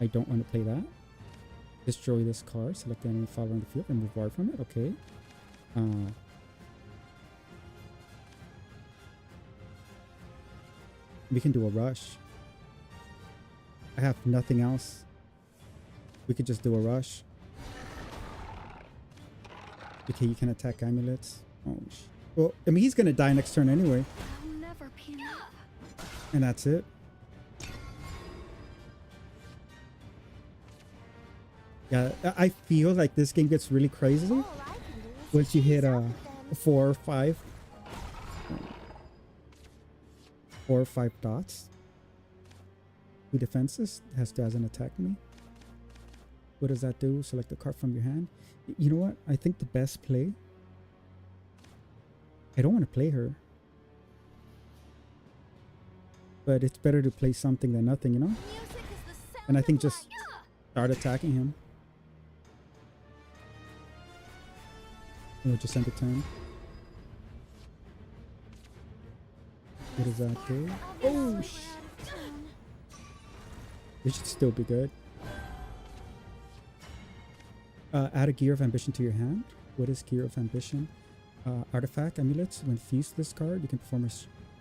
I don't want to play that. Destroy this card. Select the enemy follower on the field and move ward from it. Okay. We can do a rush. I have nothing else. We could just do a rush. Okay, you can attack amulets. Oh, well, I mean, he's gonna die next turn anyway. I'll never be enough. And that's it. Yeah, I feel like this game gets really crazy All I can do is once you hit chase after them. 4 or 5. 4 or 5 dots. 2 defenses. Hasn't attacked me. What does that do? Select a card from your hand. You know what? I think the best play. I don't want to play her. But it's better to play something than nothing, you know? Music is the sound And I think of just light. start attacking him. And we'll just end the turn. What does that do? Oh, shit. It should still be good. Add a Gear of Ambition to your hand. What is Gear of Ambition? Artifact amulets. When fused to this card, you can perform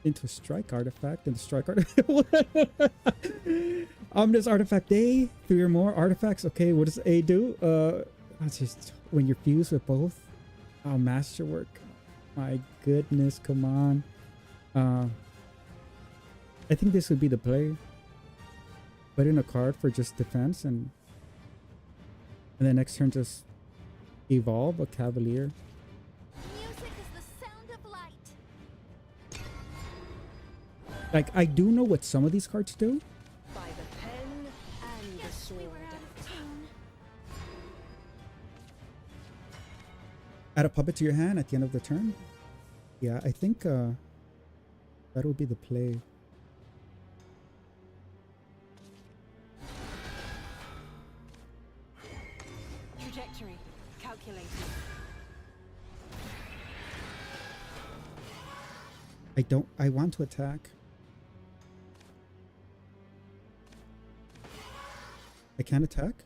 into a strike artifact and the strike artifact. Ominous artifact A. 3 or more artifacts. Okay, what does A do? That's just when you're fused with both. Oh, masterwork. My goodness, come on. I think this would be the play. Put in a card for just defense and then next turn just evolve a Cavalier. Music is the sound of light. Like, I do know what some of these cards do. By the pen and the Yes, we sword. were out of tune. Add a puppet to your hand at the end of the turn. Yeah, I think that would be the play. Trajectory calculated. I want to attack. I can't attack.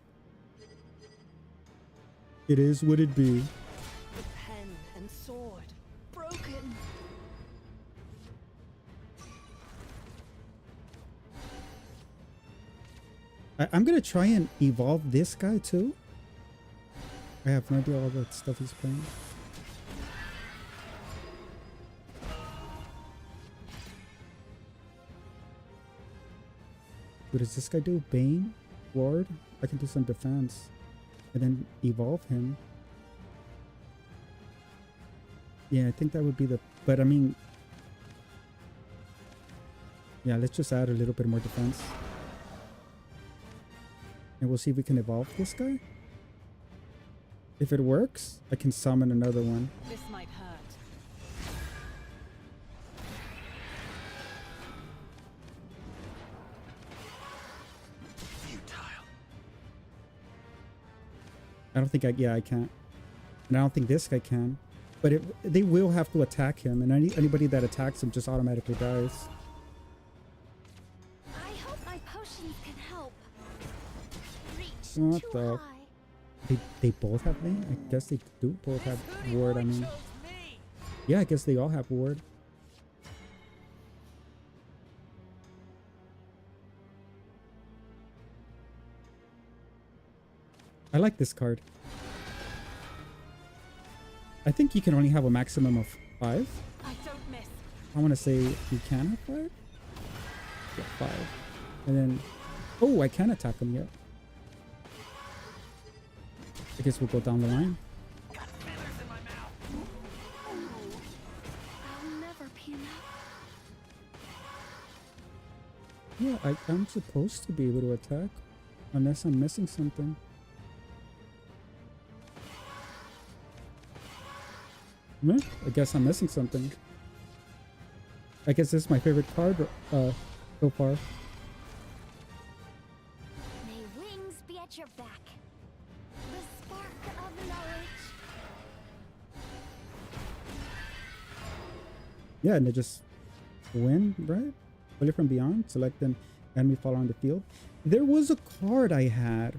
It is what it be. The pen and sword broken. I'm gonna try and evolve this guy too. I have no idea all the stuff he's playing. What does this guy do? Bane? ward, I can do some defense. And then evolve him. Yeah, I think that would be the... But I mean... Yeah, let's just add a little bit more defense. And we'll see if we can evolve this guy. If it works, I can summon another one. This might hurt. I don't think I can't. And I don't think this guy can. But they will have to attack him. And anybody that attacks him just automatically dies. I hope my potions can help. Reach What too the... high. They both have me? I guess they do both have ward, I mean. Yeah, I guess they all have ward. I like this card. I think you can only have a maximum of 5. I don't miss. I want to say you can have 5? Yeah, 5. And then... Oh, I can attack him yet. I guess we'll go down the line. Got feathers in my mouth. I'll never be enough. Yeah, I'm supposed to be able to attack. Unless I'm missing something. I guess I'm missing something. I guess this is my favorite card so far. May wings be at your back. The spark of knowledge. Yeah, and they just win, right? Play from beyond. Select an enemy follower on the field. There was a card I had.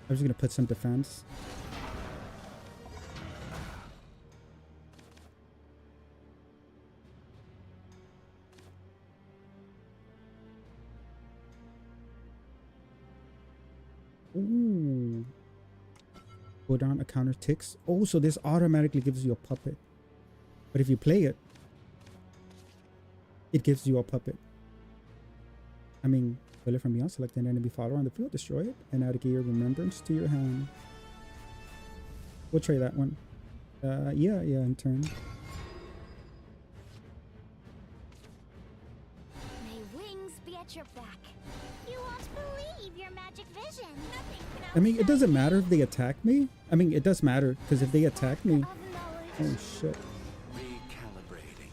I was gonna put some defense. Ooh. Put on a counter ticks. Oh, so this automatically gives you a puppet. But if you play it, it gives you a puppet. I mean, play it from beyond, select an enemy follower on the field, destroy it, and add a gear of remembrance to your hand. We'll try that one. Yeah, in turn. May wings be at your back. You won't believe your magic vision. Nothing can I mean, it doesn't matter if they attack me. I mean, it does matter, because if they attack me... of knowledge. Oh, shit. Recalibrating.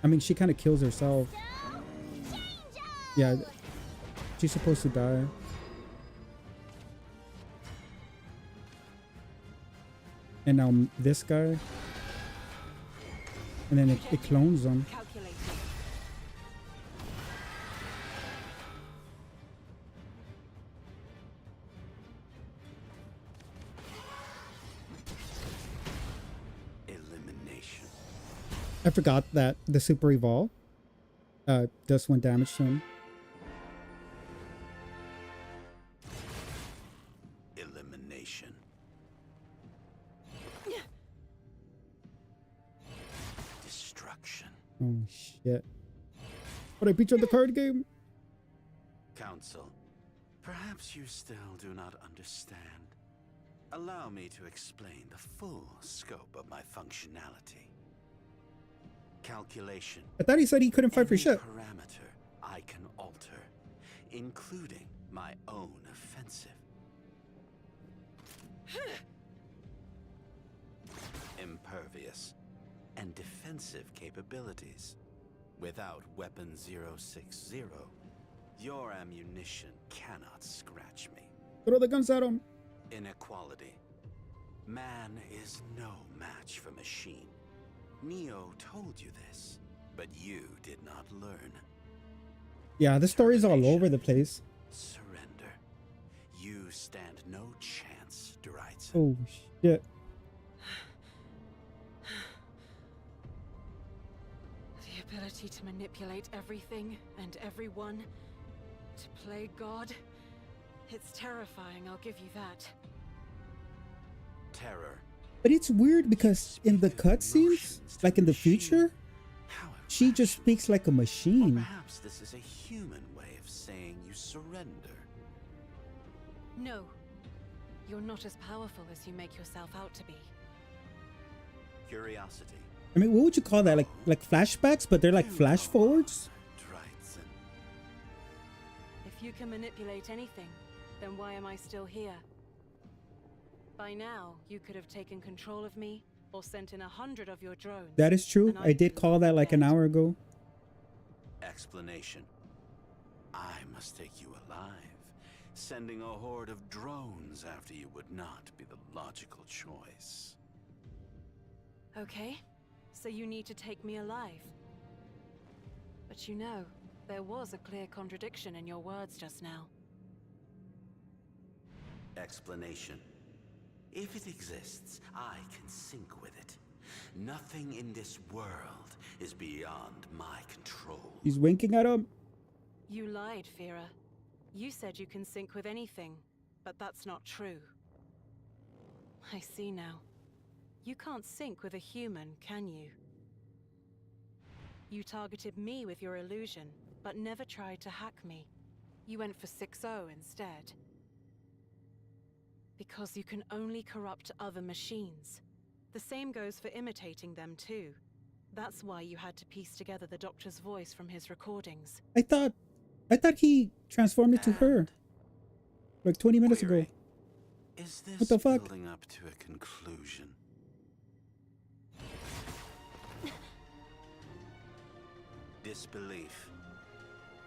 I mean, she kind of kills herself. Yeah, she's supposed to die. And now this guy. And then it clones them. Calculating. Elimination. I forgot that the super evolve does 1 damage to him. Elimination. Destruction. Oh shit. But I beat you at the card game. Council, perhaps you still do not understand. Allow me to explain the full scope of my functionality. Calculation. I thought he said he couldn't fight for Any shit. parameter I can alter, including my own offensive. Impervious and defensive capabilities. Without Weapon 060, your ammunition cannot scratch me. Throw the guns at him. Inequality. Man is no match for machine. Neo told you this, but you did not learn. Yeah, the story's all over the place. Surrender. You stand no chance, Dreitzen. Oh shit. The ability to manipulate everything and everyone, to play God. It's terrifying, I'll give you that. Terror. But it's weird because in the cutscenes, like in the future, She just speaks like a Or machine. perhaps this is a human way of saying you surrender. No. You're not as powerful as you make yourself out to be. Curiosity. I mean, what would you call that? Like flashbacks, but they're like You flash go forwards? on, Drytzen. If you can manipulate anything, then why am I still here? By now, you could have taken control of me or sent in 100 of your drones. That is true. and I did call that like an dead. hour ago. Explanation. I must take you alive. Sending a horde of drones after you would not be the logical choice. Okay, so you need to take me alive. But you know, there was a clear contradiction in your words just now. Explanation. If it exists, I can sync with it. Nothing in this world is beyond my control. He's winking at him. You lied, Fira. You said you can sync with anything, but that's not true. I see now. You can't sync with a human, can you? You targeted me with your illusion, but never tried to hack me. You went for 6-0 instead. Because you can only corrupt other machines. The same goes for imitating them too. That's why you had to piece together the Doctor's voice from his recordings. I thought he transformed it to her. Like 20 minutes ago. Query. Is this What the fuck? building up to a conclusion? Disbelief.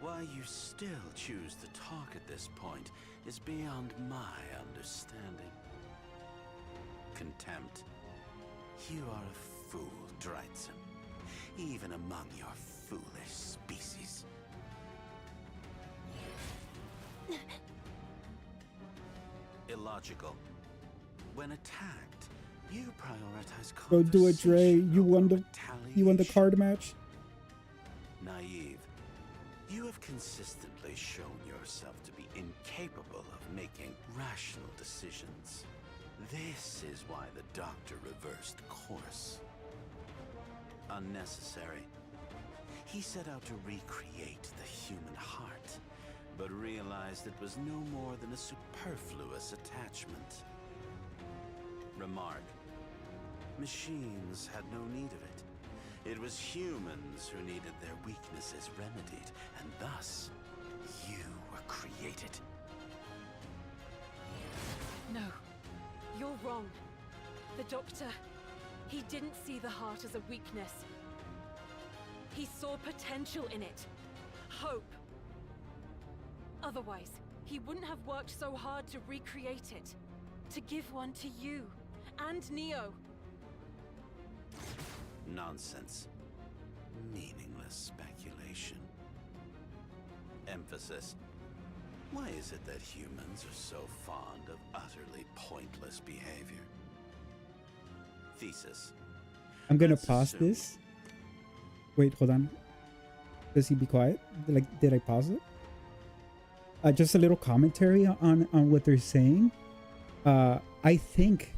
Why you still choose to talk at this point is beyond my understanding. Contempt. You are a fool, Drytzen. Even among your foolish species. Illogical. When attacked, you prioritize Go do it, Dre. conversation You over won the retaliation. card match. Naive. You have consistently shown yourself to be incapable of making rational decisions. This is why the Doctor reversed course. Unnecessary. He set out to recreate the human heart, but realized it was no more than a superfluous attachment. Remark. Machines had no need of it. It was humans who needed their weaknesses remedied, and thus, you were created. No, you're wrong. The Doctor, he didn't see the heart as a weakness. He saw potential in it. Hope. Otherwise, he wouldn't have worked so hard to recreate it. To give one to you and Neo. Nonsense. Meaningless speculation. Emphasis. Why is it that humans are so fond of utterly pointless behavior? Thesis. I'm gonna Let's pause assume- this. Wait, hold on. Does he be quiet? Did I pause it? Just a little commentary on what they're saying. I think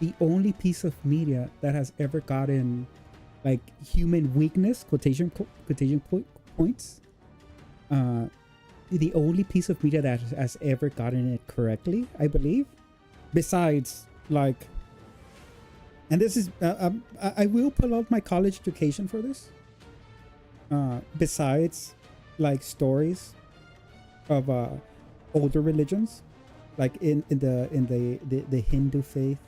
the only piece of media that has ever gotten like human weakness points. The only piece of media that has ever gotten it correctly, I believe, besides like. And this is, I will pull out my college education for this. Besides, like stories of older religions, like in the Hindu faith,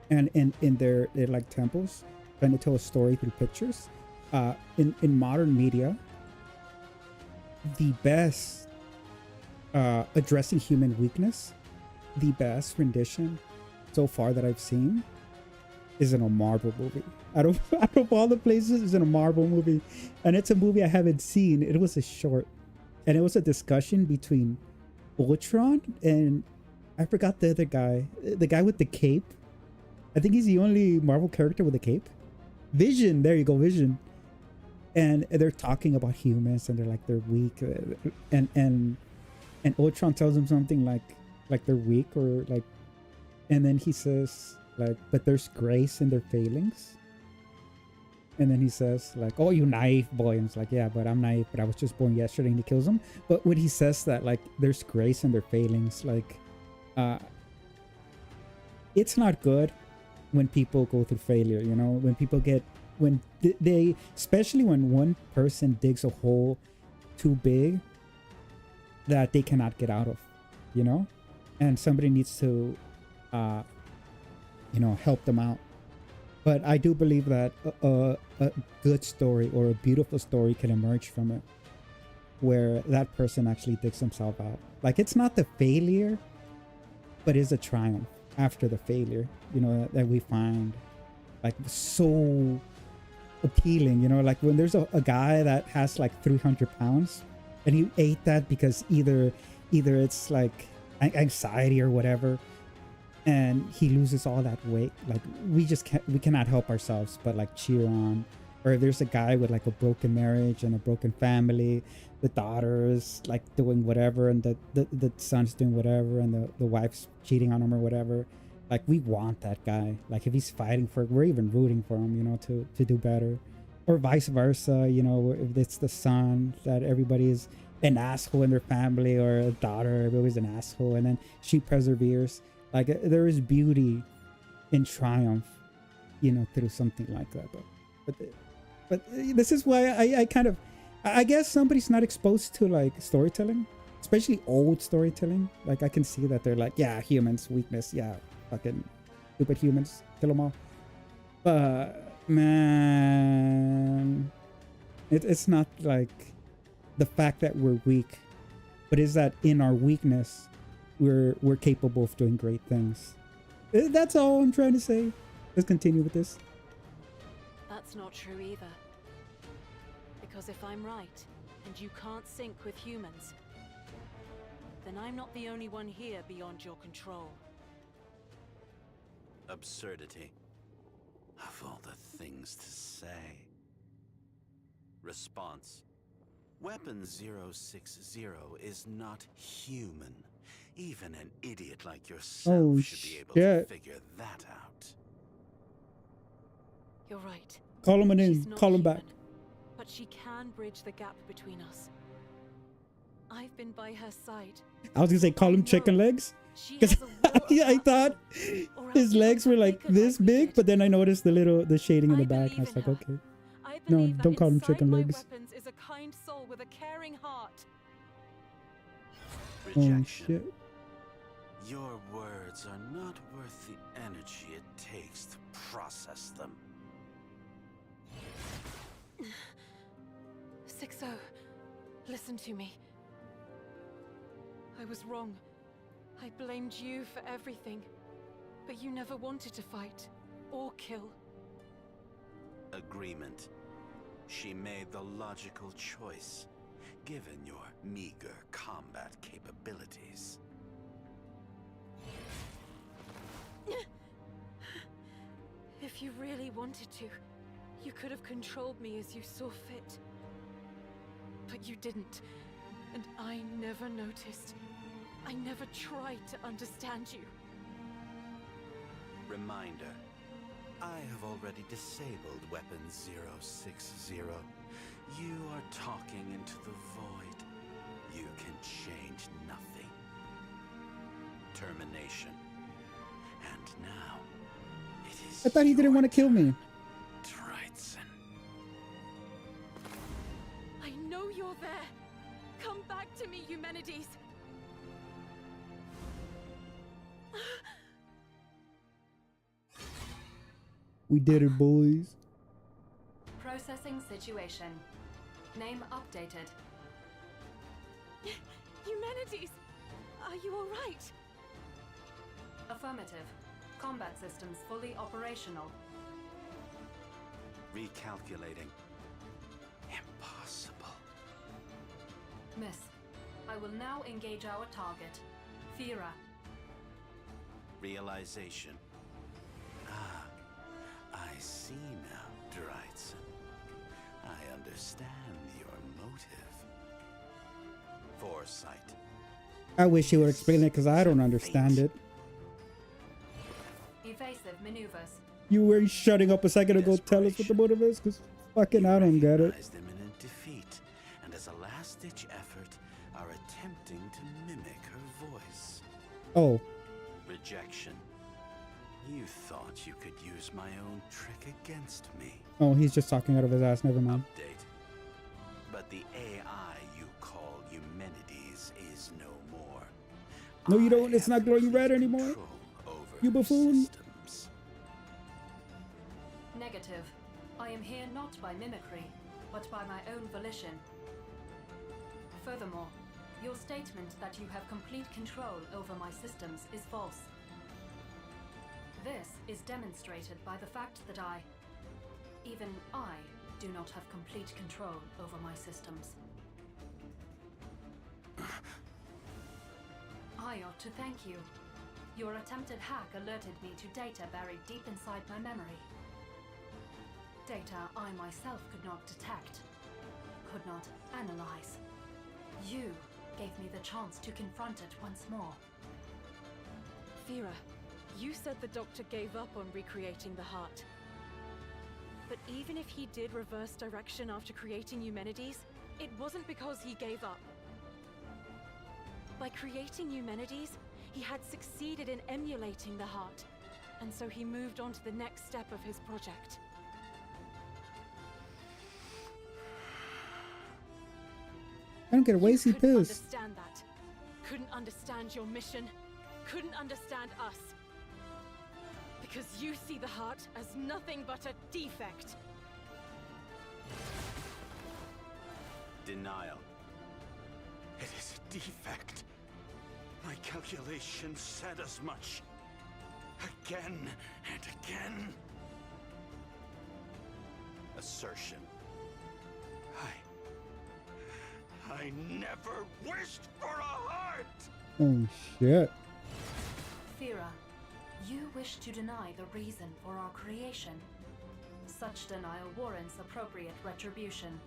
and in their like temples, trying to tell a story through pictures. In modern media, the best addressing human weakness, the best rendition so far that I've seen is in a Marvel movie. Out of all the places, is in a Marvel movie, and it's a movie I haven't seen. It was a short, and it was a discussion between Ultron and I forgot the other guy, the guy with the cape. I think he's the only Marvel character with a cape. Vision. There you go, Vision. And they're talking about humans, and they're like they're weak, and Ultron tells him something like they're weak or like, and then he says like, but there's grace in their failings. And then he says like, "Oh, you naive boy." And it's like, "Yeah, but I'm naive, but I was just born yesterday." And he kills him. But when he says that, like, there's grace in their failings. Like, it's not good when people go through failure, you know, when people get, when they, especially when one person digs a hole too big that they cannot get out of, you know, and somebody needs to, you know, help them out. But I do believe that a good story or a beautiful story can emerge from it, where that person actually digs himself out. Like, it's not the failure, but it's a triumph after the failure, you know, that we find like so appealing, you know, like when there's a guy that has like 300 pounds and he ate that because either it's like anxiety or whatever, and he loses all that weight. Like, we cannot help ourselves but like cheer on. Or if there's a guy with like a broken marriage and a broken family, the daughter is like doing whatever, and the son's doing whatever, and the wife's cheating on him or whatever, like, we want that guy. Like, if he's fighting for it, we're even rooting for him, you know, to do better. Or vice versa, you know, if it's the son that everybody is an asshole in their family, or a daughter, everybody's an asshole, and then she perseveres. Like, there is beauty in triumph, you know, through something like that. But this is why I kind of, I guess somebody's not exposed to like storytelling, especially old storytelling. Like, I can see that they're like, yeah, humans, weakness, yeah, fucking stupid humans, kill them all. But man, it's not like the fact that we're weak, but is that in our weakness, we're capable of doing great things. That's all I'm trying to say. Let's continue with this. That's not true either. Because if I'm right, and you can't sync with humans, then I'm not the only one here beyond your control. Absurdity. Of all the things to say. Response. Weapon 060 is not human. Even an idiot like yourself should be able to figure that out. You're right. Call him She's in. not Call him human, back. But she can bridge the gap between us. I've been by her side. I was gonna say, call him chicken legs, because I thought his legs were like this big, but then I noticed the shading in the back, and I was like, okay, no, don't call him chicken legs. Is a kind soul with a caring heart. Oh shit. Your words are not worth the energy it takes to process them. 60, listen to me. I was wrong. I blamed you for everything. But you never wanted to fight or kill. Agreement. She made the logical choice, given your meager combat capabilities. If you really wanted to, you could have controlled me as you saw fit. But you didn't, and I never noticed. I never tried to understand you. Reminder. I have already disabled Weapon 060. You are talking into the void. You can change nothing. Termination. And now, it is I thought he didn't want to kill me. Drytson. I know you're there. Come back to me, Eumenides. We did it, boys. Processing situation. Name updated. Eumenides, are you all right? Affirmative. Combat systems fully operational. Recalculating. Impossible. Miss, I will now engage our target, Fira. Realization. Ah, I see now, Drytson. I understand your motive. Foresight. I wish he would explain it, because I don't understand it. Evasive maneuvers. You were shutting up a second ago. Tell us what the motive is, because fucking I don't get it. Recognize them in a defeat, and as a last-ditch effort, are attempting to mimic her voice. Oh, Rejection. You thought you could use my own trick against me. oh, he's just talking out of his ass. Never mind. Update. But the AI you call Eumenides is no more. No, you don't. I It's not have glowing red complete anymore. control over You her buffoon. systems. Negative. I am here not by mimicry, but by my own volition. Furthermore, your statement that you have complete control over my systems is false. This is demonstrated by the fact that even I, do not have complete control over my systems. I ought to thank you. Your attempted hack alerted me to data buried deep inside my memory. Data I myself could not detect, could not analyze. You gave me the chance to confront it once more. Fira, you said the Doctor gave up on recreating the heart. But even if he did reverse direction after creating Eumenides, it wasn't because he gave up. By creating Eumenides, he had succeeded in emulating the heart, and so he moved on to the next step of his project. I don't get why is he You couldn't pissed? understand that. Couldn't understand your mission. Couldn't understand us. Because you see the heart as nothing but a defect. Denial. It is a defect. My calculations said as much. Again and again. Assertion. I never wished for a heart! Oh shit. Fira, you wish to deny the reason for our creation. Such denial warrants appropriate retribution.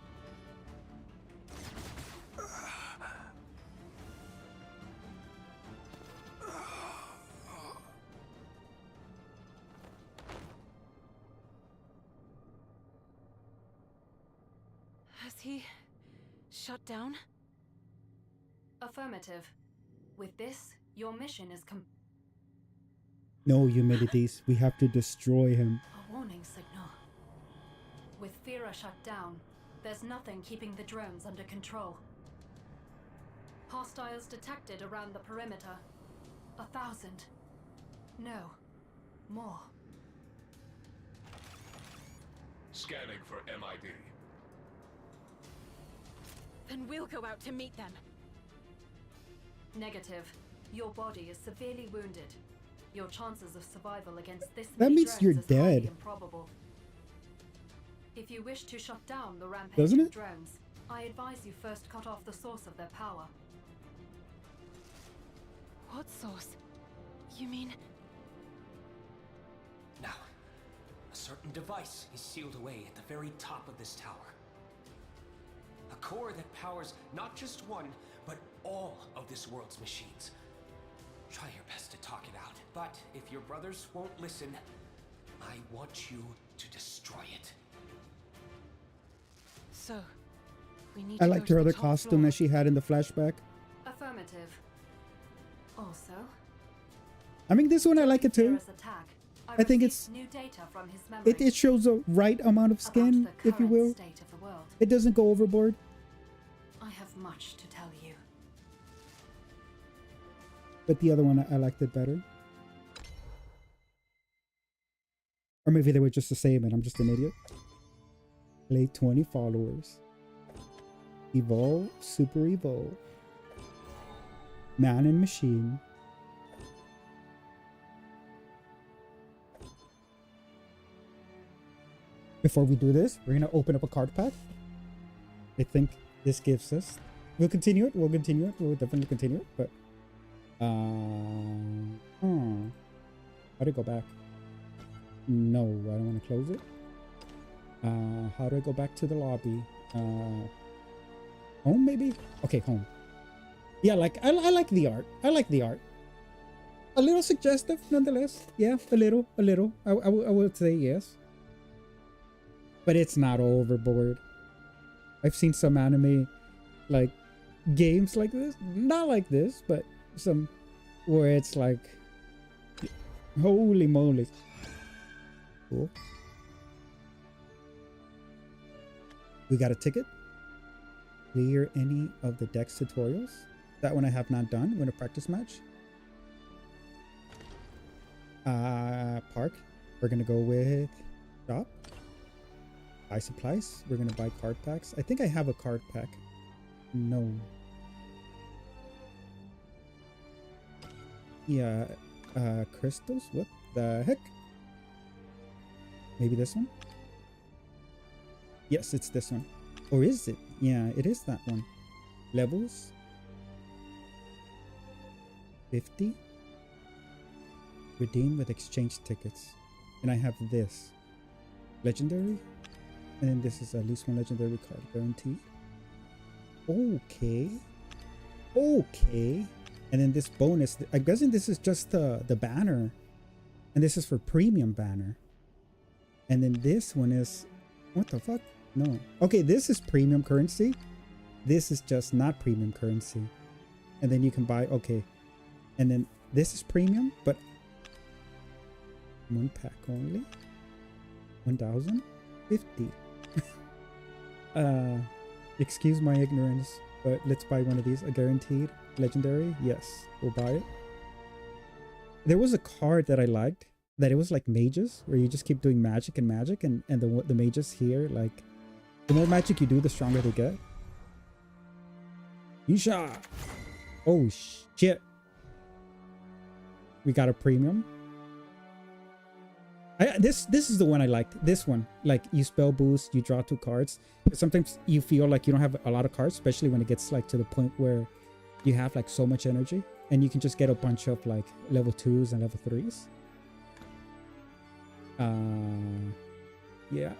Has he shut down? Affirmative. With this, your mission is No, Eumenides. We have to destroy him. a warning signal. With Fira shut down, there's nothing keeping the drones under control. Hostiles detected around the perimeter. 1,000. No. More. Scanning for MID. Then we'll go out to meet them. Negative. Your body is severely wounded. Your chances of survival against this That many means drones you're is highly dead. improbable. If you wish to shut down the Doesn't rampaging it? drones, I advise you first cut off the source of their power. What source? You mean... Now, a certain device is sealed away at the very top of this tower. A core that powers not just one, but all of this world's machines. Try your best to talk it out, but if your brothers won't listen, I want you to destroy it. So, we need I to liked go her to the other top costume floor. that she had in the flashback. Affirmative. Also, I mean, this one I like it too. Fira's attack, I think received it's- new data from his memory It shows the right amount of about skin, the if you current will. state of the world. It doesn't go overboard. I have much to tell you. But the other one, I liked it better. Or maybe they were just the same and I'm just an idiot. Play 20 followers. Evolve, super evolve. Man and machine. Before we do this, we're gonna open up a card pack. I think this gives us... We'll continue it, we'll definitely continue it, but... How do I go back? No, I don't want to close it. How do I go back to the lobby? Home maybe? Okay, home. Yeah, like I like the art. I like the art. A little suggestive, nonetheless. Yeah, a little. I would say yes. But it's not overboard. I've seen some anime, like, games like this. Not like this, but some where it's like, holy moly. Cool. We got a ticket. Clear any of the Dex tutorials. That one I have not done. Win a practice match. Park. We're gonna go with shop. Buy supplies. We're gonna buy card packs. I think I have a card pack. No. Yeah. Crystals. What the heck? Maybe this one? Yes, it's this one. Or is it? Yeah, it is that one. Levels. 50. Redeem with exchange tickets. And I have this. Legendary. And then this is at least one legendary card. Guaranteed. Okay. Okay. And then this bonus. I'm guessing this is just the banner. And this is for premium banner. And then this one is... What the fuck? No. Okay, this is premium currency. This is just not premium currency. And then you can buy... Okay. And then this is premium, but... One pack only. 1,050. Excuse my ignorance, but let's buy one of these. A guaranteed legendary. Yes, we'll buy it. There was a card that I liked. That it was like mages, where you just keep doing magic, and the mages here, like, the more magic you do, the stronger they get. Yeesha! Oh shit! We got a premium. This is the one I liked. This one, like, you spell boost, you draw 2 cards. Sometimes you feel like you don't have a lot of cards, especially when it gets like to the point where you have like so much energy, and you can just get a bunch of like level 2s and level 3s. Yeah.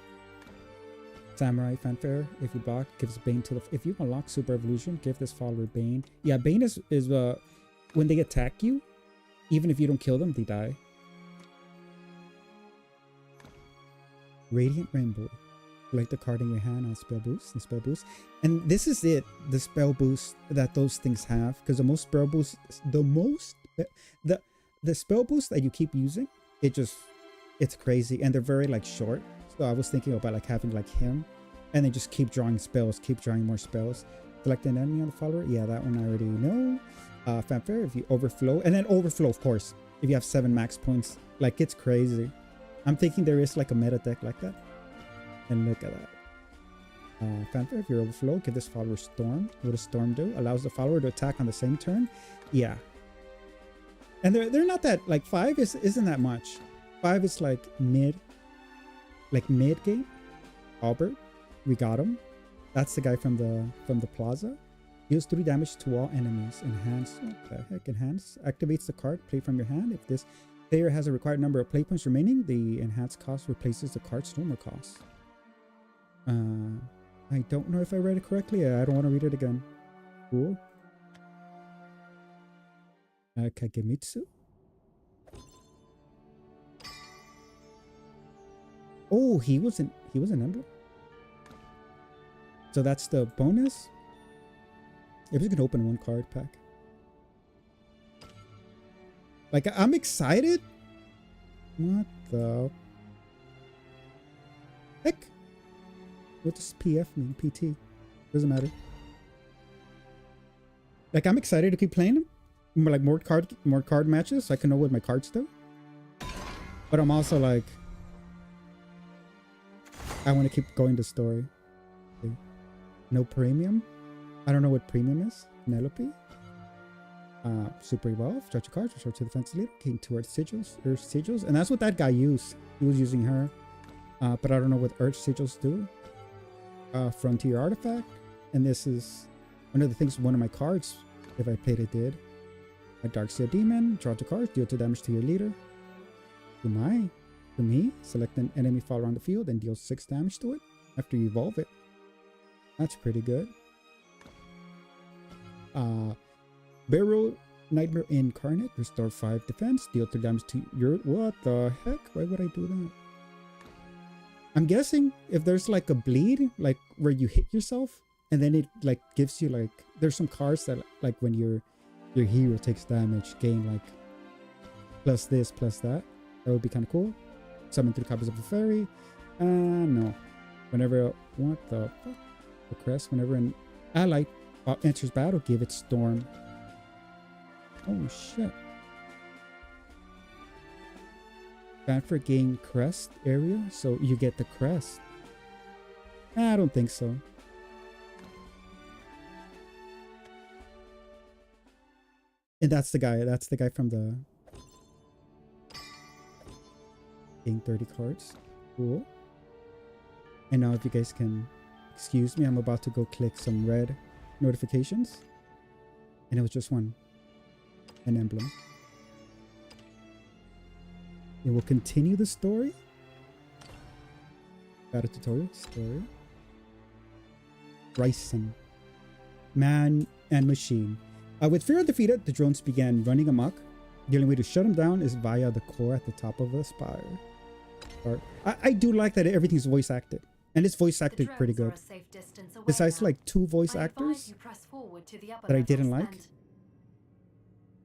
Samurai Fanfare. If you block, gives Bane to the... If you unlock Super Evolution, give this follower Bane. Yeah, Bane is when they attack you, even if you don't kill them, they die. Radiant Rainbow. Select the card in your hand on spell boost and spell boost. And this is it, the spell boost that those things have. Because the most spell boost, the spell boost that you keep using, it's crazy, and they're very like short. So I was thinking about like having like him, and then just keep drawing spells, keep drawing more spells. Select an enemy on the follower. Yeah, that one I already know. Fanfare, if you overflow, and then overflow, of course, if you have 7 max points. Like, it's crazy. I'm thinking there is like a meta deck like that. And look at that. Fanfare, if you overflow, give this follower Storm. What does Storm do? Allows the follower to attack on the same turn. Yeah. And they're not that, like, 5 isn't that much. 5 is like mid game. Albert, we got him. That's the guy from the plaza. Deals 3 damage to all enemies. Enhance. What the heck? Enhance activates the card. Play from your hand. If this player has a required number of play points remaining, the enhanced cost replaces the card's normal cost. I don't know if I read it correctly. I don't want to read it again. Cool. Kagemitsu. Oh, he was an emblem. So that's the bonus. If we can open 1 card pack. Like, I'm excited. What the heck? What does PF mean? PT. Doesn't matter. Like, I'm excited to keep playing them. Like, more card matches so I can know what my cards do. But I'm also like, I want to keep going the story. Okay. No premium. I don't know what premium is. Penelope. Super Evolve. Stretch your cards. Restore to the defense leader. Gain 2 Earth Sigils. Earth Sigils. And that's what that guy used. He was using her. But I don't know what Earth Sigils do. Frontier Artifact. And this is one of the things one of my cards, if I played it, did. A Darkseer Demon. Draw 2 cards. Deal 2 damage to your leader. To me, select an enemy follower on the field and deal 6 damage to it after you evolve it. That's pretty good. Nightmare Incarnate. Restore 5 defense. Deal 3 damage to your... What the heck? Why would I do that? I'm guessing if there's like a bleed, like where you hit yourself, and then it like gives you like... There's some cards that like when your hero takes damage, gain like plus this, plus that. That would be kind of cool. Summon 3 copies of the fairy. No. Whenever... What the fuck? The crest. Whenever an ally enters battle, give it storm. Oh shit. Banford gain crest area, so you get the crest. I don't think so. And that's the guy from the gain 30 cards. Cool. And now if you guys can excuse me, I'm about to go click some red notifications. And it was just an emblem. It will continue the story. Battle tutorial story. Bryson. Man and machine. With Fear defeated, the drones began running amok. The only way to shut them down is via the core at the top of the spire. I do like that everything's voice acted. And it's voice acted pretty good. Besides like 2 voice actors that I didn't like.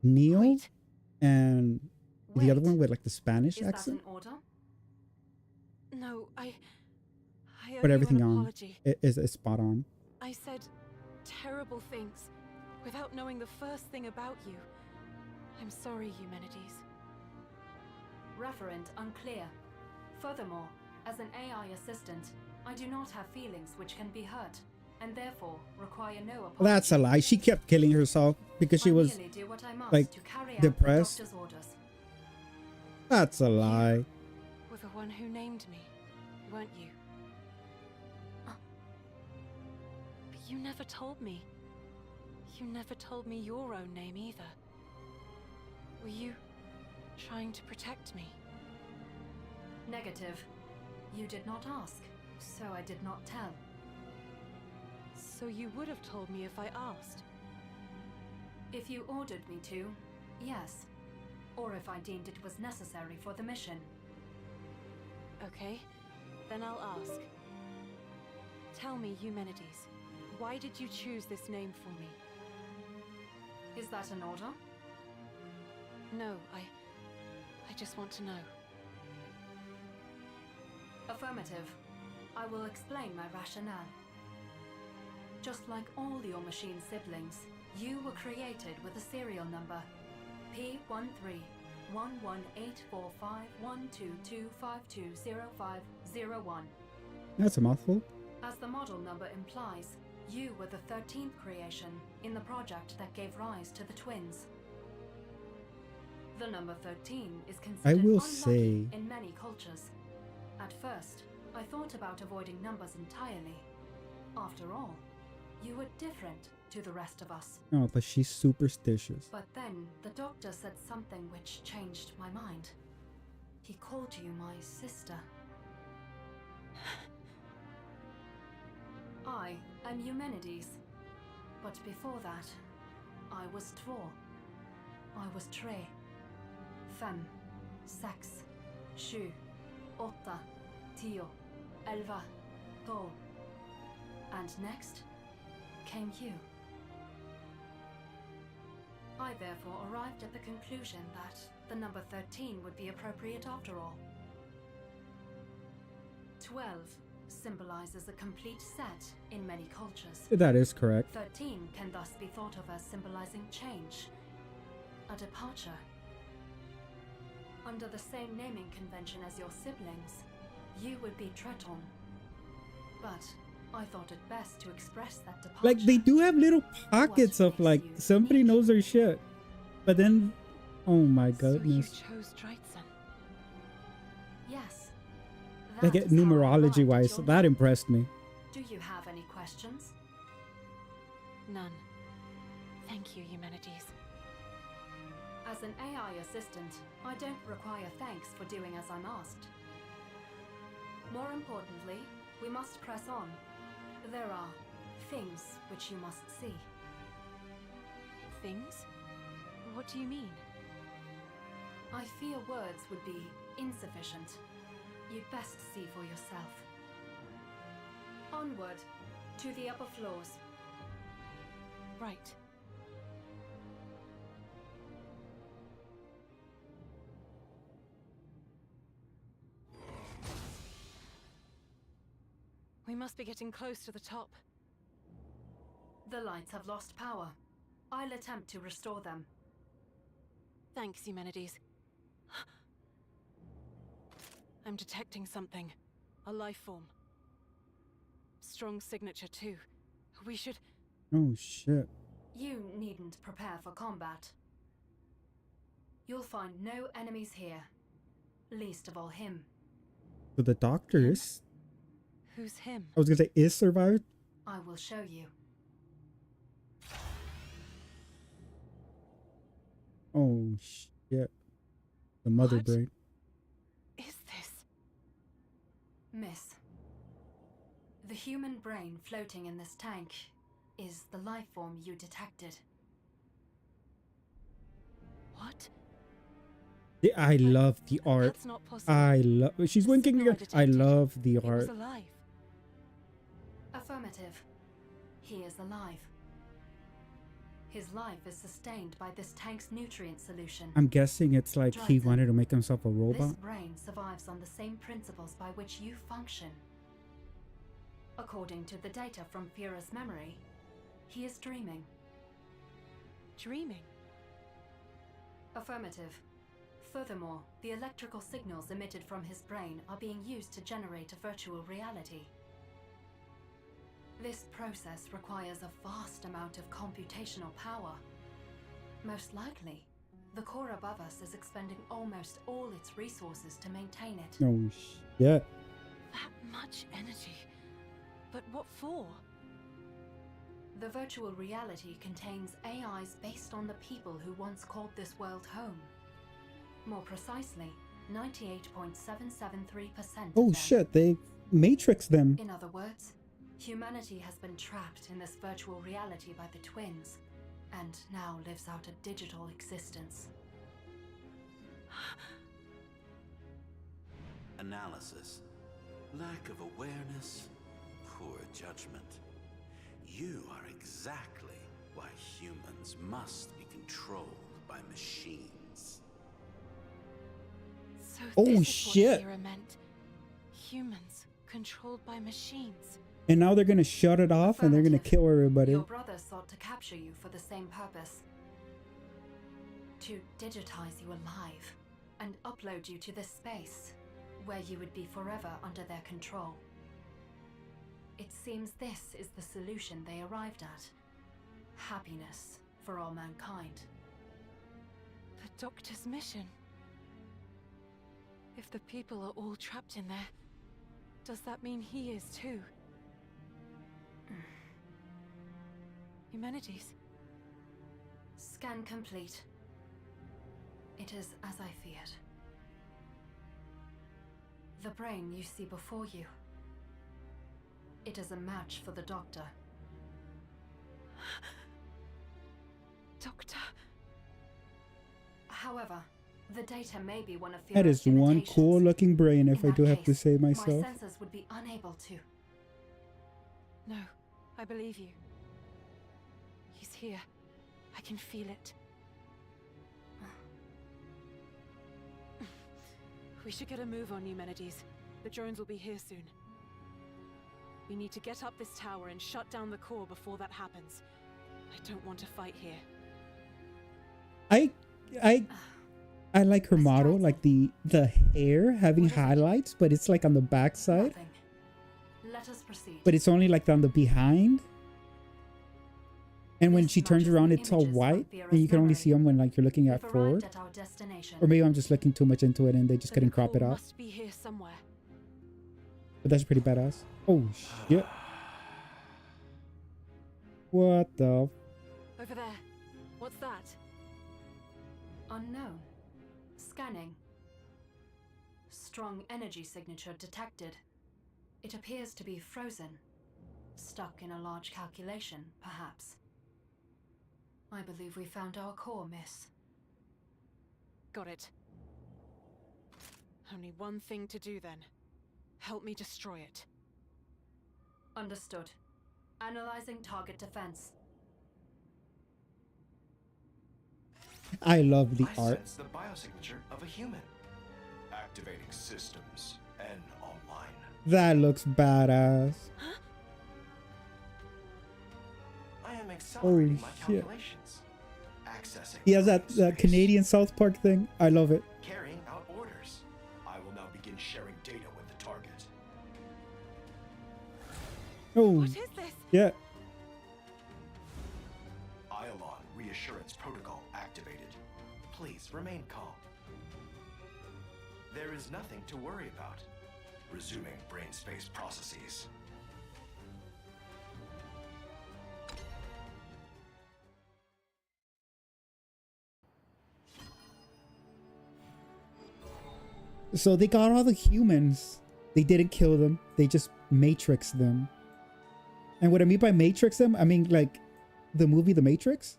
Neo and the other one with like the Spanish accent. No, I owe But you everything an on apology. is spot on. I said terrible things without knowing the first thing about you. I'm sorry, Eumenides. Referent unclear. Furthermore, as an AI assistant, I do not have feelings which can be hurt, and therefore require no apology. Well, that's a lie. She kept killing herself because she was like depressed. That's a lie. You were the one who named me, weren't you? But you never told me. You never told me your own name either. Were you trying to protect me? Negative. You did not ask, so I did not tell. So you would have told me if I asked? If you ordered me to, yes. Or if I deemed it was necessary for the mission. Okay, then I'll ask. Tell me, Eumenides, why did you choose this name for me? Is that an order? No, I just want to know. Affirmative. I will explain my rationale. Just like all your machine siblings, you were created with a serial number P13-118451225205051. That's a mouthful. As the model number implies, you were the 13th creation in the project that gave rise to the twins. The number 13 is considered unlucky in many cultures. At first, I thought about avoiding numbers entirely. After all, you were different to the rest of us. Oh, but she's superstitious. But then the doctor said something which changed my mind. He called you my sister. I am Eumenides. But before that, I was Tvor. I was Tre. Fem. Sex. Sju. Åtta. Tio. Elva. Tolv. And next came you. I therefore arrived at the conclusion that the number 13 would be appropriate after all. 12 symbolizes a complete set in many cultures. That is correct. 13 can thus be thought of as symbolizing change, a departure. Under the same naming convention as your siblings, you would be Treton. But I thought it best to express that departure. Like, they do have little pockets of like somebody knows their shit, but then, oh my goodness. So you chose Dreitzen. Yes. Like, numerology wise, that impressed me. Do you have any questions? None. Thank you, Eumenides. As an AI assistant, I don't require thanks for doing as I'm asked. More importantly, we must press on. There are things which you must see. Things? What do you mean? I fear words would be insufficient. You'd best see for yourself. Onward, to the upper floors. Right. We must be getting close to the top. The lights have lost power. I'll attempt to restore them. Thanks, Eumenides. I'm detecting something. A life form. Strong signature, too. We should... Oh, shit. You needn't prepare for combat. You'll find no enemies here. Least of all him. So the doctor is... Who's him? I was gonna say, is survived? I will show you. Oh, shit. The mother What? brain. Is this? Miss. The human brain floating in this tank is the life form you detected. What? I love the art. That's not possible. I love... She's The winking signal again. I I detected. love the It was art. alive. Affirmative. He is alive. His life is sustained by this tank's nutrient solution. I'm guessing it's like he Dryden. wanted to make himself a This robot. brain survives on the same principles by which you function. According to the data from Fira's memory, he is dreaming. Dreaming. Affirmative. Furthermore, the electrical signals emitted from his brain are being used to generate a virtual reality. This process requires a vast amount of computational power. Most likely, the core above us is expending almost all its resources to maintain it. Oh, shit. That much energy. But what for? The virtual reality contains AIs based on the people who once called this world home. More precisely, 98.773%. Oh, shit. They matrix them. In other words, humanity has been trapped in this virtual reality by the twins, and now lives out a digital existence. Analysis. Lack of awareness. Poor judgment. You are exactly why humans must be controlled by machines. So Oh, this is shit. what Fira meant. Humans controlled by machines. And now they're gonna shut it off and they're gonna kill everybody. Your brother sought to capture you for the same purpose. To digitize you alive and upload you to this space, where you would be forever under their control. It seems this is the solution they arrived at. Happiness for all mankind. The Doctor's mission. If the people are all trapped in there, does that mean he is too? Eumenides. Scan complete. It is as I feared. The brain you see before you. It is a match for the Doctor. Doctor. However, the data may be one of That is Fira's one limitations. cool looking brain, if In I that do have to case, say my myself. senses would be unable to. No, I believe you. He's here. I can feel it. We should get a move on, Eumenides. The drones will be here soon. We need to get up this tower and shut down the core before that happens. I don't want to fight here. I like her Miss model, Johnson. like the hair having What is it? highlights, but it's like on the back side. Nothing. Let us proceed. But it's only like on the behind. And when This she turns matches around, the it's all images from white, Fira's and you can only memory. see them when like you're looking at We've forward. arrived at our destination. Or maybe I'm just looking too much into it and they just Then couldn't the crop it core off. must be here somewhere. But that's pretty badass. Oh shit! What the? Over there. What's that? Unknown. Scanning. Strong energy signature detected. It appears to be frozen. Stuck in a large calculation, perhaps. I believe we found our core, miss. Got it. Only one thing to do then. Help me destroy it. Understood. Analyzing target defense. I love the I art. sense the biosignature of a human. Activating systems and online. That looks badass. I am accelerating my shit. calculations. Accessing. He has that space. Canadian South Park thing. I love it. Carrying out orders. I will now begin sharing data with the target. Oh, What is this? yeah. Iolon reassurance protocol activated. Please remain calm. There is nothing to worry about. Resuming brain space processes. So they got all the humans. They didn't kill them. They just matrixed them. And what I mean by matrix them, I mean like the movie The Matrix,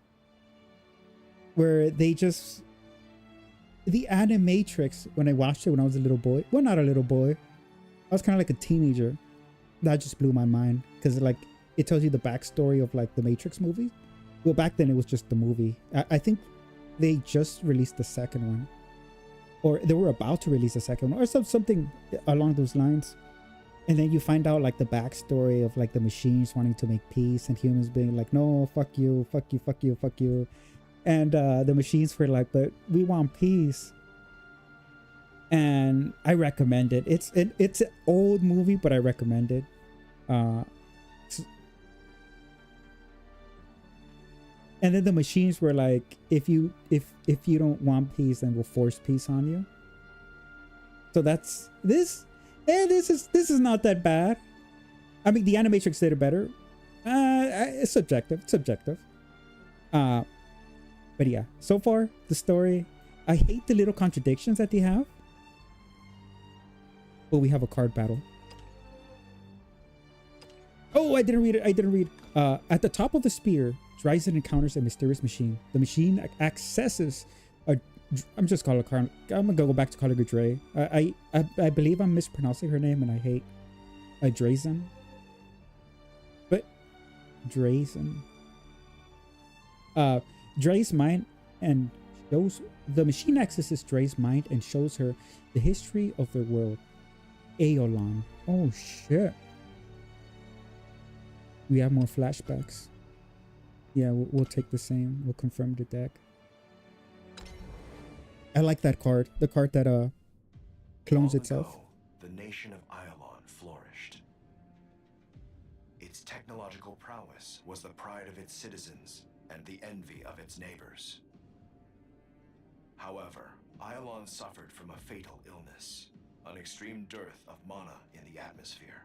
where they just, the animatrix, when I watched it when I was a little boy, well, not a little boy, I was kind of like a teenager. That just blew my mind because like it tells you the backstory of like the Matrix movie. Well, back then it was just the movie. I think they just released the second one, or they were about to release the second one, or something along those lines. And then you find out like the backstory of like the machines wanting to make peace and humans being like, no, fuck you, fuck you, fuck you, fuck you. And the machines were like, but we want peace. And I recommend it. It's an old movie, but I recommend it. And then the machines were like, if you don't want peace, then we'll force peace on you. So that's this. And this is not that bad. I mean, the Animatrix did it better. It's subjective. It's subjective. But yeah, so far the story. I hate the little contradictions that they have. But we have a card battle. Oh, I didn't read it. I didn't read. At the top of the spear, Dryzen encounters a mysterious machine. The machine accesses a. I'm just calling her. I'm gonna go back to calling her Dre. I believe I'm mispronouncing her name, and I hate a Dryzen. But Dryzen. Dre's mind and shows the machine accesses Dre's mind and shows her the history of their world. Aeolon. Oh shit. We have more flashbacks. Yeah, we'll take the same. We'll confirm the deck. I like that card. The card that clones itself. Long ago, the nation of Iolon flourished. Its technological prowess was the pride of its citizens and the envy of its neighbors. However, Iolon suffered from a fatal illness, an extreme dearth of mana in the atmosphere.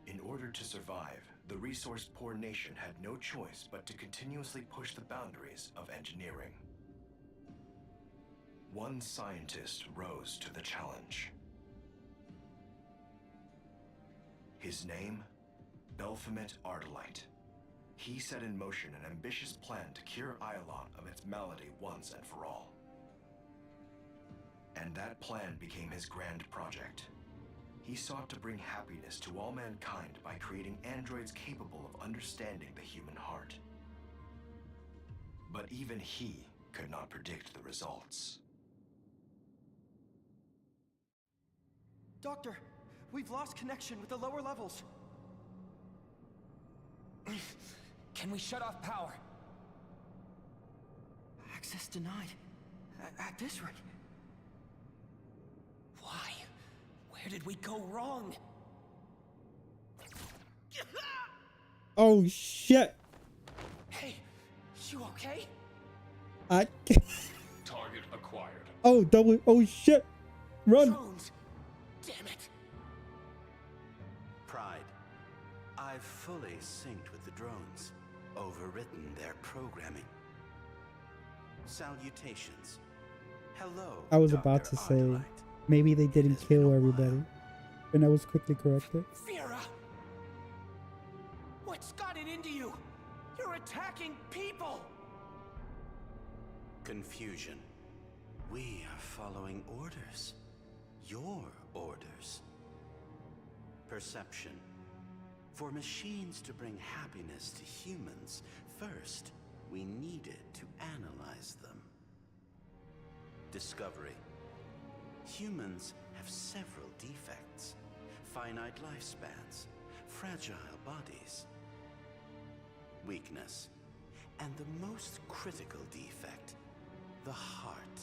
In order to survive, the resource-poor nation had no choice but to continuously push the boundaries of engineering. One scientist rose to the challenge. His name? Belphomet Ardalite. He set in motion an ambitious plan to cure Iolon of its malady once and for all. And that plan became his grand project. He sought to bring happiness to all mankind by creating androids capable of understanding the human heart. But even he could not predict the results. Doctor, we've lost connection with the lower levels. Can we shut off power? Access denied. At this rate. Why? Where did we go wrong? Oh shit. Hey, you okay? Target acquired. Oh double. Oh shit. Run. Drones. Damn it. Pride. I've fully synced with the drones, overwritten their programming. Salutations. Hello. I was Dr. about to say Ardalite. maybe they didn't It has been kill a everybody, while. and I was quickly corrected. Vera! What's gotten into you? You're attacking people! Confusion. We are following orders. Your orders. Perception. For machines to bring happiness to humans, first, we needed to analyze them. Discovery. Humans have several defects. Finite lifespans, fragile bodies. Weakness. And the most critical defect, the heart,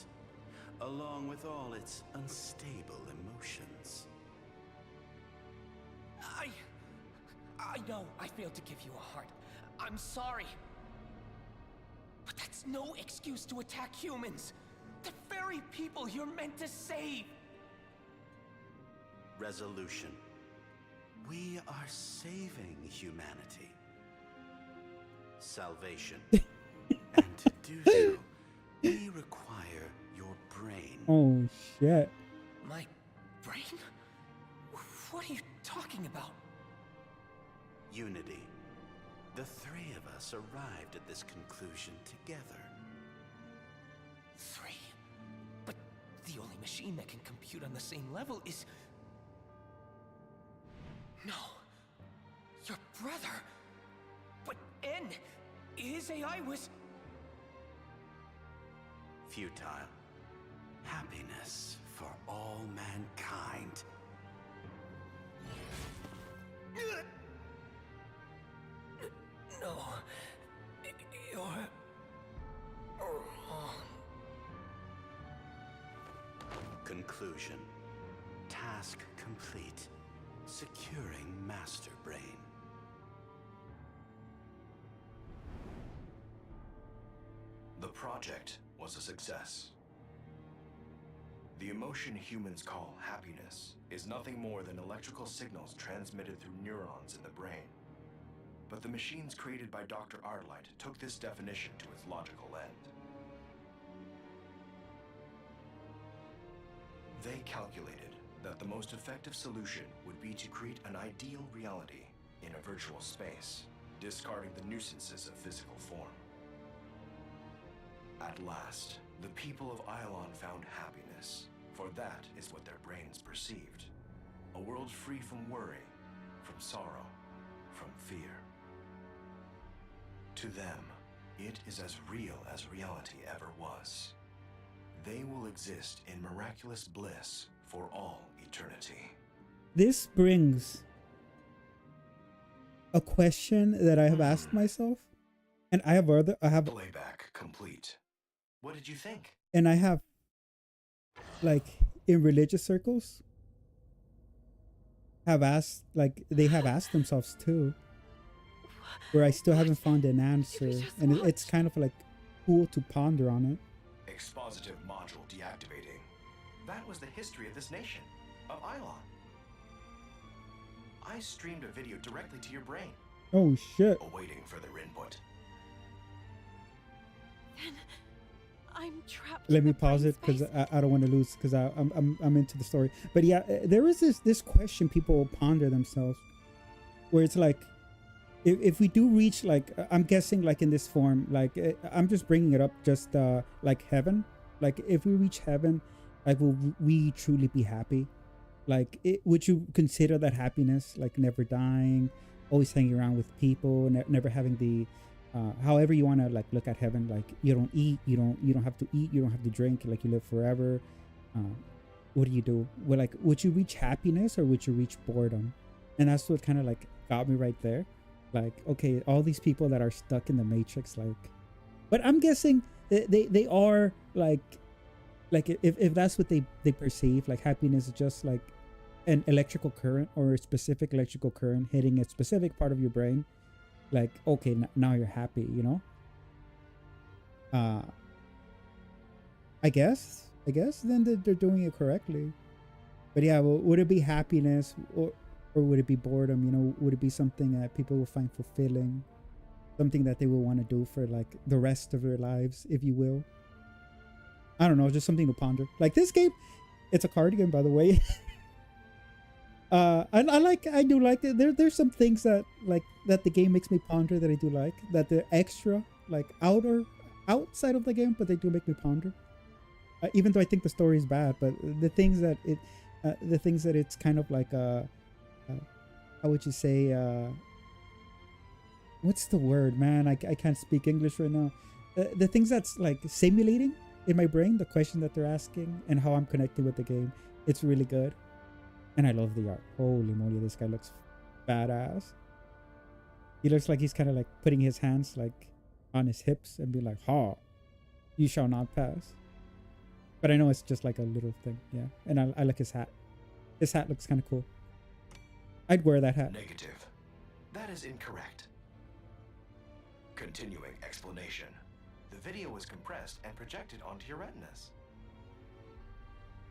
along with all its unstable emotions. I know I failed to give you a heart. I'm sorry. But that's no excuse to attack humans. The very people you're meant to save. Resolution. We are saving humanity. Salvation. And to do so, we require your brain. Oh shit. My brain? What are you talking about? Unity. The three of us arrived at this conclusion together. Three? But the only machine that can compute on the same level is... No. Your brother. But N, his AI was... Futile. Happiness for all mankind. No. You're... wrong. Conclusion. Task complete. Securing Master Brain. The project was a success. The emotion humans call happiness is nothing more than electrical signals transmitted through neurons in the brain. But the machines created by Dr. Arlight took this definition to its logical end. They calculated that the most effective solution would be to create an ideal reality in a virtual space, discarding the nuisances of physical form. At last, the people of Ylon found happiness, for that is what their brains perceived. A world free from worry, from sorrow, from fear. To them, it is as real as reality ever was. They will exist in miraculous bliss for all eternity. This brings a question that I have asked myself, and I have Playback complete. What did you think? And I have, like, in religious circles, they have asked themselves too, where I still haven't found an answer, and it's kind of like cool to ponder on it. Expositive module deactivating. That was the history of this nation, of Ylon. I streamed a video directly to your brain. Oh shit. Awaiting further input. Then I'm trapped. Let me pause it because I don't want to lose, because I'm into the story. But yeah, there is this question people ponder themselves, where it's like, if we do reach, like, I'm guessing, like, in this form, like, I'm just bringing it up, just like heaven. Like, if we reach heaven, like, will we truly be happy? Like, would you consider that happiness, like, never dying, always hanging around with people, never having the however you want to, like, look at heaven, like, you don't eat, you don't have to eat, you don't have to drink, like, you live forever. What do you do? Well, like, would you reach happiness or would you reach boredom? And that's what kind of, like, got me right there. Like, okay, all these people that are stuck in the matrix, like, but I'm guessing they are like if that's what they perceive, like, happiness is just like an electrical current, or a specific electrical current hitting a specific part of your brain. Like, okay, now you're happy, you know? I guess then they're doing it correctly. But yeah, well, would it be happiness, or would it be boredom? You know, would it be something that people will find fulfilling, something that they will want to do for, like, the rest of their lives, if you will? I don't know, just something to ponder. Like, this game, it's a card game, by the way. I do like it. There's some things that, like, that the game makes me ponder that I do like, that the extra, like, outer outside of the game, but they do make me ponder. Even though I think the story is bad, but the things that it's kind of like how would you say, what's the word, man? I can't speak English right now. The things that's like simulating in my brain, the question that they're asking and how I'm connecting with the game, it's really good. And I love the art. Holy moly, this guy looks badass. He looks like he's kind of like putting his hands like on his hips and be like, "Ha, you shall not pass." But I know it's just like a little thing, yeah. And I like his hat. His hat looks kind of cool. I'd wear that hat. Negative. That is incorrect. Continuing explanation. The video was compressed and projected onto your retinas.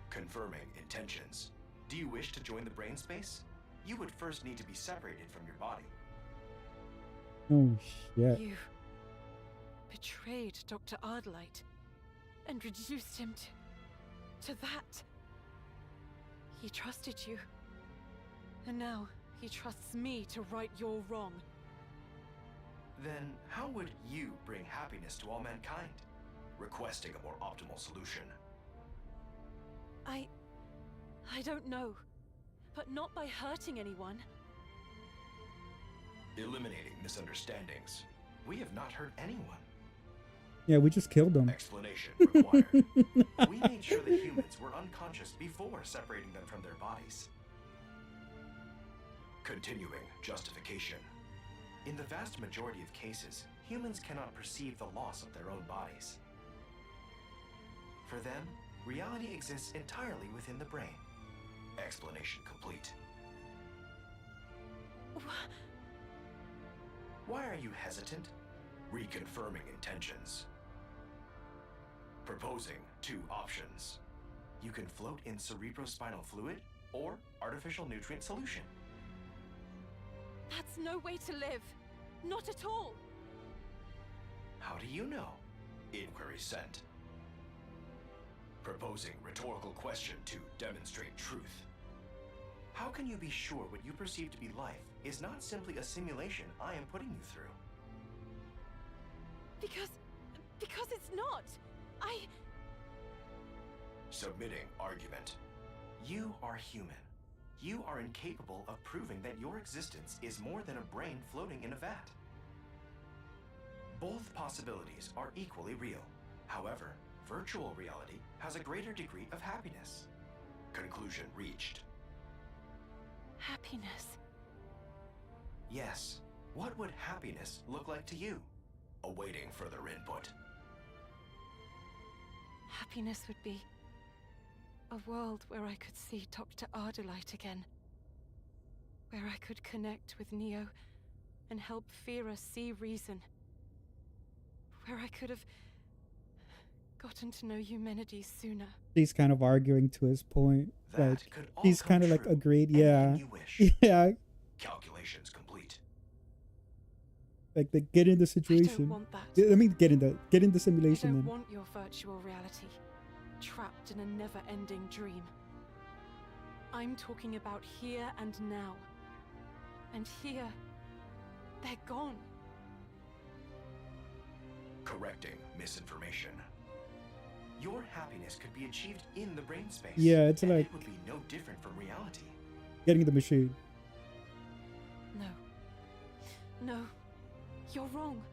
Confirming intentions. Do you wish to join the brain space? You would first need to be separated from your body. Oh, shit. You betrayed Dr. Ardelight and reduced him to that. He trusted you. And now he trusts me to right your wrong. Then how would you bring happiness to all mankind? Requesting a more optimal solution. I don't know, but not by hurting anyone. Eliminating misunderstandings. We have not hurt anyone. Yeah, we just killed them. Explanation required. We made sure the humans were unconscious before separating them from their bodies. Continuing justification. In the vast majority of cases, humans cannot perceive the loss of their own bodies. For them, reality exists entirely within the brain. Explanation complete. Why are you hesitant? Reconfirming intentions. Proposing 2 options. You can float in cerebrospinal fluid or artificial nutrient solution. That's no way to live. Not at all. How do you know? Inquiry sent. Proposing rhetorical question to demonstrate truth. How can you be sure what you perceive to be life is not simply a simulation I am putting you through? Because it's not. Submitting argument. You are human. You are incapable of proving that your existence is more than a brain floating in a vat. Both possibilities are equally real. However, virtual reality has a greater degree of happiness. Conclusion reached. Happiness. Yes. What would happiness look like to you? Awaiting further input. Happiness would be a world where I could see Dr. Ardelight again. Where I could connect with Neo and help Fira see reason. Where I could have gotten to know Eumenides sooner. He's kind of arguing to his point. That Like, could all he's come kind of like true. agreed. Anything Yeah. you wish. Yeah. Calculations complete. Like they get in the I situation. don't want that. I mean, get in the I simulation don't then. want your virtual reality, trapped in a never-ending dream. I'm talking about here and now. And here, they're gone. Correcting misinformation. Your happiness could be achieved in the brain space. Yeah, it's and like- it would be no different from reality. Getting the machine. No, you're wrong.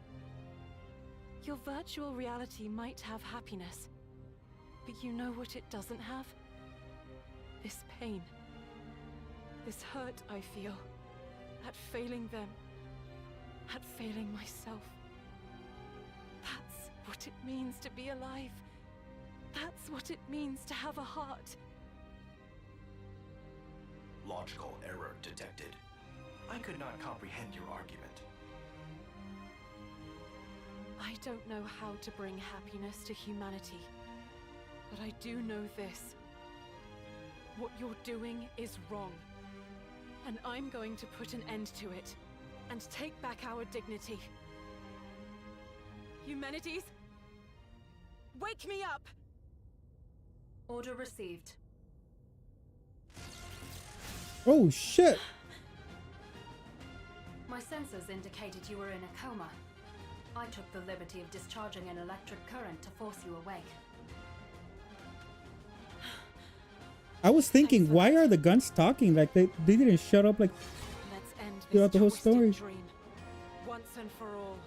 Your virtual reality might have happiness, but you know what it doesn't have? This pain. This hurt I feel at failing them, at failing myself. That's what it means to be alive. That's what it means to have a heart. Logical error detected. I could not comprehend your argument. I don't know how to bring happiness to humanity, but I do know this. What you're doing is wrong, and I'm going to put an end to it, and take back our dignity. Eumenides? Wake me up! Order received. Oh shit! My sensors indicated you were in a coma. I took the liberty of discharging an electric current to force you awake. I was thinking, why are the guns talking? Like they didn't shut up like Let's end throughout the this whole twisted story. dream, once and for all.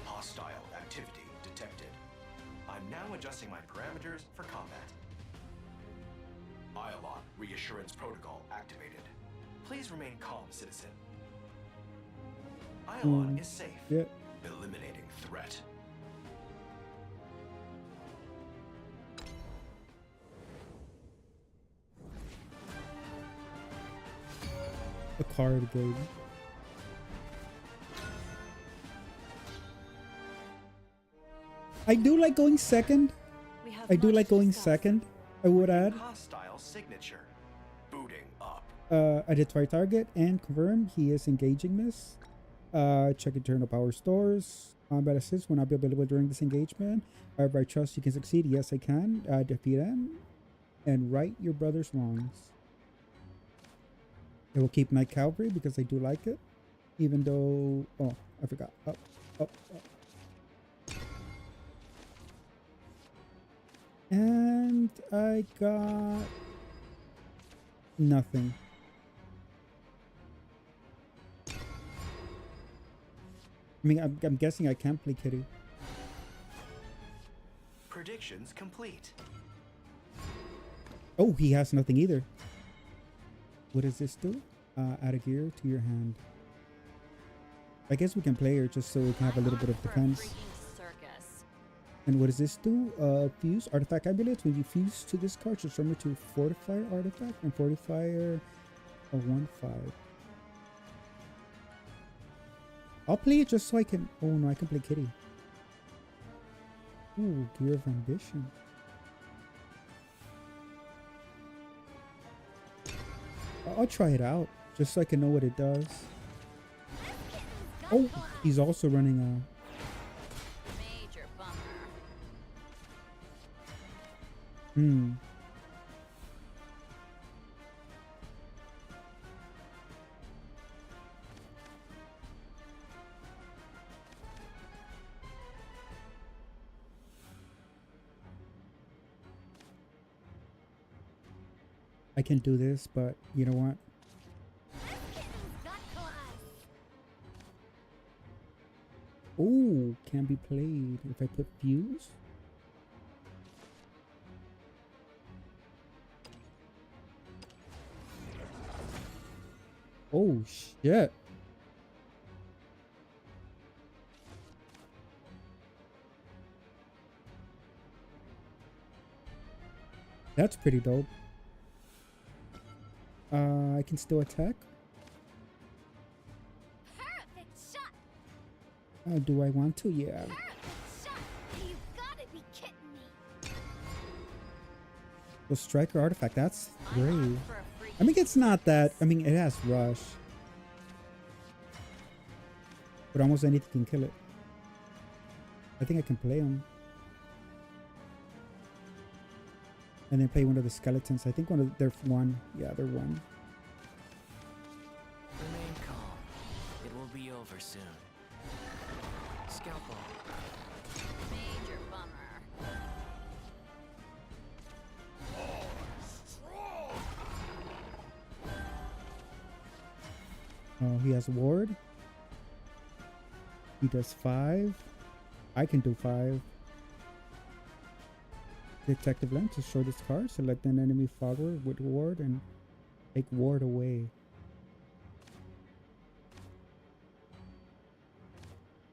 Hostile activity detected. I'm now adjusting my parameters for combat. Iolon reassurance protocol activated. Please remain calm, citizen. Iolon is safe. Yeah. Eliminating threat. A card game. I do like going second. We have I do much like to going discuss. second. I would add. Hostile signature. Booting up. Identify target and confirm he is engaging this. Check internal power stores. Combat assist will not be available during this engagement. However, I trust you can succeed. Yes, I can. Defeat him and right your brother's wrongs. I will keep Night Cavalry because I do like it. Even though... Oh, I forgot. Up, up, up. And I got... nothing. I mean, I'm guessing I can't play Kitty. Predictions complete. Oh, he has nothing either. What does this do? Add a gear to your hand. I guess we can play her just so we can have a little bit of defense. And what does this do? Fuse artifact amulets. When you fuse to this card, transform it to fortifier artifact and fortifier a 1/5. I'll play it just so I can. Oh no, I can play Kitty. Ooh, Gear of Ambition. I'll try it out just so I can know what it does. Oh, he's also running a. Major bummer. I can do this, but you know what? Oh, can be played if I put fuse. Oh shit. That's pretty dope. I can still attack. Perfect shot. Do I want to? Yeah. Perfect shot. You gotta be kidding me. So striker artifact. That's great. I mean, it's not that. I mean, it has rush, but almost anything can kill it. I think I can play them. And then play one of the skeletons. I think they're one. Yeah, they're one. Remain calm. It will be over soon. Scalpel. Major bummer. Oh, he has a ward. He does 5. I can do 5. Detective lens to show this card. Select an enemy follower with ward and take ward away.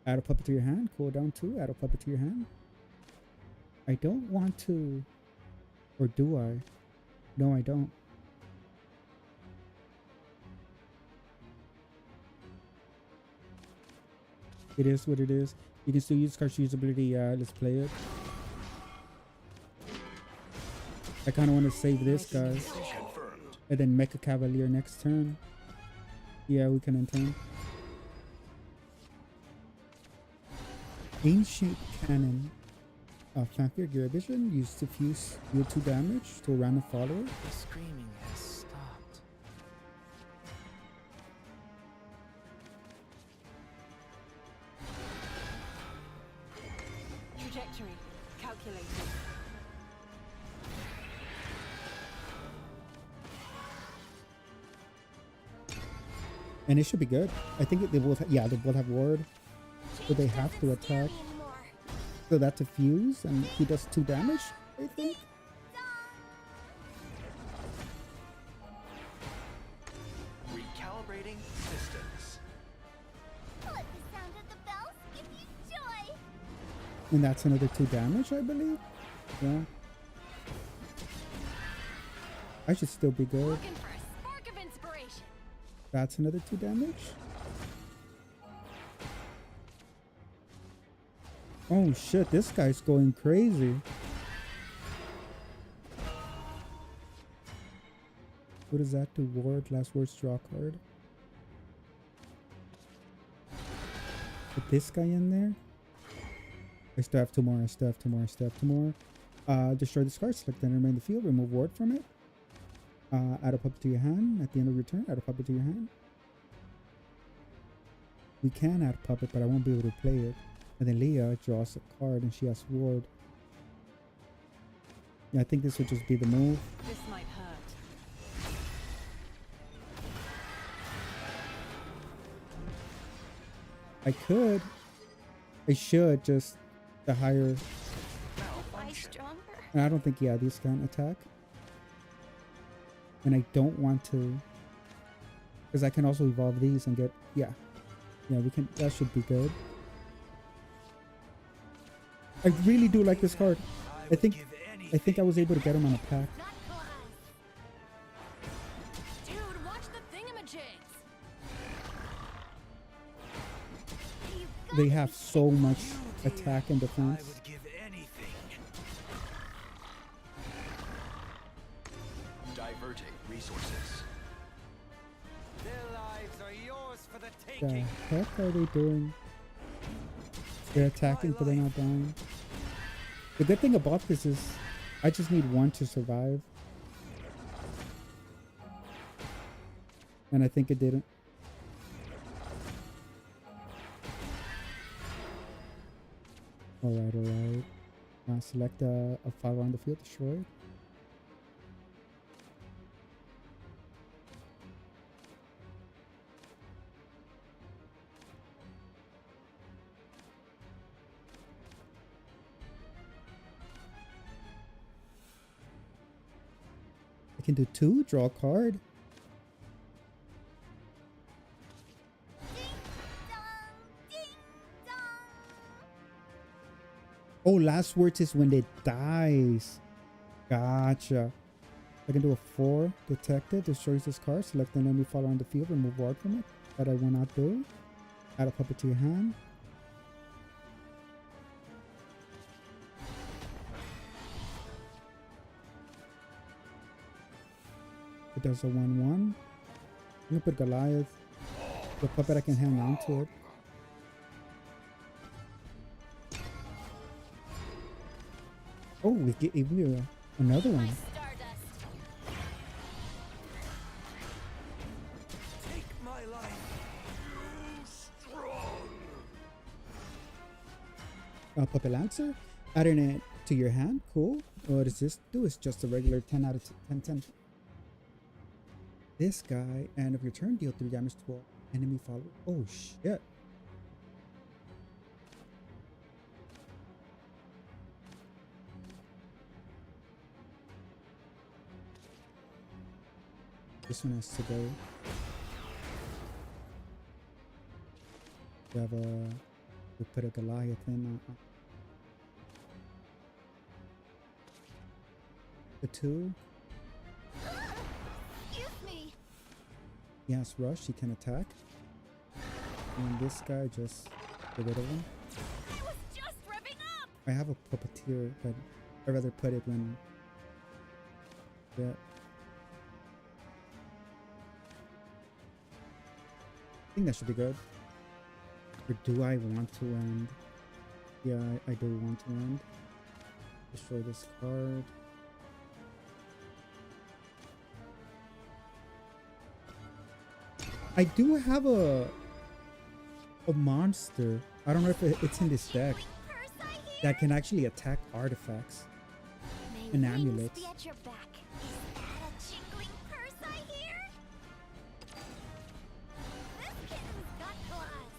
Add a puppet to your hand. Cool down 2. Add a puppet to your hand. I don't want to. Or do I? No, I don't. It is what it is. You can still use card's usability. Let's play it. I kind of want to save this guy. And then Mecha Cavalier next turn. Yeah, we can intern. Ancient Cannon. Fanfare Gear Vision. Used to fuse deal 2 damage to a random follower. The screaming has stopped. Trajectory calculated. And it should be good. I think they both, yeah, they both have ward. So they have to attack. So that's a fuse, and he does 2 damage, I think. Recalibrating systems. Let the sound of the bells give you joy. And that's another 2 damage, I believe. Yeah. I should still be good. Looking for a spark of inspiration. That's another 2 damage. Oh shit, this guy's going crazy. What does that do? Ward, last words, draw card. Put this guy in there. I still have 2 more, I still have 2 more, I still have 2 more. Destroy this card, select the enemy in the field, remove ward from it. Add a puppet to your hand. At the end of your turn, add a puppet to your hand. We can add a puppet, but I won't be able to play it. And then Leah draws a card and she has ward. Yeah, I think this would just be the move. This might hurt. I should just the higher. Why stronger? And I don't think, yeah, these can attack. And I don't want to, because I can also evolve these and get, yeah, we can, that should be good. I really do like this card. I think I was able to get him on a pack. Dude, watch the thingamajigs. They have so much attack and defense. I would give anything. Diverting resources. Their lives are yours for the The taking. heck are they doing? They're attacking, but they're not dying. The good thing about this is I just need 1 to survive. And I think it didn't. Alright. Select a file on the field, destroy it. I can do 2, draw a card. Oh, last words is when it dies. Gotcha. I can do a 4, detected, destroys this card, select an enemy follower on the field, remove ward from it. That I will not do. Add a puppet to your hand. It does a 1-1. I'm gonna put Goliath. The puppet, I can hang on to it. Oh, we get another one. Take my life. Strong. Puppet Lancer. Adding it to your hand. Cool. What does this do? It's just a regular 10 out of 10. This guy, end of your turn, deal 3 damage to all enemy follower. Oh shit. This one has to go. We have we put a Goliath in. The 2. Excuse me. Yes, rush. He can attack. And this guy, just get rid of him. I was just revving up. I have a puppeteer, but I'd rather put it when. Yeah. I think that should be good. Or do I want to end? Yeah, I do want to end. Destroy this card. I do have a monster. I don't know if it's in this deck. Curse I that can actually attack artifacts May and wings amulets. be at your back. Is that a jingling purse I hear? This kitten's got claws.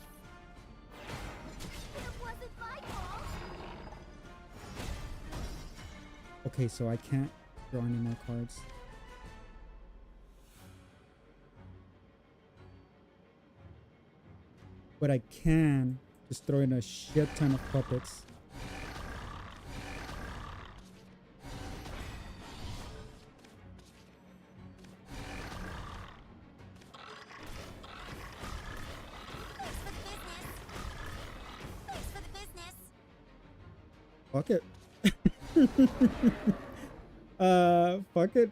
It wasn't my fault. Okay, so I can't draw any more cards. But I can just throw in a shit ton of puppets. Thanks for the business. Fuck it. Fuck it.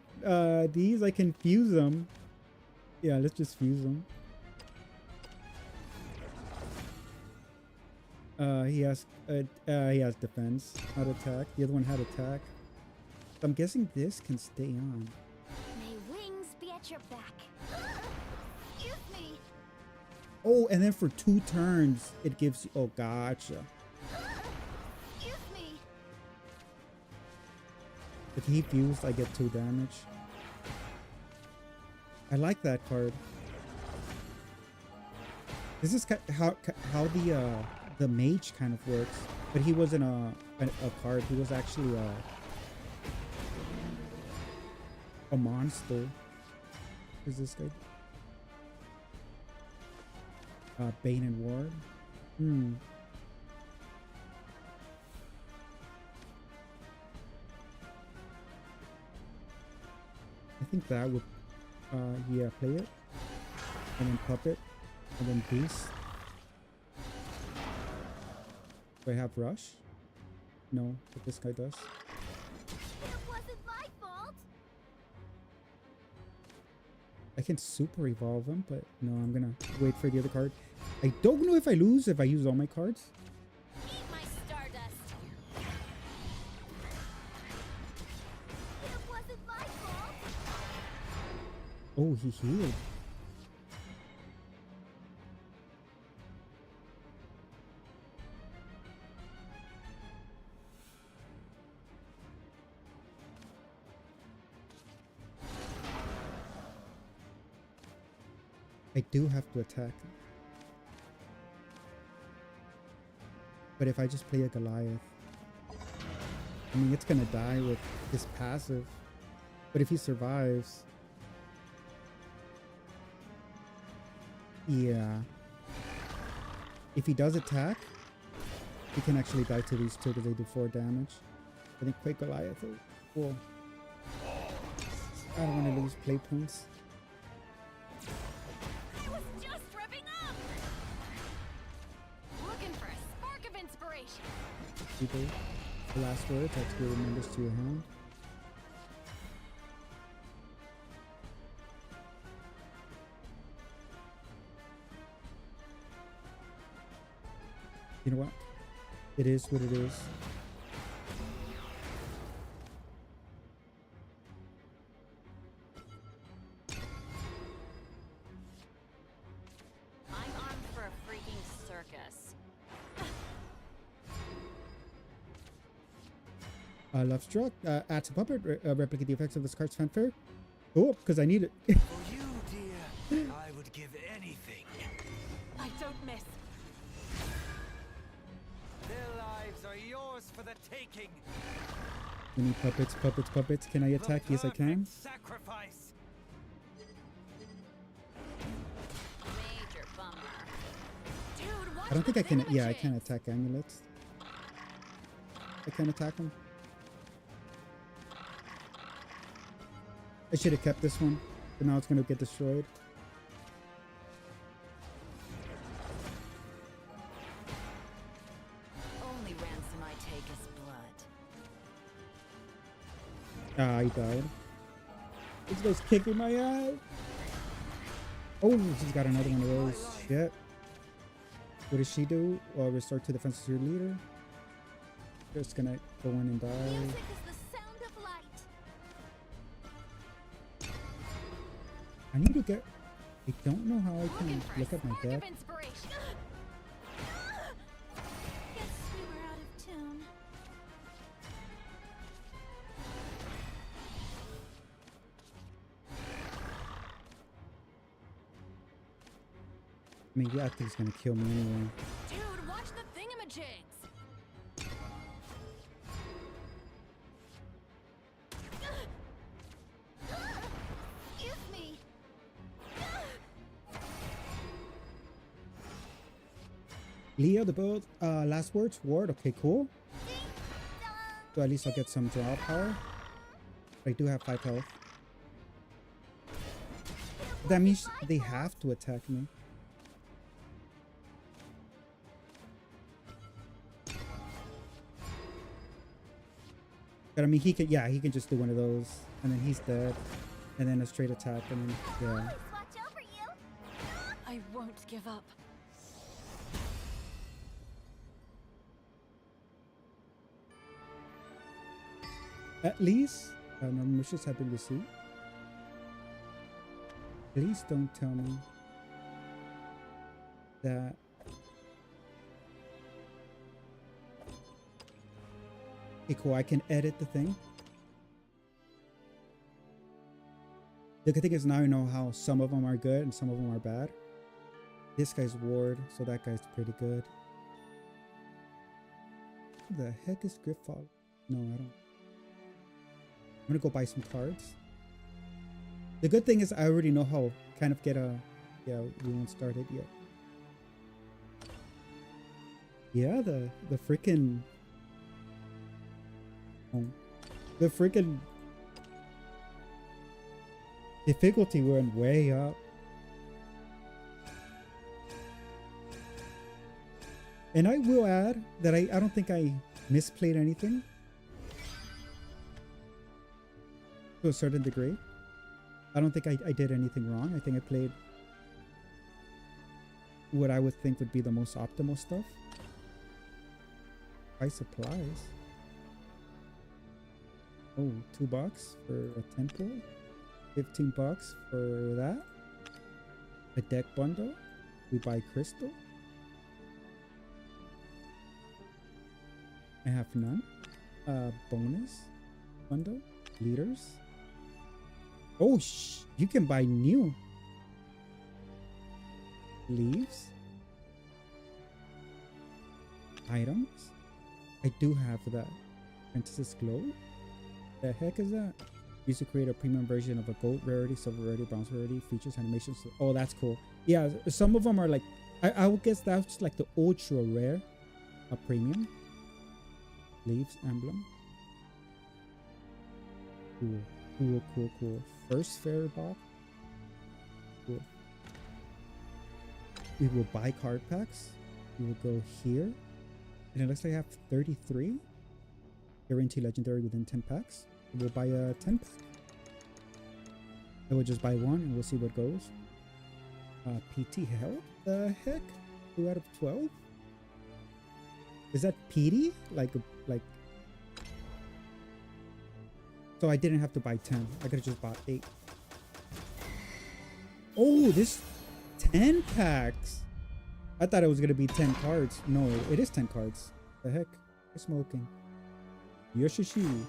These I can fuse them. Yeah, let's just fuse them. He has defense, not attack. The other one had attack. I'm guessing this can stay on. May wings be at your back. Excuse me. Oh, and then for 2 turns, it gives you. Oh, gotcha. Excuse me. If he fused, I get 2 damage. I like that card. This is how the mage kind of works, but he wasn't a card. He was actually a monster. Who's this guy? Bane and Ward. I think that would, yeah, play it, and then puppet, and then beast. Do I have rush? No, but this guy does. It wasn't my fault. I can super evolve him, but no, I'm gonna wait for the other card. I don't know if I lose if I use all my cards. Eat my stardust. It wasn't my fault. Oh, he healed. I do have to attack. But if I just play a Goliath, I mean, it's gonna die with his passive. But if he survives, yeah. If he does attack, he can actually die to these 2 because they do 4 damage. I think Quake Goliath will. I don't want to lose play points. I was just revving up. Looking for a spark of inspiration. People, the last word, that's good remembers to your hand. You know what? It is what it is. I'm armed for a freaking circus. Love struck. Add to puppet. Replicate the effects of this card's fanfare. Oh, because I need it. For you, dear, I would give anything. I don't miss. Their lives are yours for the taking. We need puppets, puppets, puppets. Can I attack? Yes, I can. Sacrifice. Major bummer. Dude, watch I don't think the I can. Yeah, I thingamajig. can attack amulets. I can attack them. I should have kept this one, but now it's gonna get destroyed. Only ransom I take is blood. Ah, he died. This guy's kicking my ass. Oh, she's got another one of those. Shit. What does she do? Restore to defense of your leader. Just gonna go in and die. Music is the sound of light. I need to get. I don't know how I can Looking for look a at my spark deck. of inspiration. Guess we were out of tune. I mean, yeah, I think he's gonna kill me anyway. Dude, watch the thingamajigs! Excuse me. Leo, the build, last words, ward. Okay, cool. So at least I'll get some draw power. I do have 5 health. That means they have to attack me. But I mean, he can, yeah, he can just do one of those, and then he's dead, and then a straight attack, and then, yeah. Always watch over you. I won't give up. At least, no missions have been received. Please don't tell me that okay, cool. I can edit the thing. The good thing is now I know how some of them are good and some of them are bad. This guy's ward, so that guy's pretty good. Who the heck is Griffall? No, I don't. I'm gonna go buy some cards. The good thing is I already know how kind of get a, yeah, we won't start it yet. Yeah, the freaking, the freaking difficulty went way up. And I will add that I don't think I misplayed anything to a certain degree. I don't think I did anything wrong. I think I played what I would think would be the most optimal stuff. Buy supplies. Oh, $2 for a temple. $15 for that. A deck bundle. We buy crystal. I have none. Bonus bundle. Leaders. Oh, you can buy new leaves. Items. I do have that. Apprentice's Glow. The heck is that? Used to create a premium version of a gold rarity, silver rarity, bronze rarity, features, animations. Oh, that's cool. Yeah, some of them are like, I would guess that's like the ultra rare, a premium. Leaves emblem. Cool, cool, cool, cool. First fairy bob. Cool. We will buy card packs. We will go here. And it looks like I have 33. Guarantee legendary within 10 packs. We'll buy a 10 pack. I will just buy one and we'll see what goes. PT hell? The heck? 2 out of 12? Is that PD? Like. So I didn't have to buy 10. I could have just bought 8. Oh, this 10 packs. I thought it was going to be 10 cards. No, it is 10 cards. The heck? You're smoking. Yoshishi.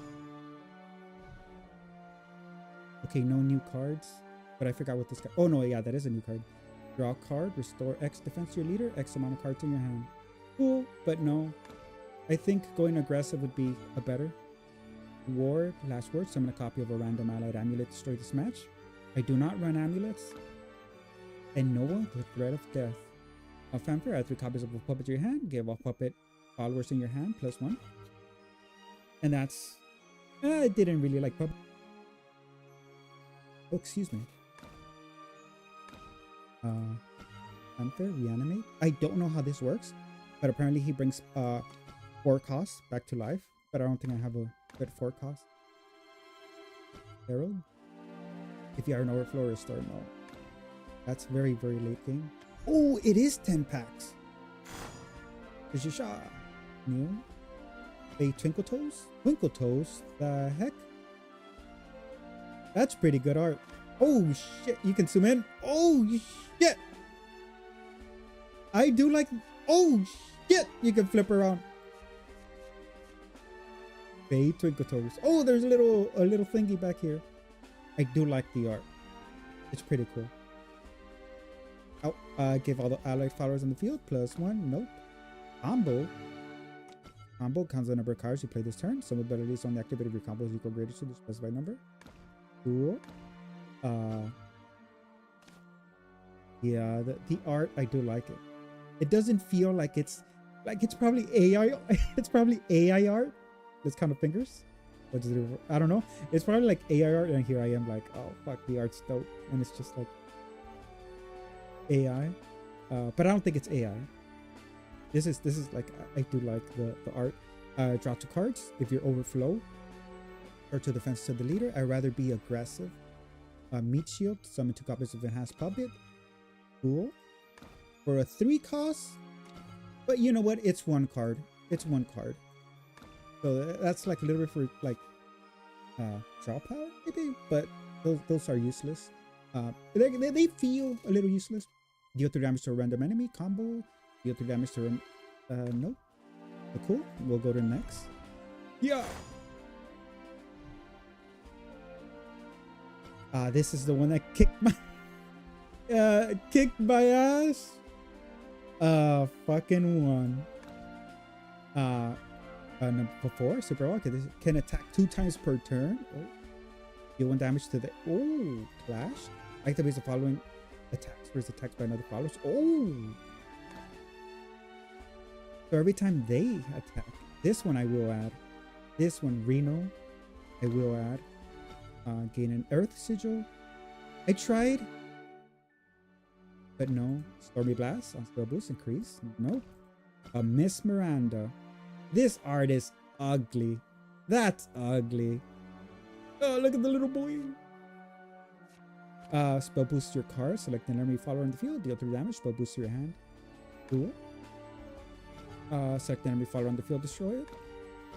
Okay, no new cards. But I forgot what this guy... Oh, no, yeah, that is a new card. Draw a card. Restore X defense to your leader. X amount of cards in your hand. Cool, but no. I think going aggressive would be a better. Ward, last word. Summon a copy of a random allied amulet. Destroy this match. I do not run amulets. And Noah, the threat of death. A fanfare, add 3 copies of a puppet to your hand. Give all puppet followers in your hand +1. And that's... I didn't really like puppet. Oh, excuse me. Fanfare, reanimate. I don't know how this works. But apparently he brings 4 costs back to life. But I don't think I have a good 4 cost. Herald. If you are an overflow, restore. No. That's very, very late game. Oh, it is 10 packs. Shisha. New. A Twinkle Toes? Twinkle Toes? The heck? That's pretty good art. Oh shit, you can zoom in. Oh shit. I do like, oh shit, you can flip around. Bay Twinkle Toes. Oh, there's a little thingy back here. I do like the art. It's pretty cool. Oh, give all the allied followers on the field +1. Nope. Combo. Combo counts the number of cards you play this turn. Some abilities on the activity of your combo is equal or greater to the specified number. Cool. Yeah, the art, I do like it. It doesn't feel like it's probably AI. It's probably AI art. Let's count the fingers. I don't know. It's probably like AI art, and here I am like, oh fuck, the art's dope, and it's just like AI. But I don't think it's AI. This is like, I do like the art. Draw 2 cards. If you're overflow or to defense to the leader, I'd rather be aggressive. Meat shield. Summon 2 copies of enhanced puppet. Cool. For a 3 cost. But you know what? It's 1 card. It's 1 card. So that's like a little bit for like draw power maybe, but those are useless. They feel a little useless. Deal 3 damage to a random enemy combo. Deal 3 damage to nope. Cool. We'll go to next. Yeah. This is the one that kicked my ass. Fucking one. Number 4, super okay. This can attack 2 times per turn. Oh. Deal 1 damage to the clash. Activates the following attacks versus attacks by another followers. Oh. So every time they attack, this one I will add. This one, Reno, I will add. Gain an Earth Sigil. I tried, but no. Stormy Blast on spell boost increase. Nope. Miss Miranda. This art is ugly. That's ugly. Oh, look at the little boy. Spell boost your card. Select an enemy follower in the field. Deal 3 damage. Spell boost to your hand. Cool. Select an enemy follower on the field. Destroy it.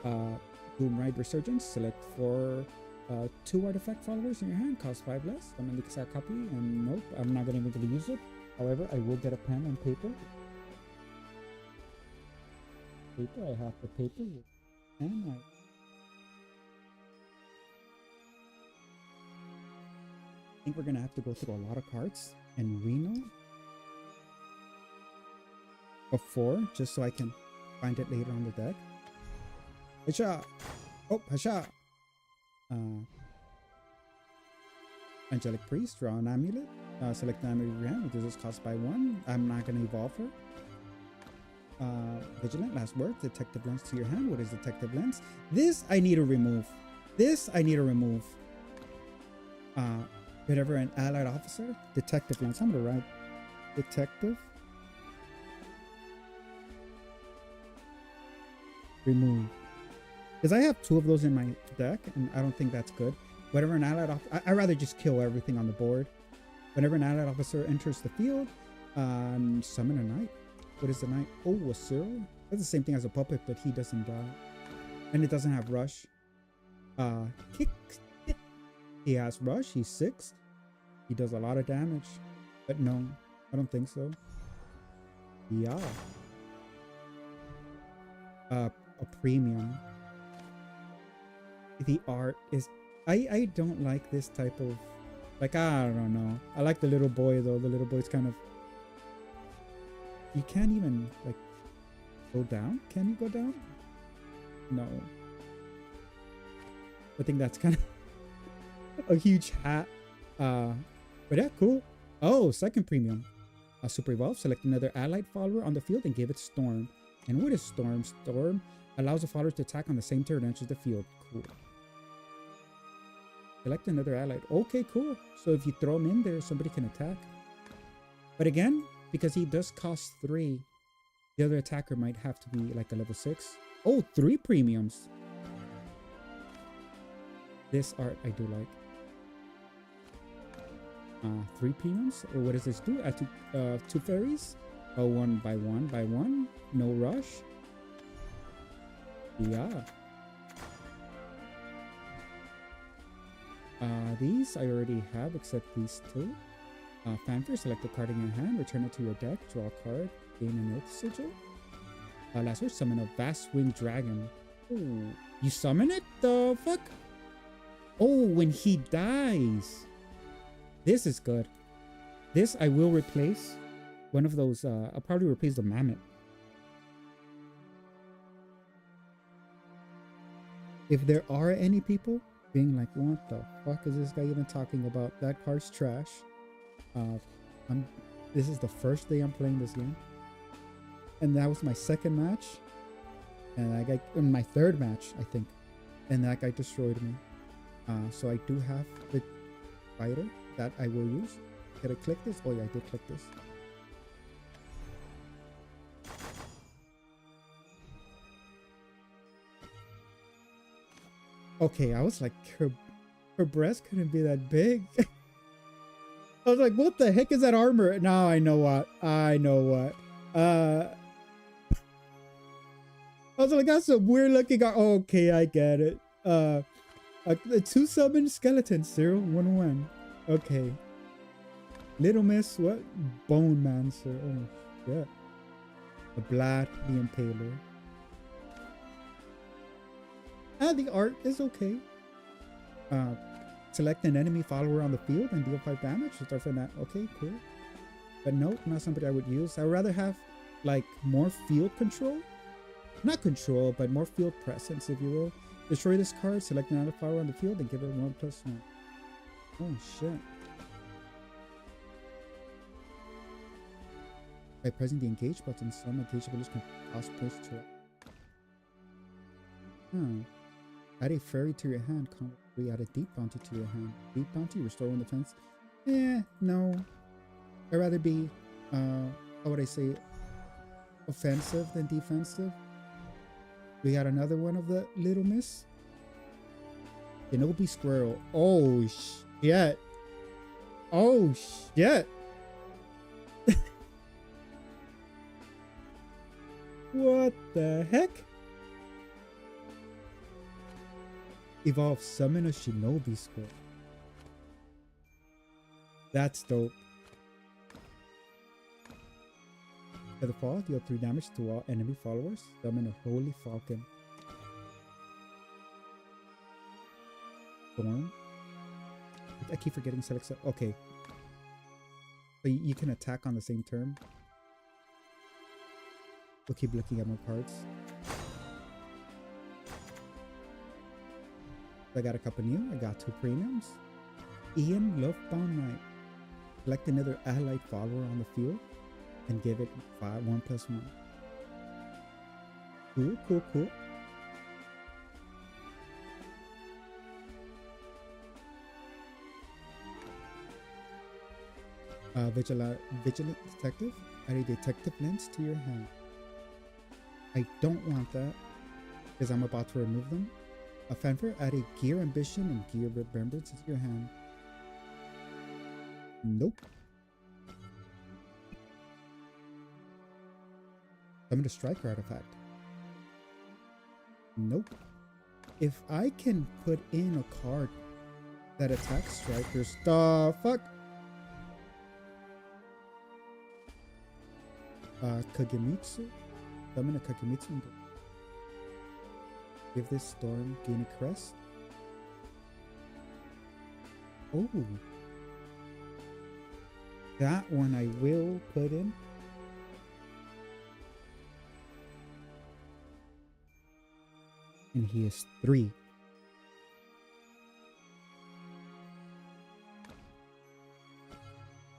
Boom Ride Resurgence. Select 4 2 artifact followers in your hand. Cost 5 less. I'm gonna exact copy. And nope, I'm not gonna be able to use it. However, I will get a pen and paper. I have the paper and I think we're gonna have to go through a lot of cards and Reno before, just so I can find it later on the deck. Hasha! Oh, Hasha! Angelic Priest, draw an amulet. Select an amulet in your hand, reduces cost by 1. I'm not gonna evolve her. Vigilant, last word. Detective lens to your hand. What is detective lens? This I need to remove. Whatever an allied officer. Detective lens. I'm gonna write detective. Remove. Because I have 2 of those in my deck, and I don't think that's good. Whenever an allied officer, I'd rather just kill everything on the board. Whenever an allied officer enters the field, summon a knight. What is the knight? Oh, a Cyril? That's the same thing as a puppet, but he doesn't die. And it doesn't have rush. Kick. He has rush. He's 6. He does a lot of damage. But no, I don't think so. Yeah. A premium. The art is... I don't like this type of... Like, I don't know. I like the little boy, though. The little boy's kind of... You can't even, like, go down? Can you go down? No. I think that's kind of a huge hat. But yeah, cool. Oh, second premium. Super Evolve. Select another allied follower on the field and give it Storm. And what is Storm? Storm allows a follower to attack on the same turn enters the field. Cool. Select another allied. Okay, cool. So if you throw him in there, somebody can attack. But again, because he does cost 3, the other attacker might have to be like a level 6. Oh, 3 premiums. This art I do like. 3 premiums. Or what does this do? Add 2 fairies. 1 by 1 by 1. No rush. Yeah. These I already have, except these 2. Fanfare, select a card in your hand, return it to your deck, draw a card, gain an Earth Sigil. Last word, summon a Vast Winged Dragon. Ooh, you summon it? The fuck? Oh, when he dies. This is good. This I will replace One of those, I'll probably replace the mammoth. If there are any people being like, what the fuck is this guy even talking about? That card's trash. This is the first day I'm playing this game. And that was my second match. And that guy, in my third match, I think. And that guy destroyed me. So I do have the fighter that I will use. Did I click this? Oh yeah, I did click this. Okay, I was like, her breast couldn't be that big. I was like, what the heck is that armor? Now I know what. I know what. I was like, that's a weird looking. Okay, I get it. The 2 summon skeleton 011. Okay. Little Miss, what? Bone Mancer. Oh shit. The Blad the Impaler. The art is okay. Select an enemy follower on the field and deal 5 damage. Start from that. Okay, cool. But no, not somebody I would use. I would rather have like more field control. Not control, but more field presence, if you will. Destroy this card, select another follower on the field, and give it 1+1. Oh shit. By pressing the engage button, some engage abilities can cost points to it. Add a fairy to your hand. Add a deep bounty to your hand. Deep bounty, restore 1 defense. No. I'd rather be, how would I say, offensive than defensive. We got another one of the Little Miss. Kenobi Squirrel. Oh shit. Oh shit. What the heck? Evolve, summon a Shinobi Squirrel. That's dope. At the fall, deal 3 damage to all enemy followers. Summon a Holy Falcon. Storm. I keep forgetting select. Okay. But you can attack on the same turn. We'll keep looking at more cards. I got a couple new. I got 2 premiums. Ian Lovebound Knight. Select another allied follower on the field and give it 1+1. Cool, cool, cool. Vigilant Detective. Add a detective lens to your hand. I don't want that because I'm about to remove them. A fanfare, add a gear ambition and gear remembrance into your hand. Nope. Summon a striker artifact. Nope. If I can put in a card that attacks strikers, the fuck? Kagemitsu. Summon a Kagemitsu and give this storm gain a crest. Oh. That one I will put in. And he is 3.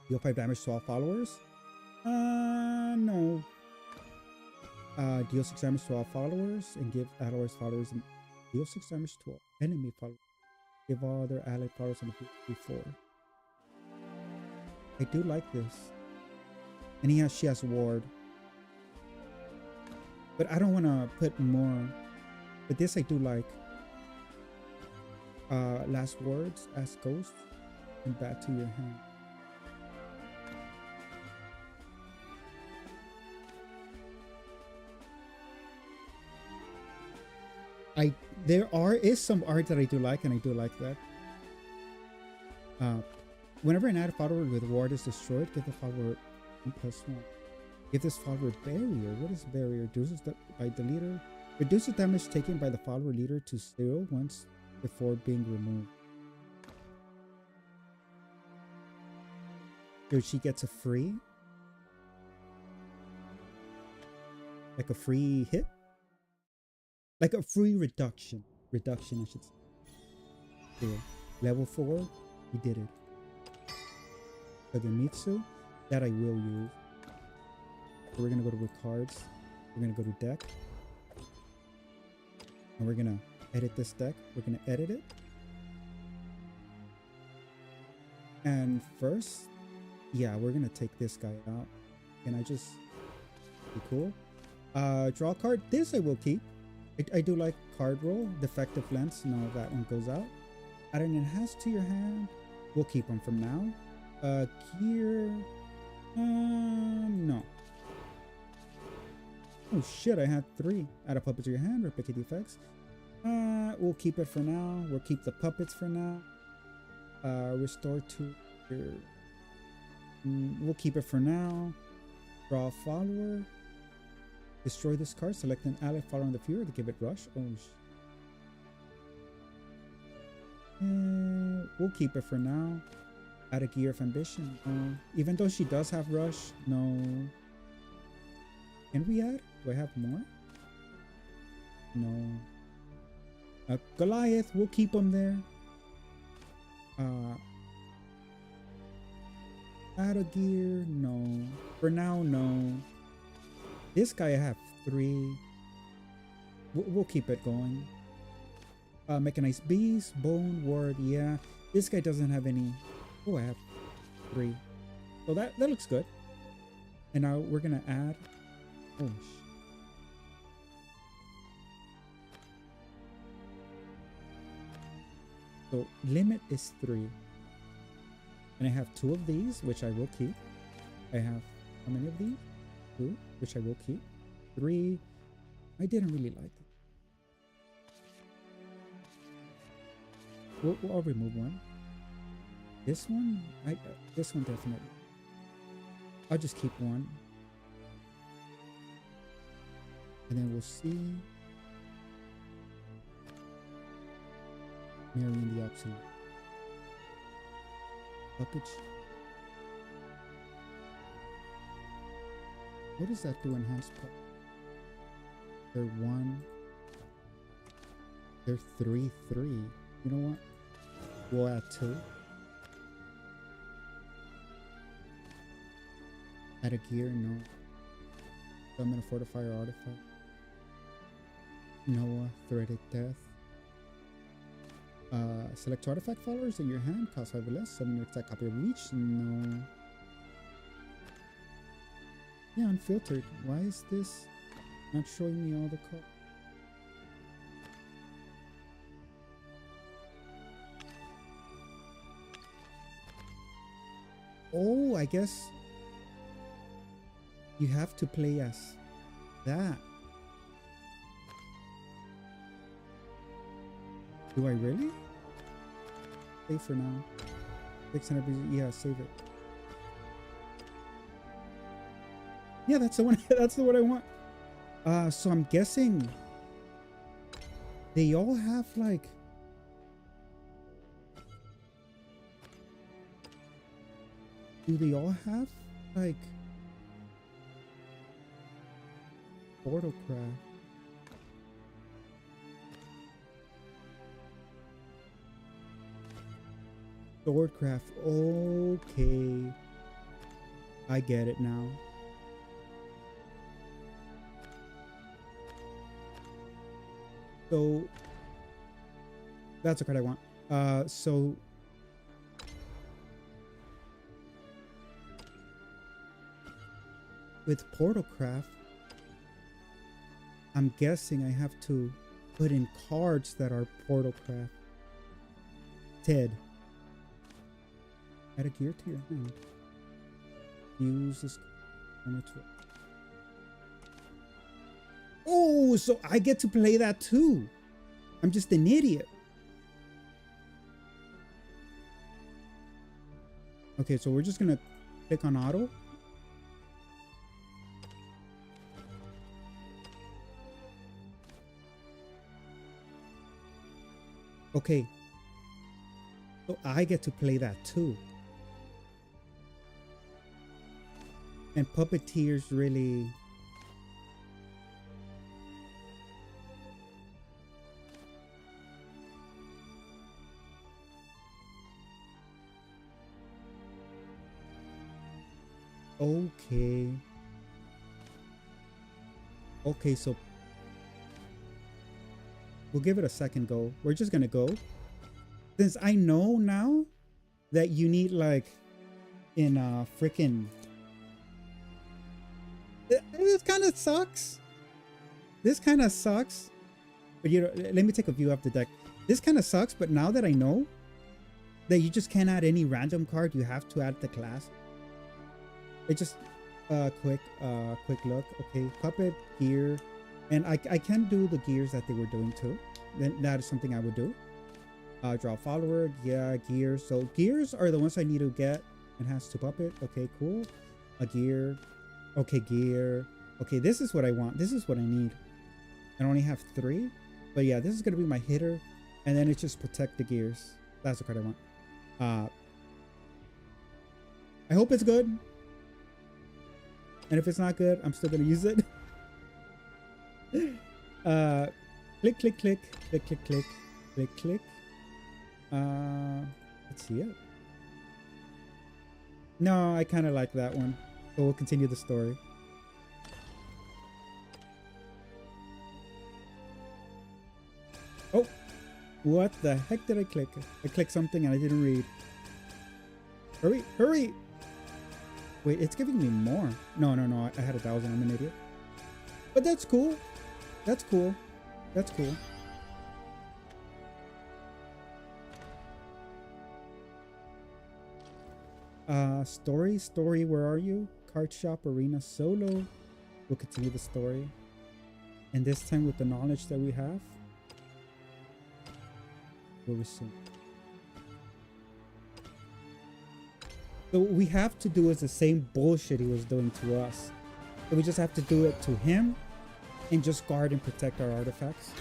Deal 5 damage to all followers. No. Deal 6 damage to all followers and give allied followers and deal 6 damage to all enemy followers. Give all other allied followers on the field before. I do like this. And she has ward. But I don't want to put more. But this I do like. Last words as ghosts and back to your hand. There is some art that I do like, and I do like that. Whenever an added follower with ward is destroyed, give the follower 1+1. Give this follower barrier. What is barrier? Reduces damage taken by the follower leader to 0 once before being removed. So she gets a free. like a free hit, like a free reduction. Reduction, I should say. Cool. Level 4, we did it. Kagemitsu, that I will use. So we're gonna go to cards. We're gonna go to deck, and we're gonna edit this deck. We're gonna edit it, and first, yeah, we're gonna take this guy out. Can I just be cool? Draw a card. This I will keep. I do like card roll. Defective lens. No, that one goes out. Add an enhance to your hand. We'll keep them from now. Gear. No. Oh shit, I had 3. Add a puppet to your hand. Replicate effects. We'll keep it for now. We'll keep the puppets for now. Restore to your. We'll keep it for now. Draw a follower. Destroy this card. Select an ally following the Fury to give it rush. Oh we'll keep it for now. Add a gear of ambition. Even though she does have rush, no. Can we add? Do I have more? No. Goliath, we'll keep him there. Add a gear? No. For now, no. This guy I have 3. We'll keep it going. Mechanized Beast, Bone, Ward, yeah. This guy doesn't have any. Oh, I have 3. So that looks good. And now we're gonna add. Oh, so limit is 3. And I have 2 of these, which I will keep. I have how many of these? 2, which I will keep. 3. I didn't really like it. I'll remove one. This one? This one definitely. I'll just keep one. And then we'll see. Marrying the Absolute. Puppet. What does that do? Enhanced puppet. They're 1. They're 3. You know what? We'll add 2. Add a gear? No. Summon a fortifier artifact. Noah, threaded death. Select artifact followers in your hand. Cost 5 or less. Summon your attack copy of each. No. Yeah, unfiltered. Why is this not showing me all the cards? Oh, I guess you have to play as that. Do I really? Save for now. 600. Yeah, save it. Yeah, that's the one. That's the one I want. So I'm guessing they all have like. Do they all have like portal craft? Swordcraft. Okay, I get it now. So that's a card I want. So with Portalcraft, I'm guessing I have to put in cards that are Portalcraft. Ted. Add a gear to your hand. Use this card. Oh, so I get to play that too. I'm just an idiot. Okay, so we're just gonna click on auto. Okay. So I get to play that too. And Puppeteer's really Okay. Okay, so we'll give it a second go. We're just gonna go. Since I know now that you need like in freaking this kind of sucks. This kind of sucks. But you know, let me take a view of the deck. This kind of sucks, but now that I know that you just can't add any random card, you have to add the class. It just quick look. Okay, puppet, gear, and I can do the gears that they were doing too. Then that is something I would do. Draw follower, yeah, gears. So gears are the ones I need to get. Enhance to puppet. Okay, cool. A gear. Okay, gear. Okay, this is what I want. This is what I need. I only have 3, but yeah, this is gonna be my hitter, and then it's just protect the gears. That's the card I want. I hope it's good. And if it's not good, I'm still gonna use it. Click, click, click, click, click, click, click, click. Let's see it. No, I kind of like that one. So we'll continue the story. Oh, what the heck did I click? I clicked something and I didn't read. Hurry, hurry! Wait, it's giving me more. No, no, no, I had 1,000. I'm an idiot. But that's cool. That's cool. That's cool. Story, where are you? Card shop, arena, solo. We'll continue the story. And this time with the knowledge that we have, we'll resume. So what we have to do is the same bullshit he was doing to us. So we just have to do it to him and just guard and protect our artifacts.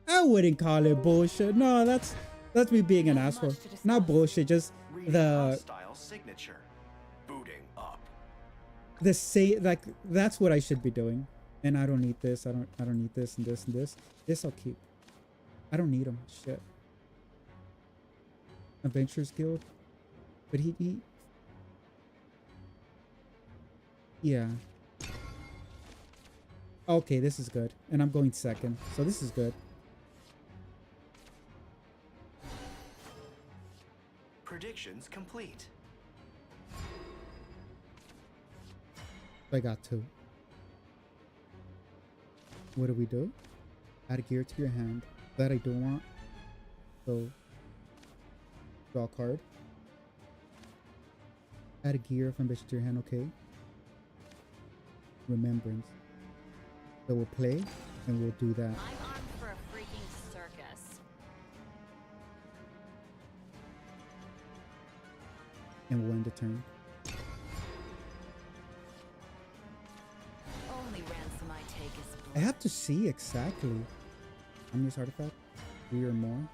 I wouldn't call it bullshit. No, that's me being an asshole. Not bullshit, just the style signature. Booting up. the say like that's what I should be doing. And I don't need this. I don't need this and this and this. This I'll keep. I don't need them. Shit. Adventurers Guild. But he yeah. Okay, this is good. And I'm going second. So this is good. Predictions complete. I got 2. What do we do? Add a gear to your hand. That I don't want. So draw a card. Add a gear of ambition to your hand, okay. Remembrance. So we'll play and we'll do that. I'm armed for a freaking circus. And we'll end the turn. Only ransom I take is I have to see exactly. How many artifact? 3 or more.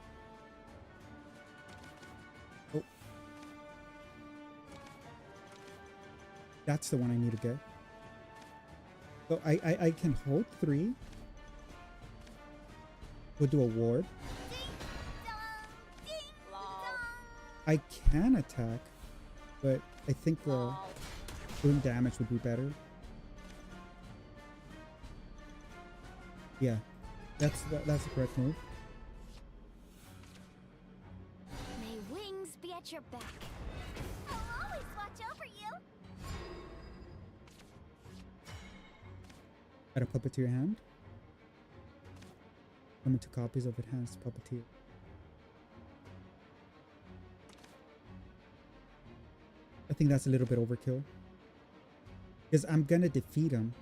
Oh. That's the one I need to get. So I can hold 3. We'll do a ward. I can attack, but I think doing damage would be better. Yeah, that's the correct move. May wings be at your back. I'll always watch over you. Add a puppeteer hand. Summon 2 copies of Enhanced Puppeteer. I think that's a little bit overkill. Because I'm gonna defeat him.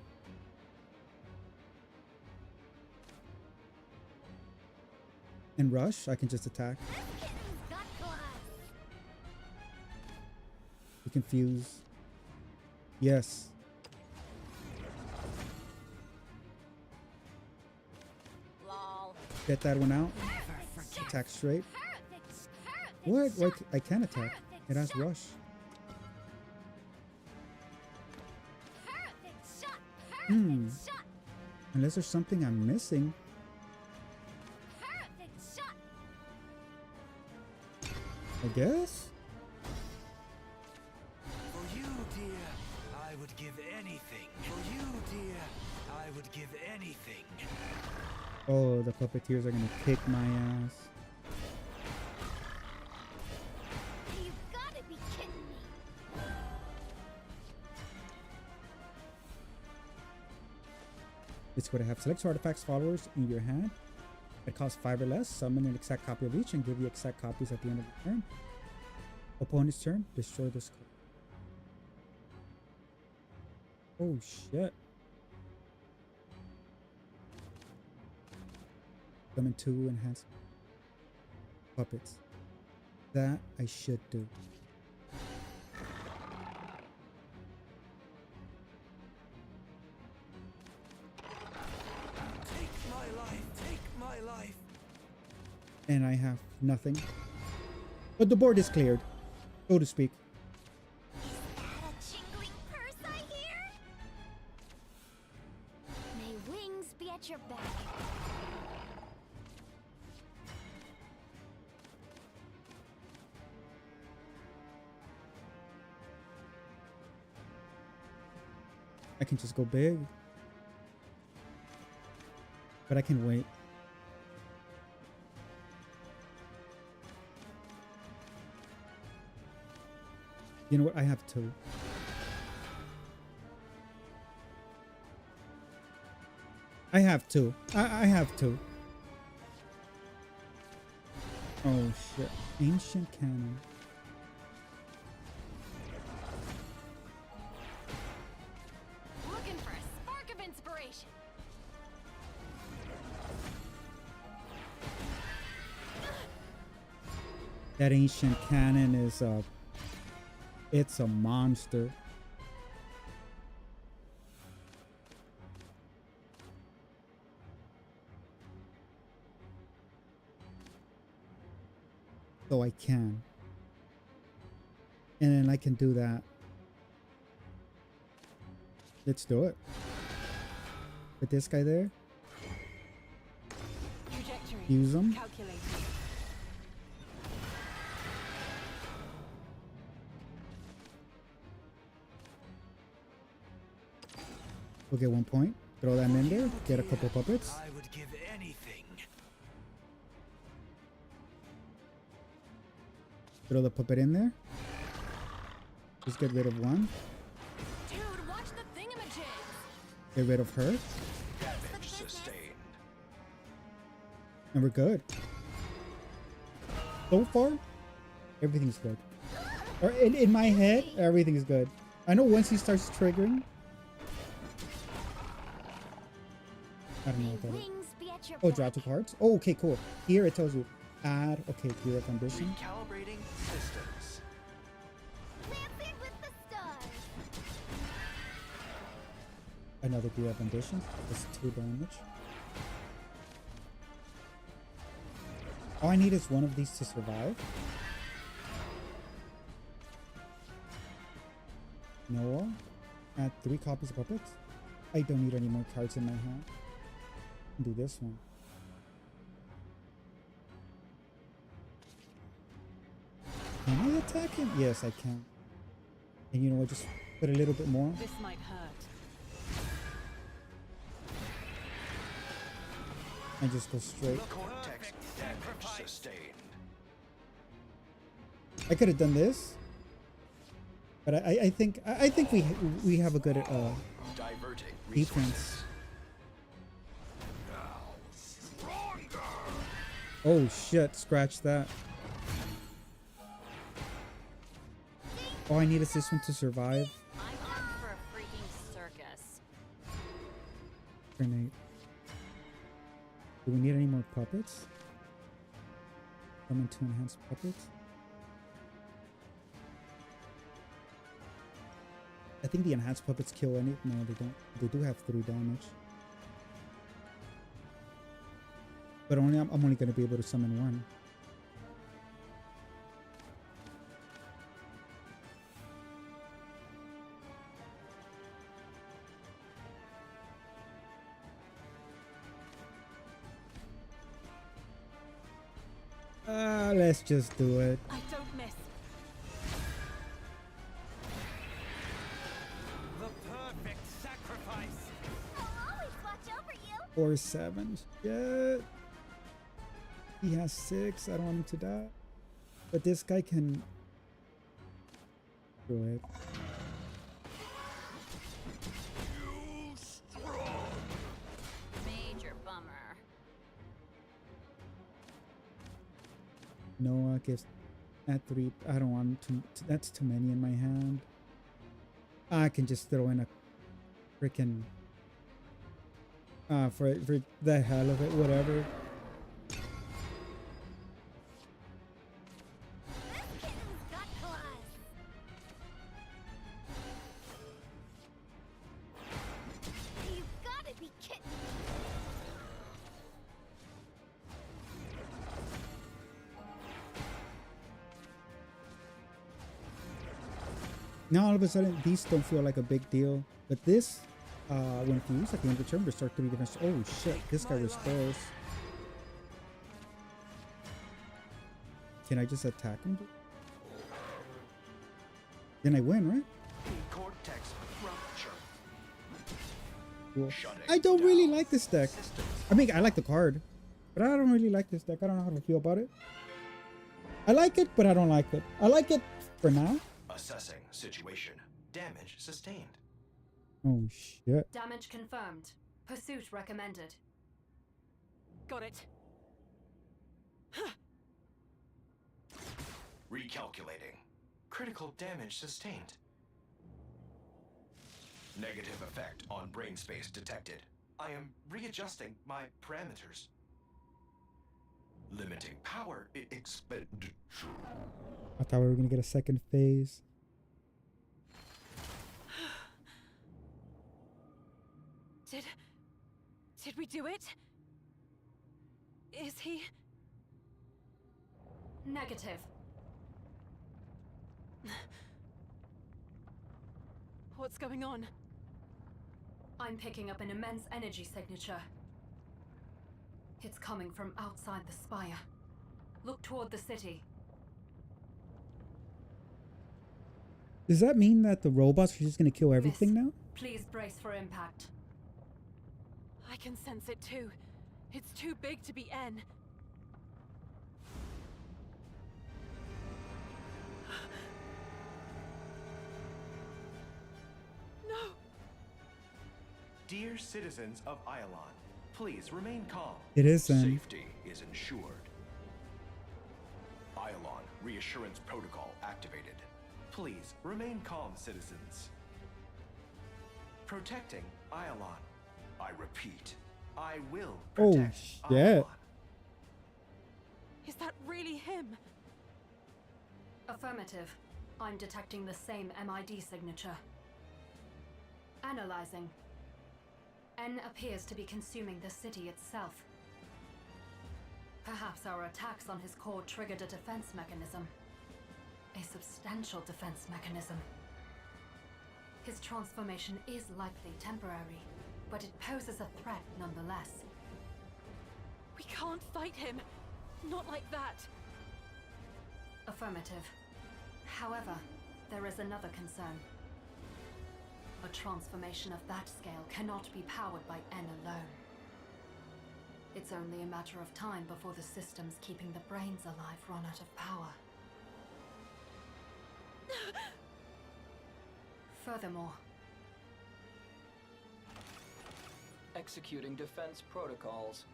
And rush, I can just attack. We can fuse. Yes. Get that one out. Attack straight. What? Why I can attack. It has rush. Unless there's something I'm missing. I guess. give anything. For you, dear, I would give anything. Oh, the puppeteers are gonna kick my ass. You gotta be kidding me. This is what I have. Select two artifacts followers in your hand. It costs 5 or less. Summon an exact copy of each and give you exact copies at the end of the turn. Opponent's turn. Destroy this card. Oh shit. Summon 2 enhanced puppets. That I should do. Take my life, take my life. And I have nothing. But the board is cleared, so to speak. Is that a jingling purse I hear? May wings be at your back. I can just go big. But I can wait. You know what? I have 2. I have 2. I have 2. Oh shit. Ancient cannon. Looking for a spark of inspiration. That ancient cannon is it's a monster. So I can. And then I can do that. Let's do it. Put this guy there. Trajectory. Use him. Calculated. We'll get 1 point. Throw them in there. Get a couple puppets. I would give anything. Throw the puppet in there. Just get rid of 1. Dude, watch the thingamajig. Get rid of her. Damage sustained. And we're good. So far, everything's good. Or in my head, everything is good. I know once he starts triggering. I don't know what that is. Wings be at your Oh, back. draw 2 cards. Oh, okay, cool. Here it tells you add. Okay, gear of ambition. Recalibrating systems. Lancing with the stars. Another gear of ambition. That's 2 damage. All I need is 1 of these to survive. Noah. Add 3 copies of puppets. I don't need any more cards in my hand. Do this one. Can I attack him? Yes, I can. And you know what? Just put a little bit more. This might hurt. And just go straight. Cortex damage sustained. I could have done this. But I think we have a good Diverting defense. resources. Oh shit, scratch that. All I need is this one to survive. I'm armed for a freaking circus. Grenade. Do we need any more puppets? Summon 2 enhanced puppets. I think the enhanced puppets kill any. No, they don't. They do have 3 damage. But I'm only going to be able to summon 1. Let's just do it. I don't miss. The Or 7. Shit. He has 6. I don't want him to die. But this guy can... Go ahead. Major bummer. Noah gives at 3. I don't want to. That's too many in my hand. I can just throw in a freaking for the hell of it, whatever. This kitten's got claws. You've gotta be kidding. Now all of a sudden these don't feel like a big deal, but this when fused at the end of the turn restore 3 defense. Oh shit, this guy restores. Can I just attack him? Then I win, right? Cortex rupture. Cool. Shutting I don't really down like this deck. systems. I mean, I like the card, but I don't really like this deck. I don't know how to feel about it. I like it, but I don't like it. I like it for now. Assessing situation. Damage sustained. Oh shit. Damage confirmed. Pursuit recommended. Got it. Recalculating. Critical damage sustained. Negative effect on brain space detected. I am readjusting my parameters. Limiting power expenditure. I thought we were gonna get a second phase. Did we do it? Is he? Negative. What's going on? I'm picking up an immense energy signature. It's coming from outside the spire. Look toward the city. Does that mean that the robots are just gonna kill everything Miss, now? Please brace for impact. I can sense it too. It's too big to be N. No! Dear citizens of Iolon, please remain calm. It is Safety is ensured. Iolon reassurance protocol activated. Please remain calm, citizens. Protecting Iolon. I repeat, I will Oh protect shit. Iolon. Is that really him? Affirmative. I'm detecting the same MID signature. Analyzing. N appears to be consuming the city itself. Perhaps our attacks on his core triggered a defense mechanism. A substantial defense mechanism. His transformation is likely temporary, but it poses a threat nonetheless. We can't fight him. Not like that. Affirmative. However, there is another concern. A transformation of that scale cannot be powered by N alone. It's only a matter of time before the systems keeping the brains alive run out of power. Furthermore, Executing defense protocols.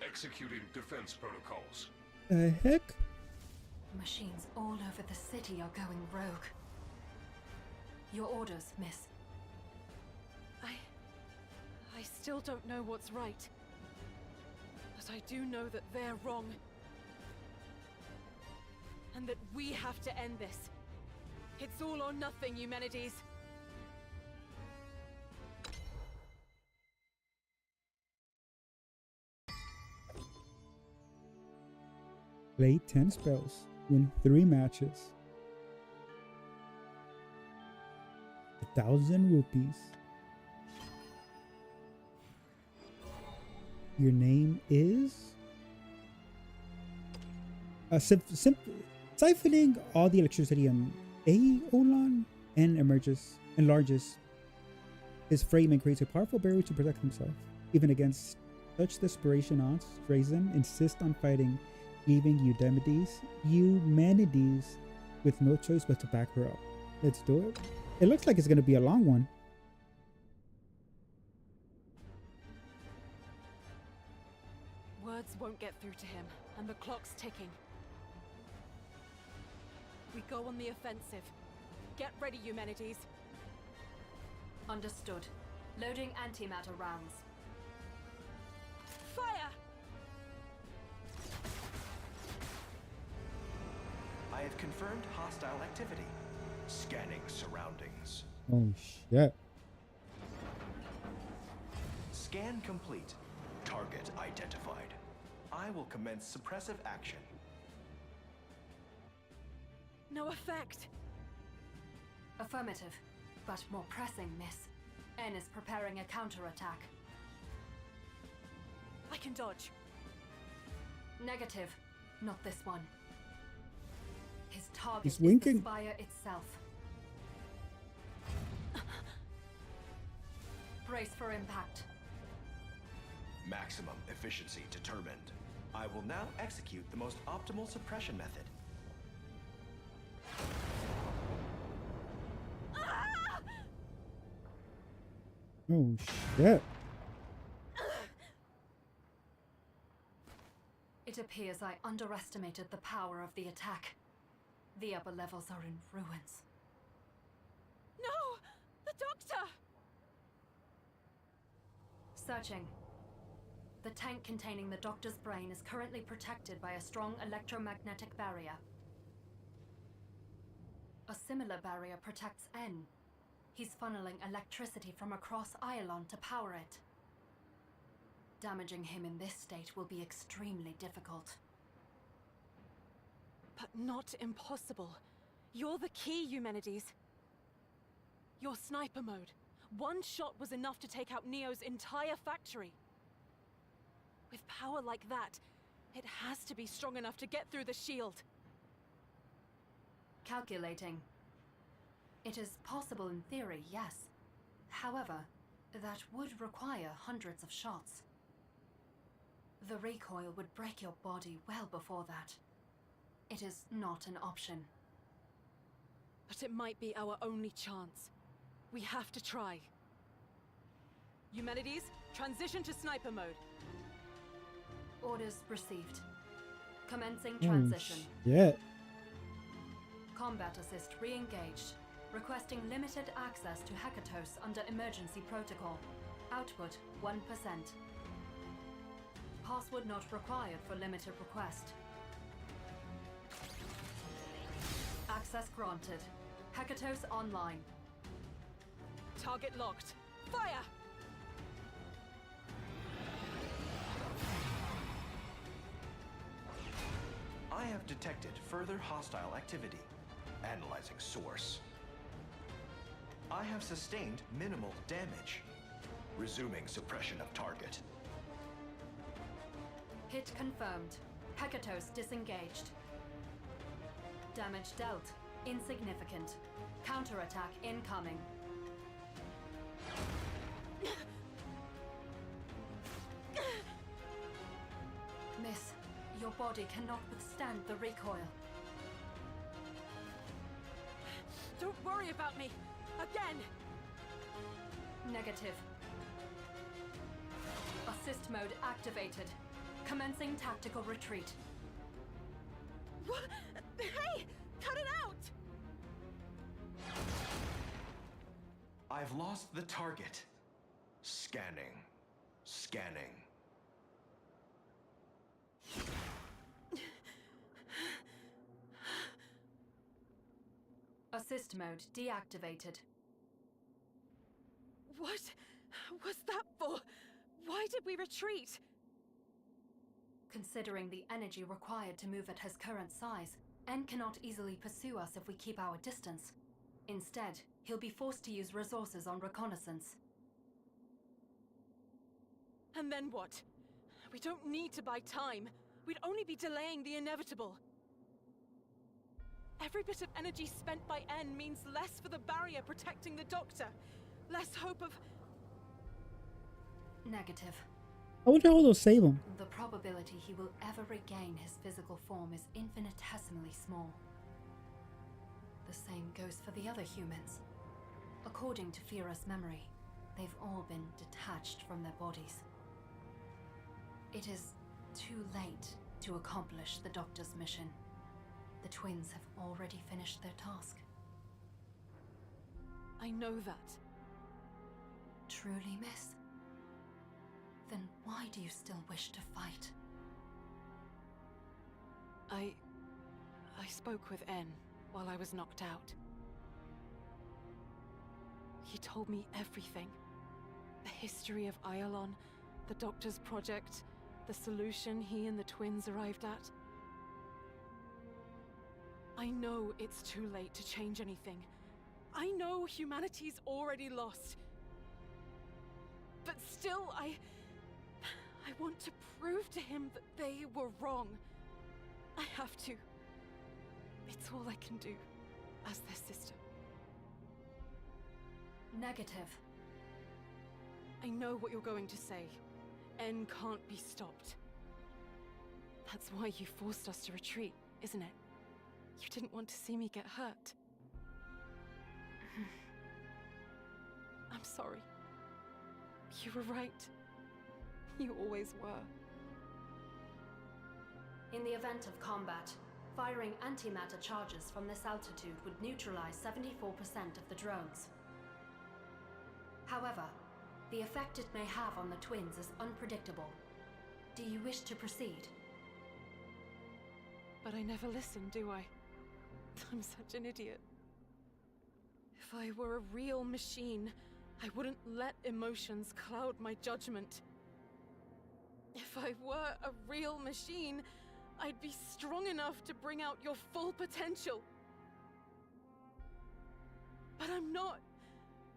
Executing defense protocols. The heck? machines all over the city are going rogue. Your orders, miss. I still don't know what's right. But I do know that they're wrong. And that we have to end this. It's all or nothing, Eumenides. Play 10 spells. Win 3 matches. 1,000 rupees. Your name is? Siphoning all the electricity on Aeolon and enlarges. 1,000 rupees. Your name is? Siphoning all the electricity on Aeolon and enlarges. 1,000 rupees. Your name is? Siphoning all the electricity on Aeolon and enlarges. 1,000 rupees. Your name is? Siphoning all the electricity on Aeolon and enlarges. His framing creates a powerful barrier to protect himself. Even against such desperation odds, Drazen insists on fighting, leaving humanities with no choice but to back her up. Let's do it. It looks like it's going to be a long one. Words won't get through to him, and the clock's ticking. We go on the offensive. Get ready, Eumenides. Understood. Loading antimatter rounds. Fire! I have confirmed hostile activity. Scanning surroundings. Oh shit. Scan complete. Target identified. I will commence suppressive action. No effect. Affirmative, but more pressing, miss. N is preparing a counterattack. I can dodge. Negative. Not this one. His target He's is winking. the spire itself. Brace for impact. Maximum efficiency determined. I will now execute the most optimal suppression method. Oh shit. It appears I underestimated the power of the attack. The upper levels are in ruins. No! The doctor! Searching. The tank containing the doctor's brain is currently protected by a strong electromagnetic barrier. A similar barrier protects N. He's funneling electricity from across Iolon to power it. Damaging him in this state will be extremely difficult. But not impossible. You're the key, Eumenides. Your sniper mode. One shot was enough to take out Neo's entire factory. With power like that, it has to be strong enough to get through the shield. Calculating. It is possible in theory, yes. However, that would require hundreds of shots. The recoil would break your body well before that. It is not an option. But it might be our only chance. We have to try. Eumenides, transition to sniper mode. Orders received. Commencing transition. Yeah. Combat assist re-engaged. Requesting limited access to Hekatos under emergency protocol. Output 1%. Password not required for limited request. Access granted. Hekatos online. Target locked. Fire! I have detected further hostile activity. Analyzing source. I have sustained minimal damage. Resuming suppression of target. Hit confirmed. Hekatos disengaged. Damage dealt. Insignificant. Counterattack incoming. Miss, your body cannot withstand the recoil. Don't worry about me! Again! Negative. Assist mode activated. Commencing tactical retreat. What? Hey! Cut it out! I've lost the target. Scanning. Scanning. Assist mode deactivated. What was that for? Why did we retreat? Considering the energy required to move at his current size, N cannot easily pursue us if we keep our distance. Instead, he'll be forced to use resources on reconnaissance. And then what? We don't need to buy time. We'd only be delaying the inevitable. Every bit of energy spent by N means less for the barrier protecting the Doctor. Less hope of Negative. I wonder how they'll save him. The probability he will ever regain his physical form is infinitesimally small. The same goes for the other humans. According to Fira's memory, they've all been detached from their bodies. It is too late to accomplish the Doctor's mission. The twins have already finished their task. I know that. Truly, miss? Then why do you still wish to fight? I spoke with N while I was knocked out. He told me everything. The history of Iolon, the Doctor's project, the solution he and the twins arrived at. I know it's too late to change anything. I know humanity's already lost. But still, I want to prove to him that they were wrong. I have to. It's all I can do as their sister. Negative. I know what you're going to say. N can't be stopped. That's why you forced us to retreat, isn't it? You didn't want to see me get hurt. I'm sorry. You were right. You always were. In the event of combat, firing antimatter charges from this altitude would neutralize 74% of the drones. However, the effect it may have on the twins is unpredictable. Do you wish to proceed? But I never listen, do I? I'm such an idiot. If I were a real machine, I wouldn't let emotions cloud my judgment. If I were a real machine, I'd be strong enough to bring out your full potential. But I'm not.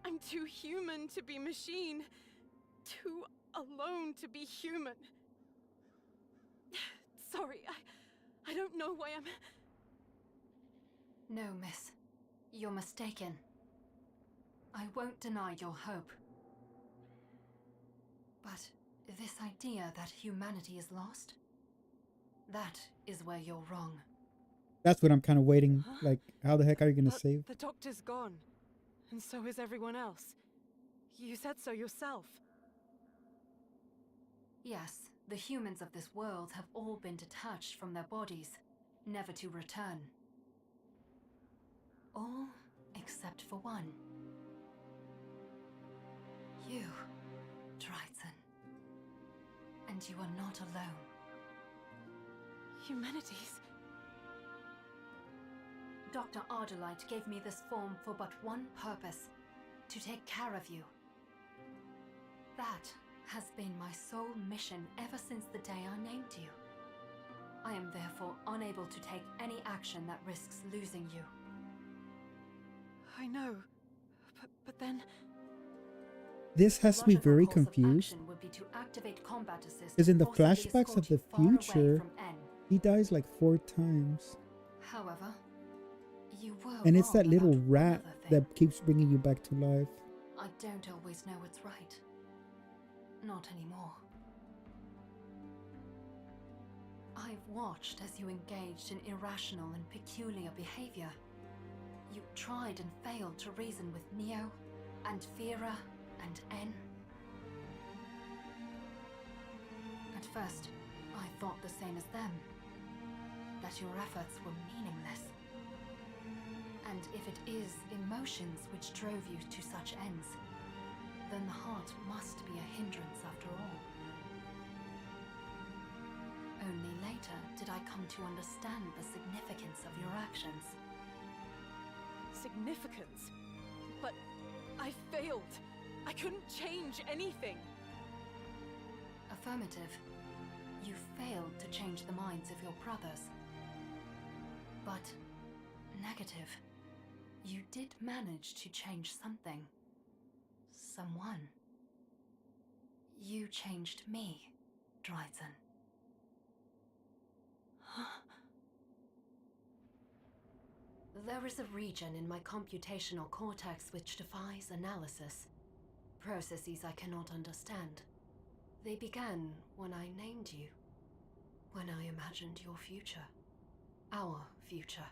I'm too human to be machine. Too alone to be human. Sorry, I don't know why I'm... No, miss. You're mistaken. I won't deny your hope. But this idea that humanity is lost? That is where you're wrong. That's what I'm kind of waiting. Like, how the heck are you going to save? The Doctor's gone. And so is everyone else. You said so yourself. Yes, the humans of this world have all been detached from their bodies, never to return. All except for one. You, Triton. And you are not alone. Humanities? Dr. Ardelight gave me this form for but one purpose, to take care of you. That has been my sole mission ever since the day I named you. I am therefore unable to take any action that risks losing you. I know, but then... This has to be very confused. Would be to activate combat assist, because in the forcibly flashbacks of escort the you far away future, from N. he dies like 4 times. However, you were And it's wrong that little about rat another thing. that keeps bringing you back to life. I don't always know what's right. Not anymore. I've watched as you engaged in irrational and peculiar behavior. You tried and failed to reason with Neo, and Fira, and N. At first, I thought the same as them. That your efforts were meaningless. And if it is emotions which drove you to such ends, then the heart must be a hindrance after all. Only later did I come to understand the significance of your actions. Significance? But I failed. I couldn't change anything. Affirmative. You failed to change the minds of your brothers. But negative. You did manage to change something. Someone. You changed me, Dryden. There is a region in my computational cortex which defies analysis. Processes I cannot understand. They began when I named you. When I imagined your future. Our future.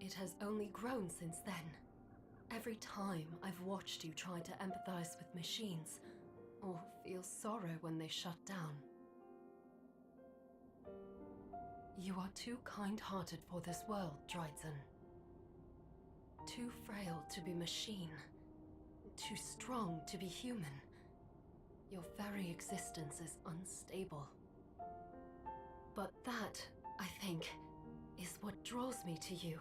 It has only grown since then. Every time I've watched you try to empathize with machines, or feel sorrow when they shut down. You are too kind-hearted for this world, Dryden. Too frail to be machine. Too strong to be human. Your very existence is unstable. But that, I think, is what draws me to you.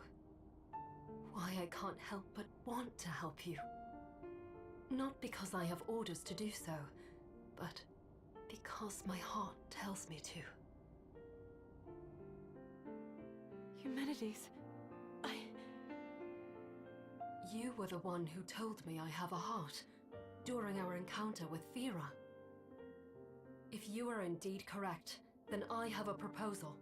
Why I can't help but want to help you. Not because I have orders to do so, but because my heart tells me to. Humanities, You were the one who told me I have a heart, during our encounter with Fira. If you are indeed correct, then I have a proposal.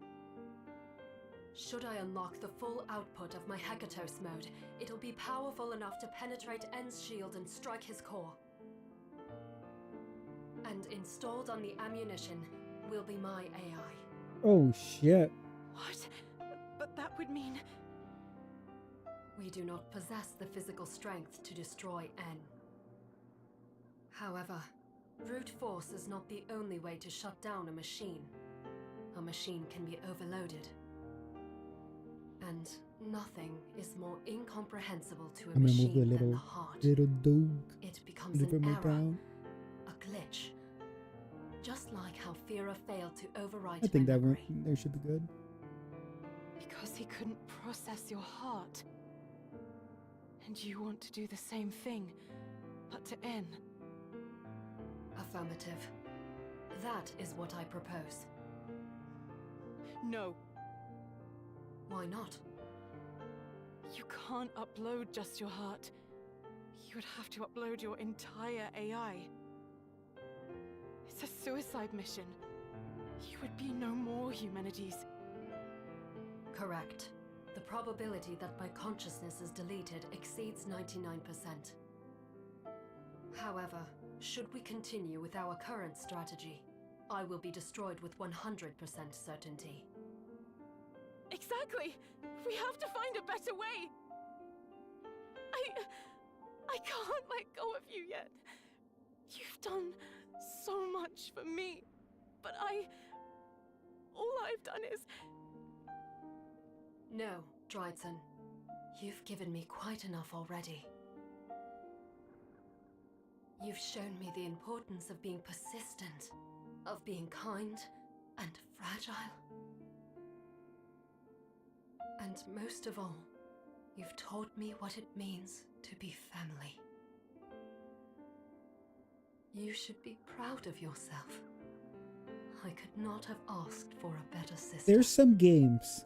Should I unlock the full output of my Hecatos mode, it'll be powerful enough to penetrate N's shield and strike his core. And installed on the ammunition will be my AI. Oh shit. what? But that would mean... We do not possess the physical strength to destroy N. However, brute force is not the only way to shut down a machine. A machine can be overloaded. And nothing is more incomprehensible to a I'm gonna move machine the than the heart. little dog. It becomes Little an me error, down. a glitch. Just like how Fira failed to override I think my that memory. there should be good. Because he couldn't process your heart. And you want to do the same thing, but to N. Affirmative. That is what I propose. No, Why not? you can't upload just your heart. You would have to upload your entire AI. It's a suicide mission. You would be no more humanities. Correct. The probability that my consciousness is deleted exceeds 99%. However, should we continue with our current strategy, I will be destroyed with 100% certainty. Exactly! We have to find a better way! I can't let go of you yet. You've done so much for me, but all I've done is... No, Dryden. You've given me quite enough already. You've shown me the importance of being persistent, of being kind and fragile. And most of all, you've taught me what it means to be family. You should be proud of yourself. I could not have asked for a better sister. There's some games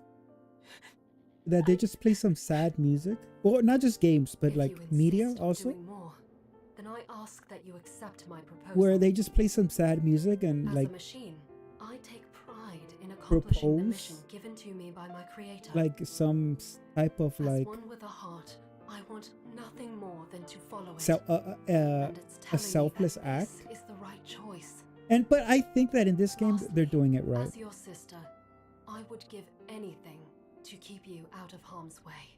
that they just play some sad music. Well, not just games, but If like you media insist on also. doing more, then I ask that you accept my proposal. Where they just play some sad music and As like a machine, I take pride in accomplishing the mission propose given to me by my creator. like some type of As like one with a heart, I want nothing more than to follow it. a And it's telling me selfless that act. This is the right choice. But I think that in this game Lastly, they're doing it right. As your sister, I would give anything to keep you out of harm's way.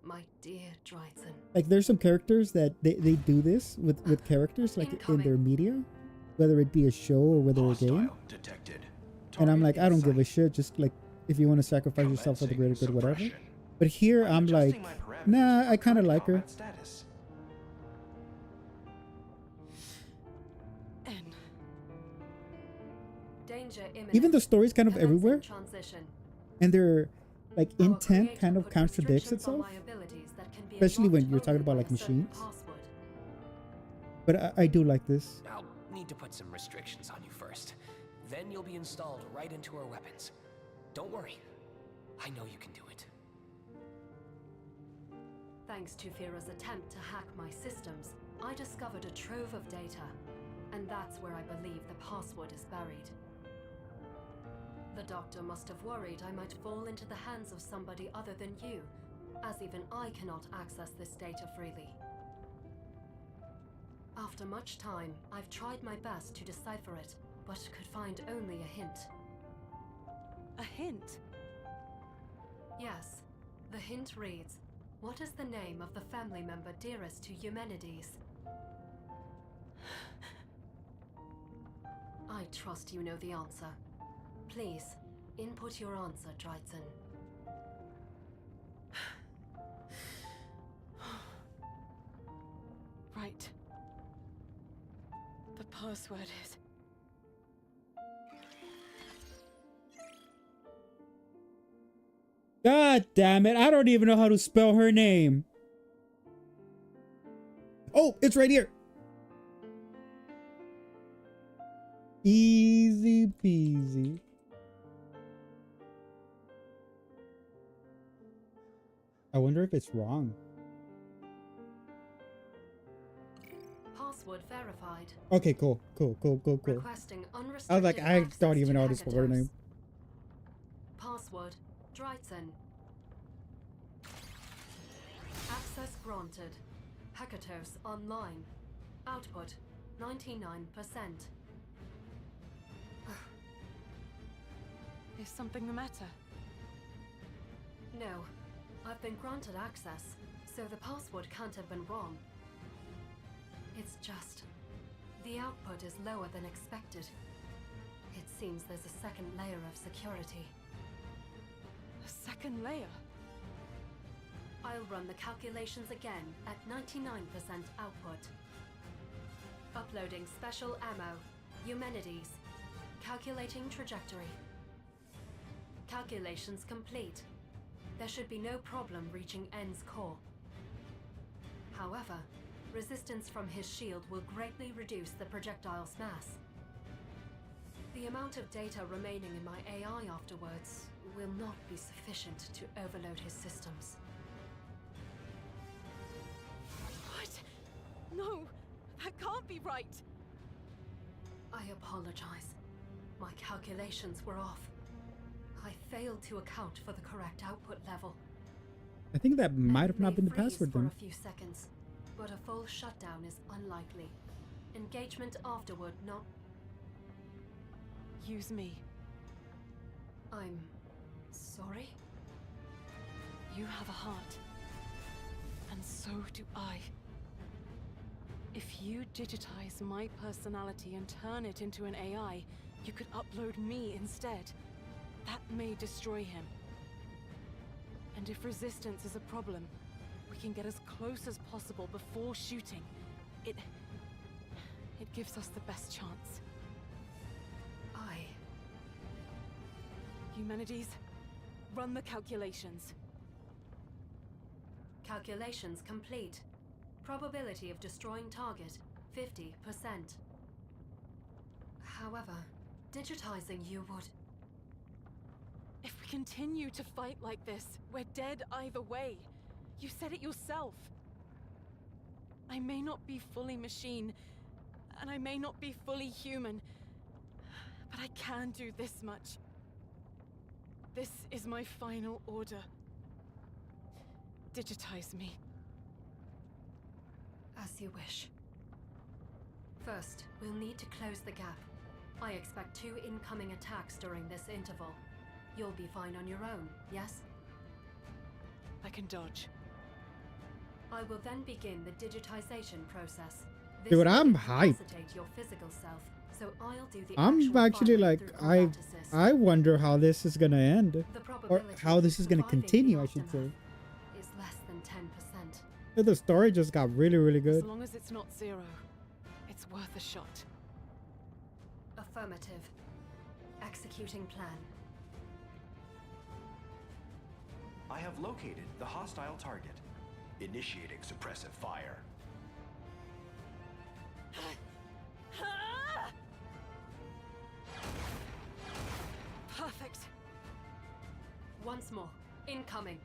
My dear Dryden. Like there's some characters that they do this with characters like in their media, whether it be a show or whether a game. Detected. And I'm like, I don't give a shit. Just like if you want to sacrifice yourself for the greater good, whatever. But here I'm like, nah, I kind of like her. Status. N. Danger imminent. Even the story's kind of Commencing everywhere, transition. and their like Our intent creator kind of put contradicts restrictions on itself. my abilities that can be Especially when unlocked you're talking only about by like a certain machines. password. But I do like this. I'll need to put some restrictions on you first. Then you'll be installed right into our weapons. Don't worry. I know you can do it. Thanks to Fira's attempt to hack my systems, I discovered a trove of data, and that's where I believe the password is buried. The doctor must have worried I might fall into the hands of somebody other than you, as even I cannot access this data freely. After much time, I've tried my best to decipher it, but could find only a hint. A hint? Yes. The hint reads, "What is the name of the family member dearest to Eumenides?" I trust you know the answer. Please, input your answer, Dryzen. Right. The password is... God damn it. I don't even know how to spell her name. Oh, it's right here. Easy peasy. I wonder if it's wrong. Password verified. Okay, cool. Requesting unrestricted I was like, I access don't even to know how to spell her Hekatos. name. Password, Dryzen. Access granted. Hekatos online. Output, 99%. Is something the matter? No, I've been granted access, so the password can't have been wrong. It's just, the output is lower than expected. It seems there's a second layer of security. A second layer? I'll run the calculations again at 99% output. Uploading special ammo, Eumenides. Calculating trajectory. Calculations complete. There should be no problem reaching N's core. However, resistance from his shield will greatly reduce the projectile's mass. The amount of data remaining in my AI afterwards will not be sufficient to overload his systems. What? No, that can't be right. I apologize. My calculations were off. I failed to account for the correct output level. I think that might have not been the Freeze password for then. a few seconds, but a full shutdown is unlikely. Engagement afterward not... Use me. I'm... sorry? You have a heart. And so do I. If you digitize my personality and turn it into an AI, you could upload me instead. That may destroy him. And if resistance is a problem, we can get as close as possible before shooting. It gives us the best chance. Eumenides, run the calculations. Calculations complete. Probability of destroying target, 50%. However, digitizing you would... If we continue to fight like this, we're dead either way. You said it yourself. I may not be fully machine, and I may not be fully human, but I can do this much. This is my final order. Digitize me. As you wish. First, we'll need to close the gap. I expect 2 incoming attacks during this interval. You'll be fine on your own, yes? I can dodge. I will then begin the digitization process. This Dude, will I'm hyped. incapacitate your physical self, so I'll do the I'm actual actually firing like, through combat assist. I wonder how this is gonna end. The Or probability how this of is gonna surviving continue, the I should say. aftermath is less than 10%. Yeah, the story just got really, really good. As long as it's not 0, it's worth a shot. Affirmative. Executing plan. I have located the hostile target. Initiating suppressive fire. Perfect. Once more. Incoming.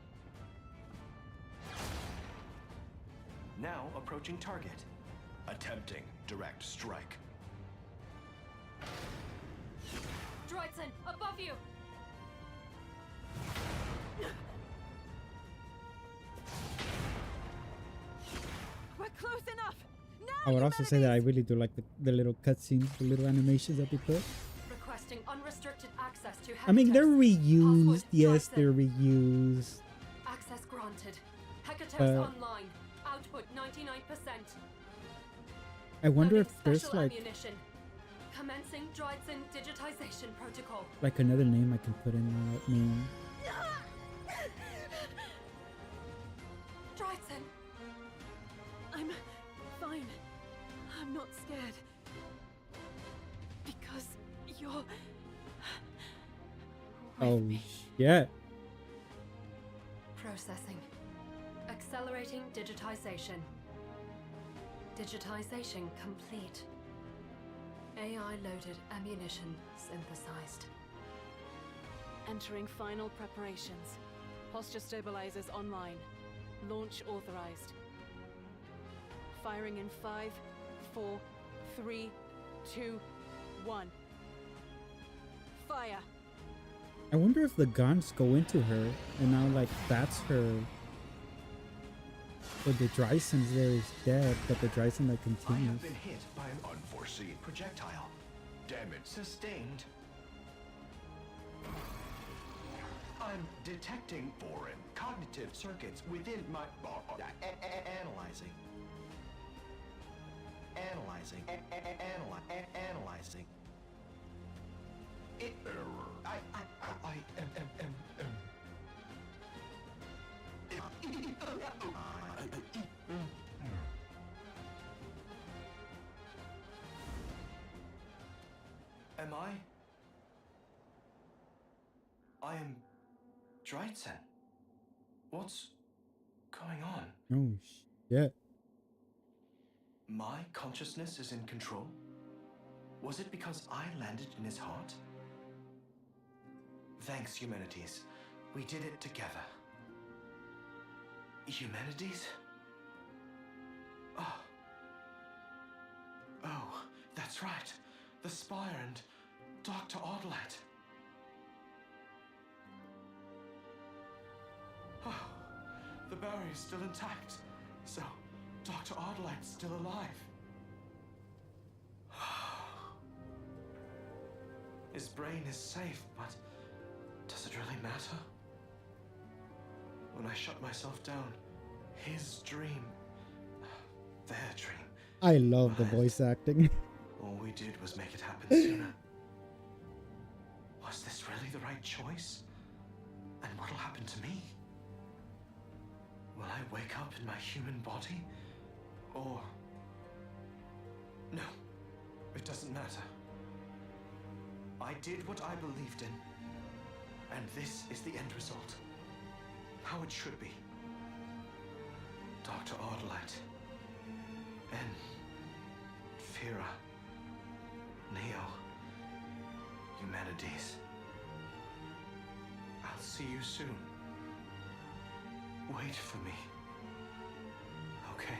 Now approaching target. Attempting direct strike. Dryzen, above you! We're close enough! Now! I would also say that I really do like the little cutscenes, the little animations that they put. Requesting unrestricted access to I mean, they're Hecators. reused. Password Yes, Dryson. they're reused. Access granted. Hecators online. Output 99%. I wonder Loading if there's special like ammunition. Commencing Dryson digitization protocol. another name I can put in that name. Dryson. I'm fine. I'm not scared. Because you're... Oh shit. Processing. Accelerating digitization. Digitization complete. AI-loaded ammunition synthesized. Entering final preparations. Posture stabilizers online. Launch authorized. Firing in 5, 4, 3, 2, 1. Fire! I wonder if the guns go into her and now like that's her. Or the Dryson's there is dead, but the Dryson like I continues. have been hit by an unforeseen projectile. Damage sustained. I'm detecting foreign cognitive circuits within my body. Analyzing. Analyzing. Analyzing. Error. I Am I am Dryson. What's going on? Oh shit. My consciousness is in control? Was it because I landed in his heart? Thanks, Humanities. We did it together. Humanities? Oh. Oh, that's right. The Spire and Dr. Audlite. Oh, the barrier's still intact. So, Dr. Audlite's still alive. His brain is safe, but does it really matter? When I shut myself down, his dream, their dream. I love the voice acting. All we did was make it happen sooner. Was this really the right choice? And what'll happen to me? Will I wake up in my human body? Or... No, it doesn't matter. I did what I believed in. And this is the end result. How it should be. Dr. Audlite. And... Fira. Neo. Humanities. I'll see you soon. Wait for me. Okay?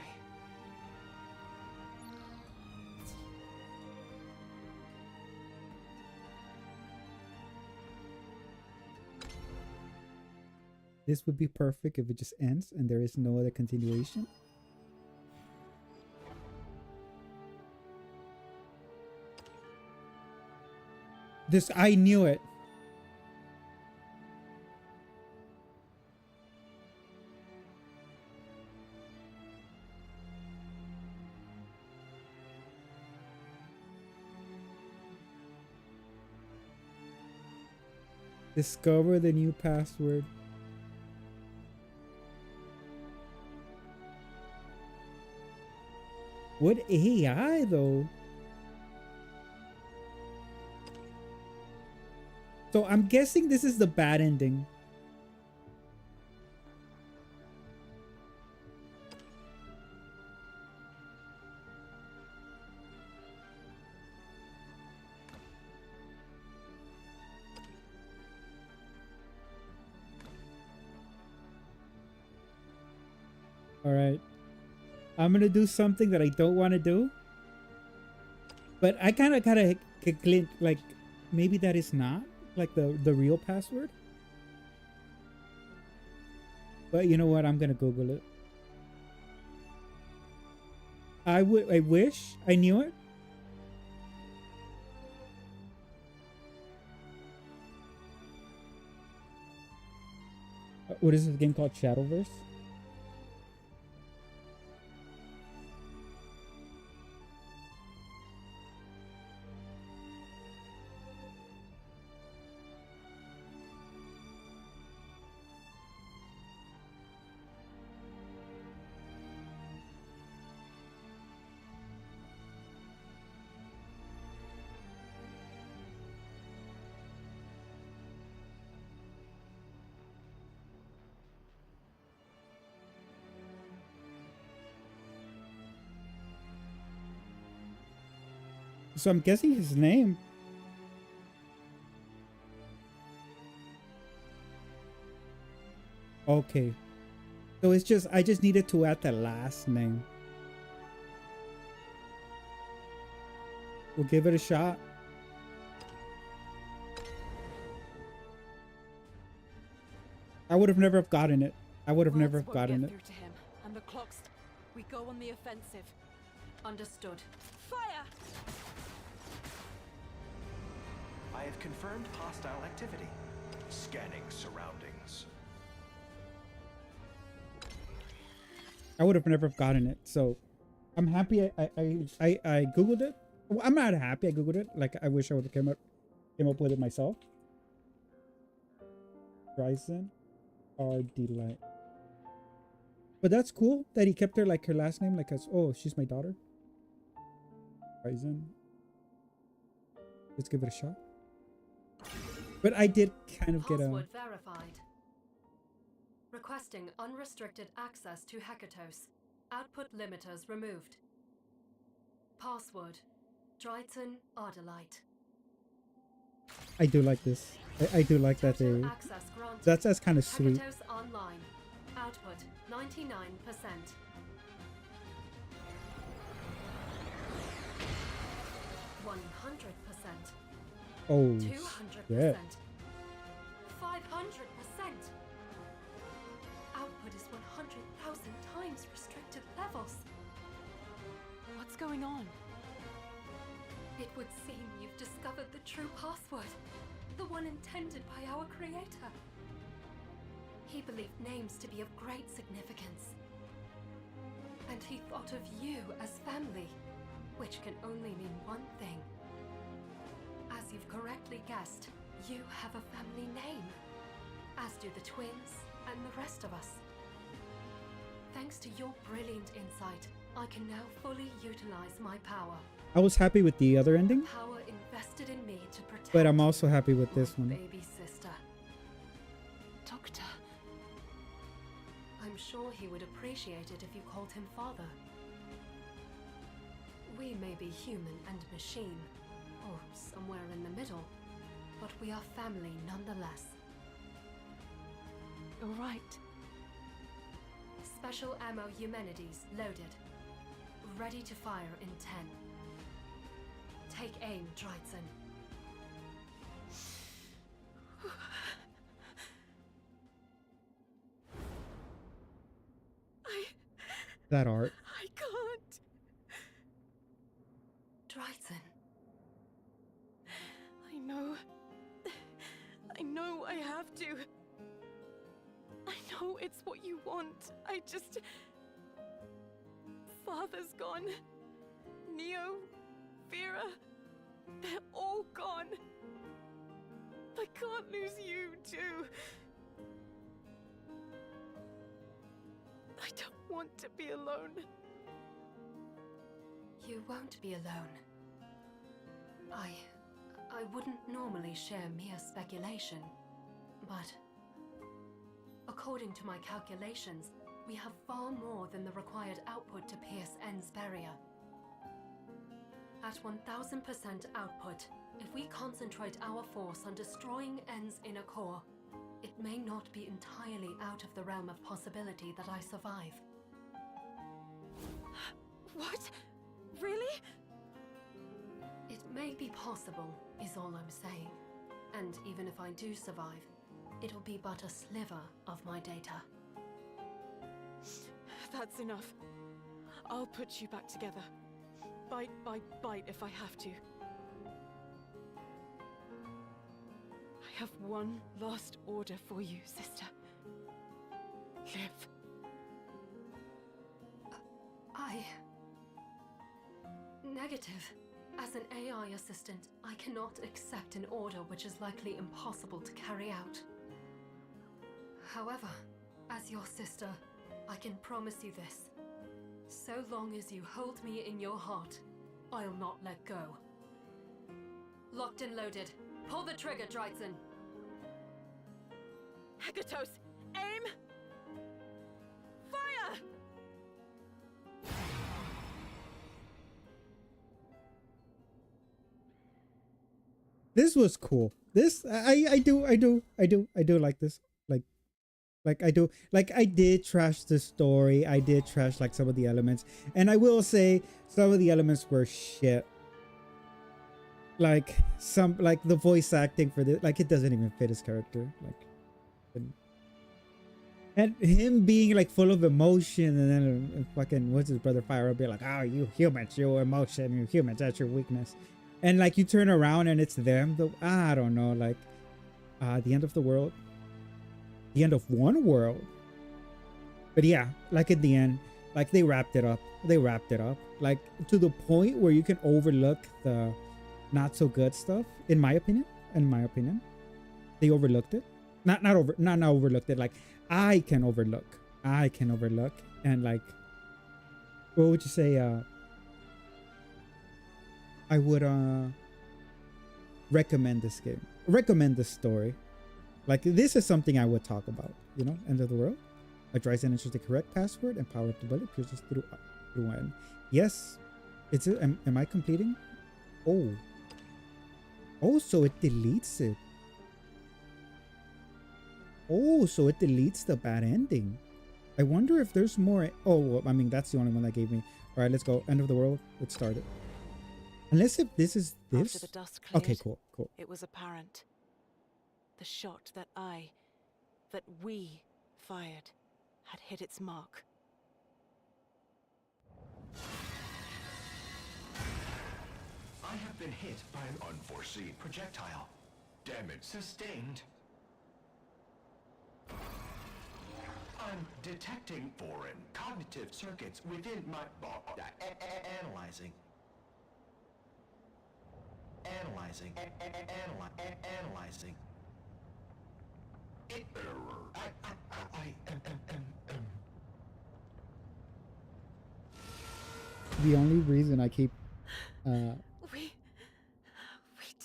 This would be perfect if it just ends and there is no other continuation. This, I knew it. Discover the new password. What AI though? So I'm guessing this is the bad ending. All right. I'm gonna do something that I don't want to do, but I kind of like maybe that is not like the real password. But you know what? I'm gonna Google it. I wish I knew it. What is this game called? Shadowverse? So I'm guessing his name. Okay. So it's just, I just needed to add the last name. We'll give it a shot. I would have never have gotten it. I would have never have gotten it. Through to him, and the clock's. We go on the offensive. Understood. Fire! I have confirmed hostile activity. Scanning surroundings. I would have never have gotten it. So I'm happy I Googled it. Well, I'm not happy I Googled it. Like, I wish I would have came up with it myself. Ryzen or Delight. But that's cool that he kept her like her last name, like as, oh, she's my daughter. Ryzen. Let's give it a shot. But I did kind of get a... Password verified. Requesting unrestricted access to Hekatos. Output limiters removed. Password. Dryton Ardalite. I do like this. I do like that they... Access granted. That's kind of sweet. Hekatos online. Output 99%. 100%. Oh, 200%. yeah. 500%. Output is 100,000 times restricted levels. What's going on? It would seem you've discovered the true password, the one intended by our creator. He believed names to be of great significance. And he thought of you as family, which can only mean one thing. As you've correctly guessed, you have a family name, as do the twins and the rest of us. Thanks to your brilliant insight, I can now fully utilize my power. I was happy with the other ending, Power invested in me to protect. but I'm also happy with this my one. baby sister. Doctor. I'm sure he would appreciate it if you called him father. We may be human and machine, or somewhere in the middle, but we are family nonetheless. You're right. Special ammo Eumenides loaded. Ready to fire in 10. Take aim, Dryton. That art. I can't. Dryton. I know I have to. I know it's what you want. I just... Father's gone. Neo, Vera, they're all gone. I can't lose you too. I don't want to be alone. You won't be alone. I wouldn't normally share mere speculation, but according to my calculations, we have far more than the required output to pierce N's barrier. At 1000% output, if we concentrate our force on destroying N's inner core, it may not be entirely out of the realm of possibility that I survive. What? Really? It may be possible, is all I'm saying. And even if I do survive, it'll be but a sliver of my data. That's enough. I'll put you back together. Bite by bite if I have to. I have one last order for you, sister. Live. Negative. As an AI assistant, I cannot accept an order which is likely impossible to carry out. However, as your sister, I can promise you this. So long as you hold me in your heart, I'll not let go. Locked and loaded. Pull the trigger, Dryzen. Hekatos, aim! Fire! This was cool. This I do like this. Like I do, like I did trash the story. I did trash like some of the elements, and I will say some of the elements were shit. Like the voice acting for this, like it doesn't even fit his character. Like, and him being like full of emotion, and then fucking what's his brother Fire will be like, "Oh, you humans, your emotion, you humans, that's your weakness." And like you turn around and it's them. I don't know, like the end of the world. The end of one world. But yeah, like at the end, like they wrapped it up. Like to the point where you can overlook the not so good stuff, in my opinion. They overlooked it. Not overlooked it. Like I can overlook. And like, what would you say? I would recommend this game. Recommend this story. Like this is something I would talk about, you know. End of the world. A Dryzen enters the correct password and power up the bullet pierces through end. Yes. It's it. Am I completing? Oh, so it deletes it. Oh, so it deletes the bad ending. I wonder if there's more. Oh, well, I mean that's the only one that gave me. All right, let's go. End of the world. Let's start it. Unless if this is this. After the dust cleared, okay, cool. It was apparent. The shot that we fired had hit its mark. I have been hit by an unforeseen projectile. Damage sustained. I'm detecting foreign cognitive circuits within my body. Analyzing. Error. The only reason I keep We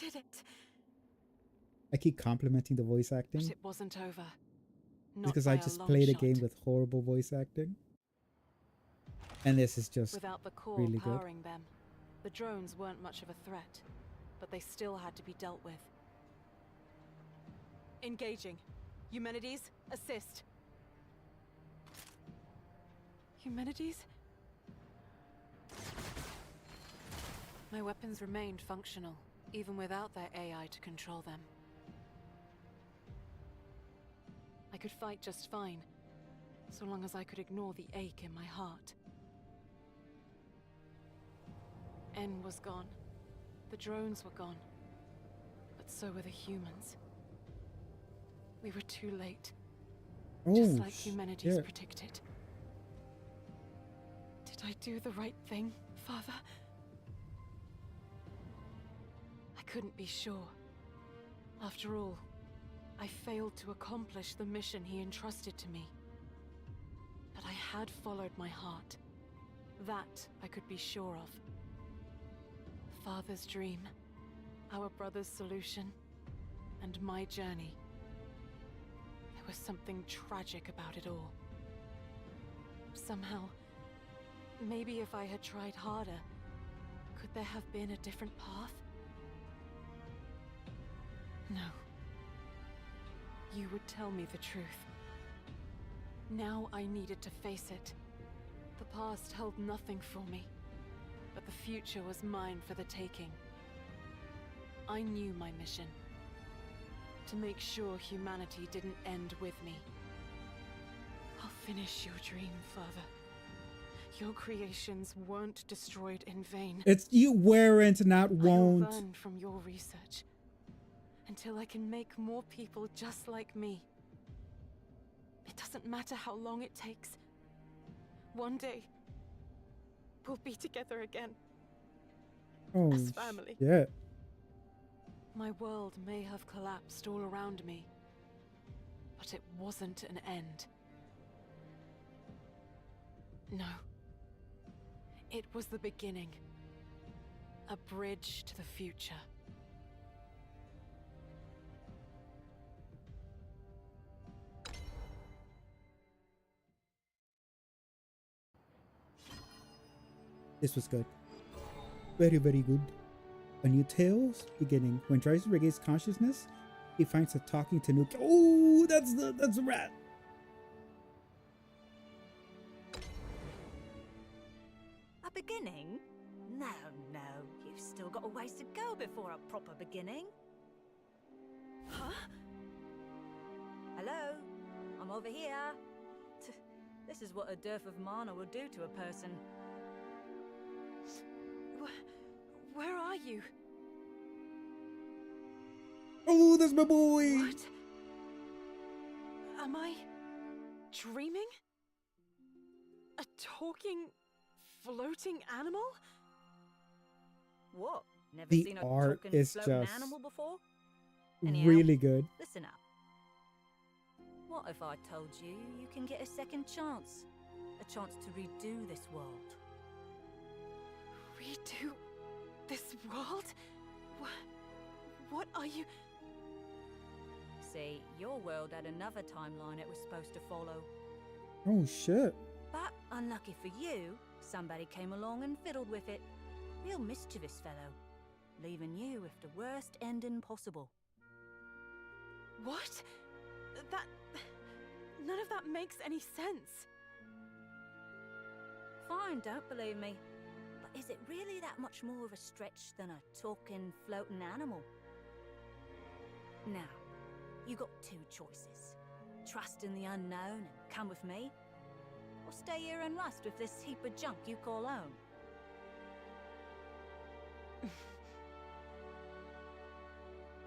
did it. I keep complimenting the voice acting. But it wasn't over. Not Because by I a just long played a shot. game with horrible voice acting. And this is just Without the core really good. powering them, the drones weren't much of a threat, but they still had to be dealt with. Engaging. Eumenides, assist. Eumenides? My weapons remained functional, even without their AI to control them. I could fight just fine, so long as I could ignore the ache in my heart. N was gone. The drones were gone. But so were the humans. We were too late. Just like Eumenides predicted. Did I do the right thing, Father? I couldn't be sure. After all, I failed to accomplish the mission he entrusted to me. But I had followed my heart. That I could be sure of. Father's dream, our brother's solution, and my journey. There was something tragic about it all. Somehow, maybe if I had tried harder, could there have been a different path? No. You would tell me the truth. Now I needed to face it. The past held nothing for me, but the future was mine for the taking. I knew my mission. To make sure humanity didn't end with me. I'll finish your dream, Father. Your creations weren't destroyed in vain. It's you weren't, not I'll won't. learn from your research until I can make more people just like me. It doesn't matter how long it takes. One day, we'll be together again. Oh, as family. yeah. My world may have collapsed all around me, but it wasn't an end. No. It was the beginning. A bridge to the future. This was good. Very, very good. A new tale's beginning. When Dryson regains consciousness, he finds her talking to Nuke. Oh, that's the rat. A beginning? No, no. You've still got a ways to go before a proper beginning. Huh? Hello? I'm over here. This is what a dearth of mana will do to a person. Where are you? Oh, that's my boy. What? Am I dreaming? A talking, floating animal? What? Never The seen a art talking, is floating just animal before? Anyhow, really good. listen up. What if I told you you can get a second chance? A chance to redo this world? Redo this world? What are you... See, your world had another timeline it was supposed to follow. Oh, shit. But, unlucky for you, somebody came along and fiddled with it. Real mischievous fellow. Leaving you with the worst ending possible. What? None of that makes any sense. Fine, don't believe me. But is it really that much more of a stretch than a talking, floating animal? Now, you got two choices. Trust in the unknown and come with me, or stay here and rust with this heap of junk you call home.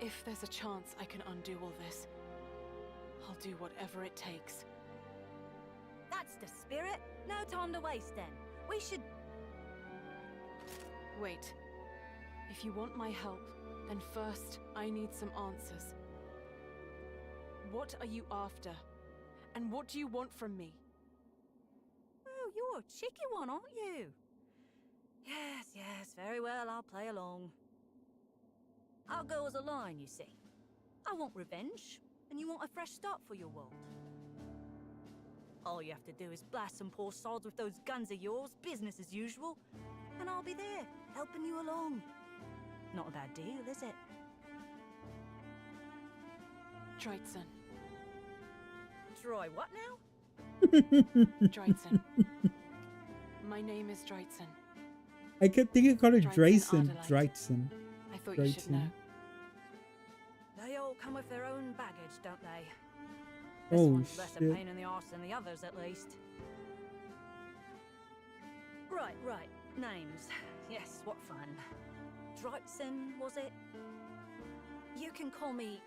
If there's a chance I can undo all this, I'll do whatever it takes. That's the spirit. No time to waste then. We should... Wait. If you want my help, then first I need some answers. What are you after? And what do you want from me? Oh, you're a cheeky one, aren't you? Yes, very well, I'll play along. Our goals align, you see. I want revenge, and you want a fresh start for your world. All you have to do is blast some poor sods with those guns of yours, business as usual, and I'll be there, helping you along. Not a bad deal, is it? Dryson. Troy, what now? Dryson. My name is Dryson. I kept thinking called it Dryson. Ardalite. Dryson. I thought you should know. They all come with their own baggage, don't they? This Oh, one's less a shit. pain in the arse than the others, at least. Right. Names. Yes, what fun. Dryson, was it? You can call me...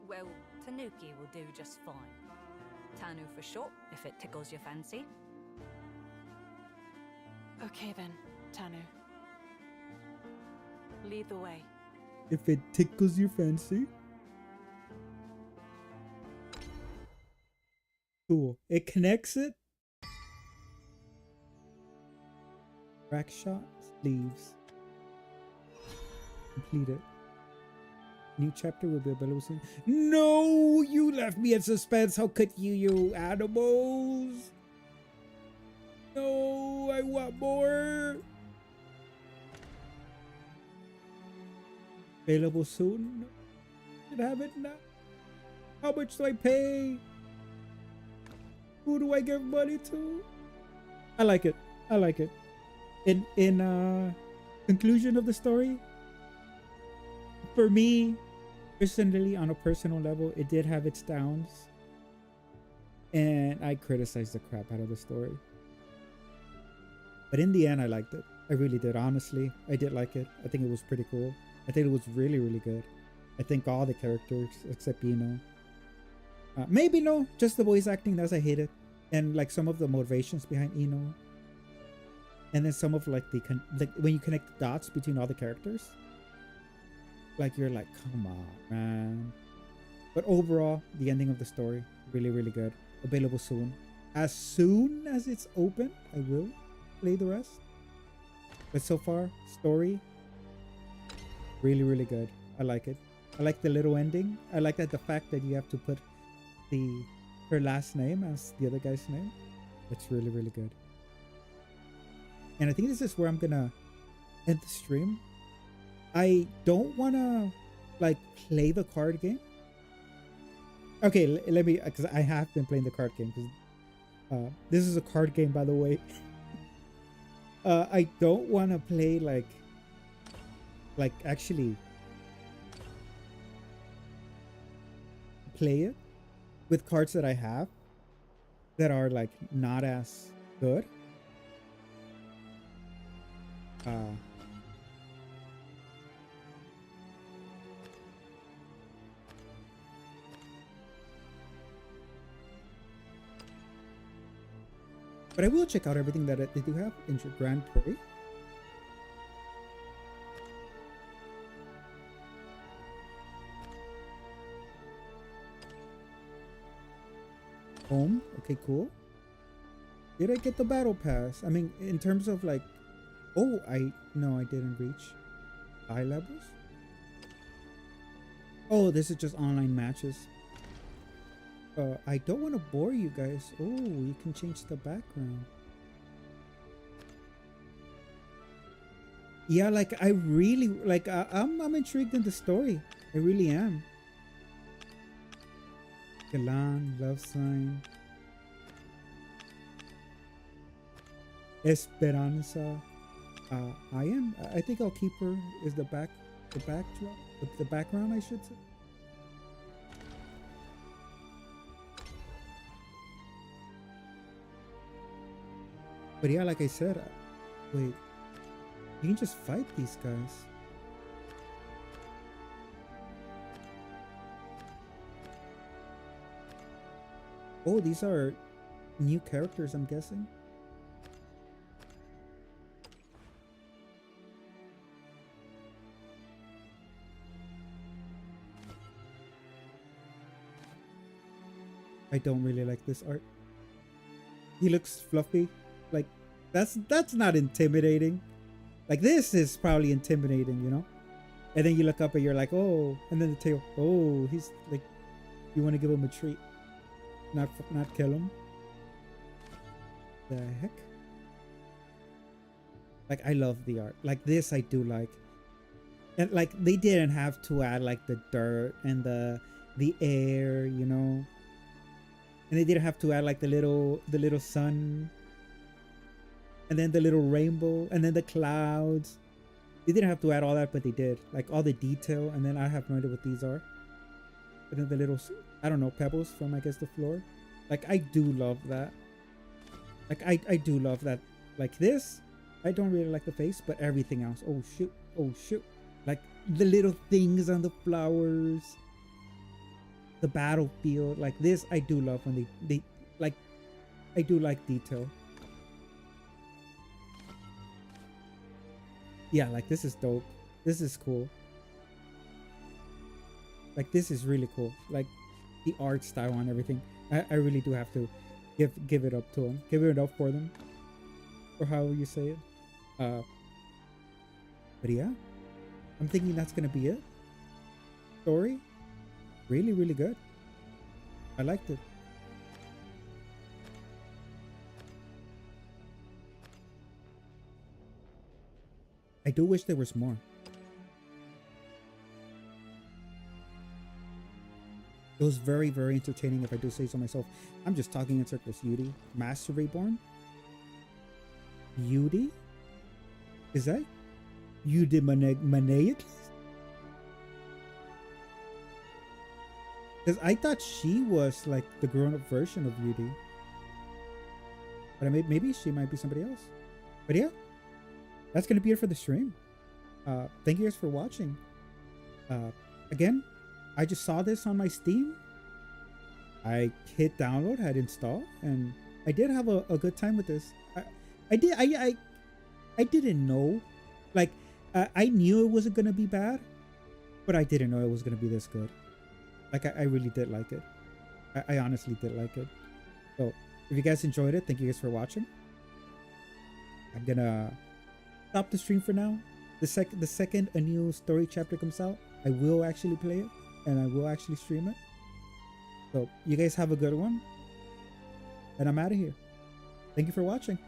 Well, Tanuki will do just fine. Tanu for short, if it tickles your fancy. Okay then, Tanu. Lead the way. If it tickles your fancy. Cool. It connects it. Crack shots, leaves. Completed. New chapter will be available soon. No, you left me in suspense. How could you animals? No, I want more. Available soon. Should have it now. How much do I pay? Who do I give money to? I like it. I like it. In conclusion of the story, for me, personally, on a personal level, it did have its downs. And I criticized the crap out of the story. But in the end, I liked it. I really did. Honestly, I did like it. I think it was pretty cool. I think it was really, really good. I think all the characters except Eno. Maybe no, just the voice acting. That's I hate it, and like some of the motivations behind Eno, and then some of like like when you connect the dots between all the characters, like you're like, come on, man. But overall, the ending of the story really, really good. Available soon. As soon as it's open, I will play the rest. But so far, story really, really good. I like it. I like the little ending. I like that the fact that you have to put her last name as the other guy's name. It's really, really good. And I think this is where I'm gonna end the stream. I don't wanna like play the card game. Okay, let me, because I have been playing the card game. Because this is a card game, by the way. I don't want to play like actually play it with cards that I have that are like not as good. But I will check out everything that they do have in Grand Prix. Home. Okay, cool. Did I get the battle pass? I mean, in terms of like... Oh, no, I didn't reach high levels. Oh, this is just online matches. I don't want to bore you guys. Oh, you can change the background. Yeah, like I really like. I'm intrigued in the story. I really am. Galan, love sign. Esperanza. I am. I think I'll keep her. Is the backdrop, the background, I should say. But yeah, like I said, wait, you can just fight these guys. Oh, these are new characters, I'm guessing. I don't really like this art. He looks fluffy. Like that's not intimidating. Like this is probably intimidating, you know. And then you look up and you're like, oh, and then the tail, oh, he's like, you want to give him a treat, not kill him. The heck? Like I love the art. Like this, I do like. And like they didn't have to add like the dirt and the air, you know. And they didn't have to add like the little sun. And then the little rainbow, and then the clouds. They didn't have to add all that, but they did. Like all the detail, and then I have no idea what these are. And then the little, I don't know, pebbles from, I guess, the floor. Like, I do love that. Like, I do love that. Like this, I don't really like the face, but everything else. Oh, shoot. Oh, shoot. Like, the little things on the flowers. The battlefield. Like, this, I do love when they like, I do like detail. Yeah, like this is dope. This is cool. Like this is really cool. Like the art style and everything. I really do have to give it up to them. Give it up for them. Or however you say it. But yeah. I'm thinking that's gonna be it. Story. Really, really good. I liked it. I do wish there was more. It was very, very entertaining, if I do say so myself. I'm just talking in circles. Yudi. Master Reborn? Yudi? Is that Yudi Manaic? Because I thought she was like the grown-up version of Yudi. But maybe she might be somebody else. But yeah, that's gonna be it for the stream. Thank you guys for watching. Again, I just saw this on my Steam. I hit download, had install, and I did have a good time with this. I didn't know, like, I knew it wasn't gonna be bad, but I didn't know it was gonna be this good. Like, I really did like it. I honestly did like it. So if you guys enjoyed it, thank you guys for watching. I'm gonna stop the stream for now. The second a new story chapter comes out, I will actually play it and I will actually stream it. So you guys have a good one, and I'm out of here. Thank you for watching.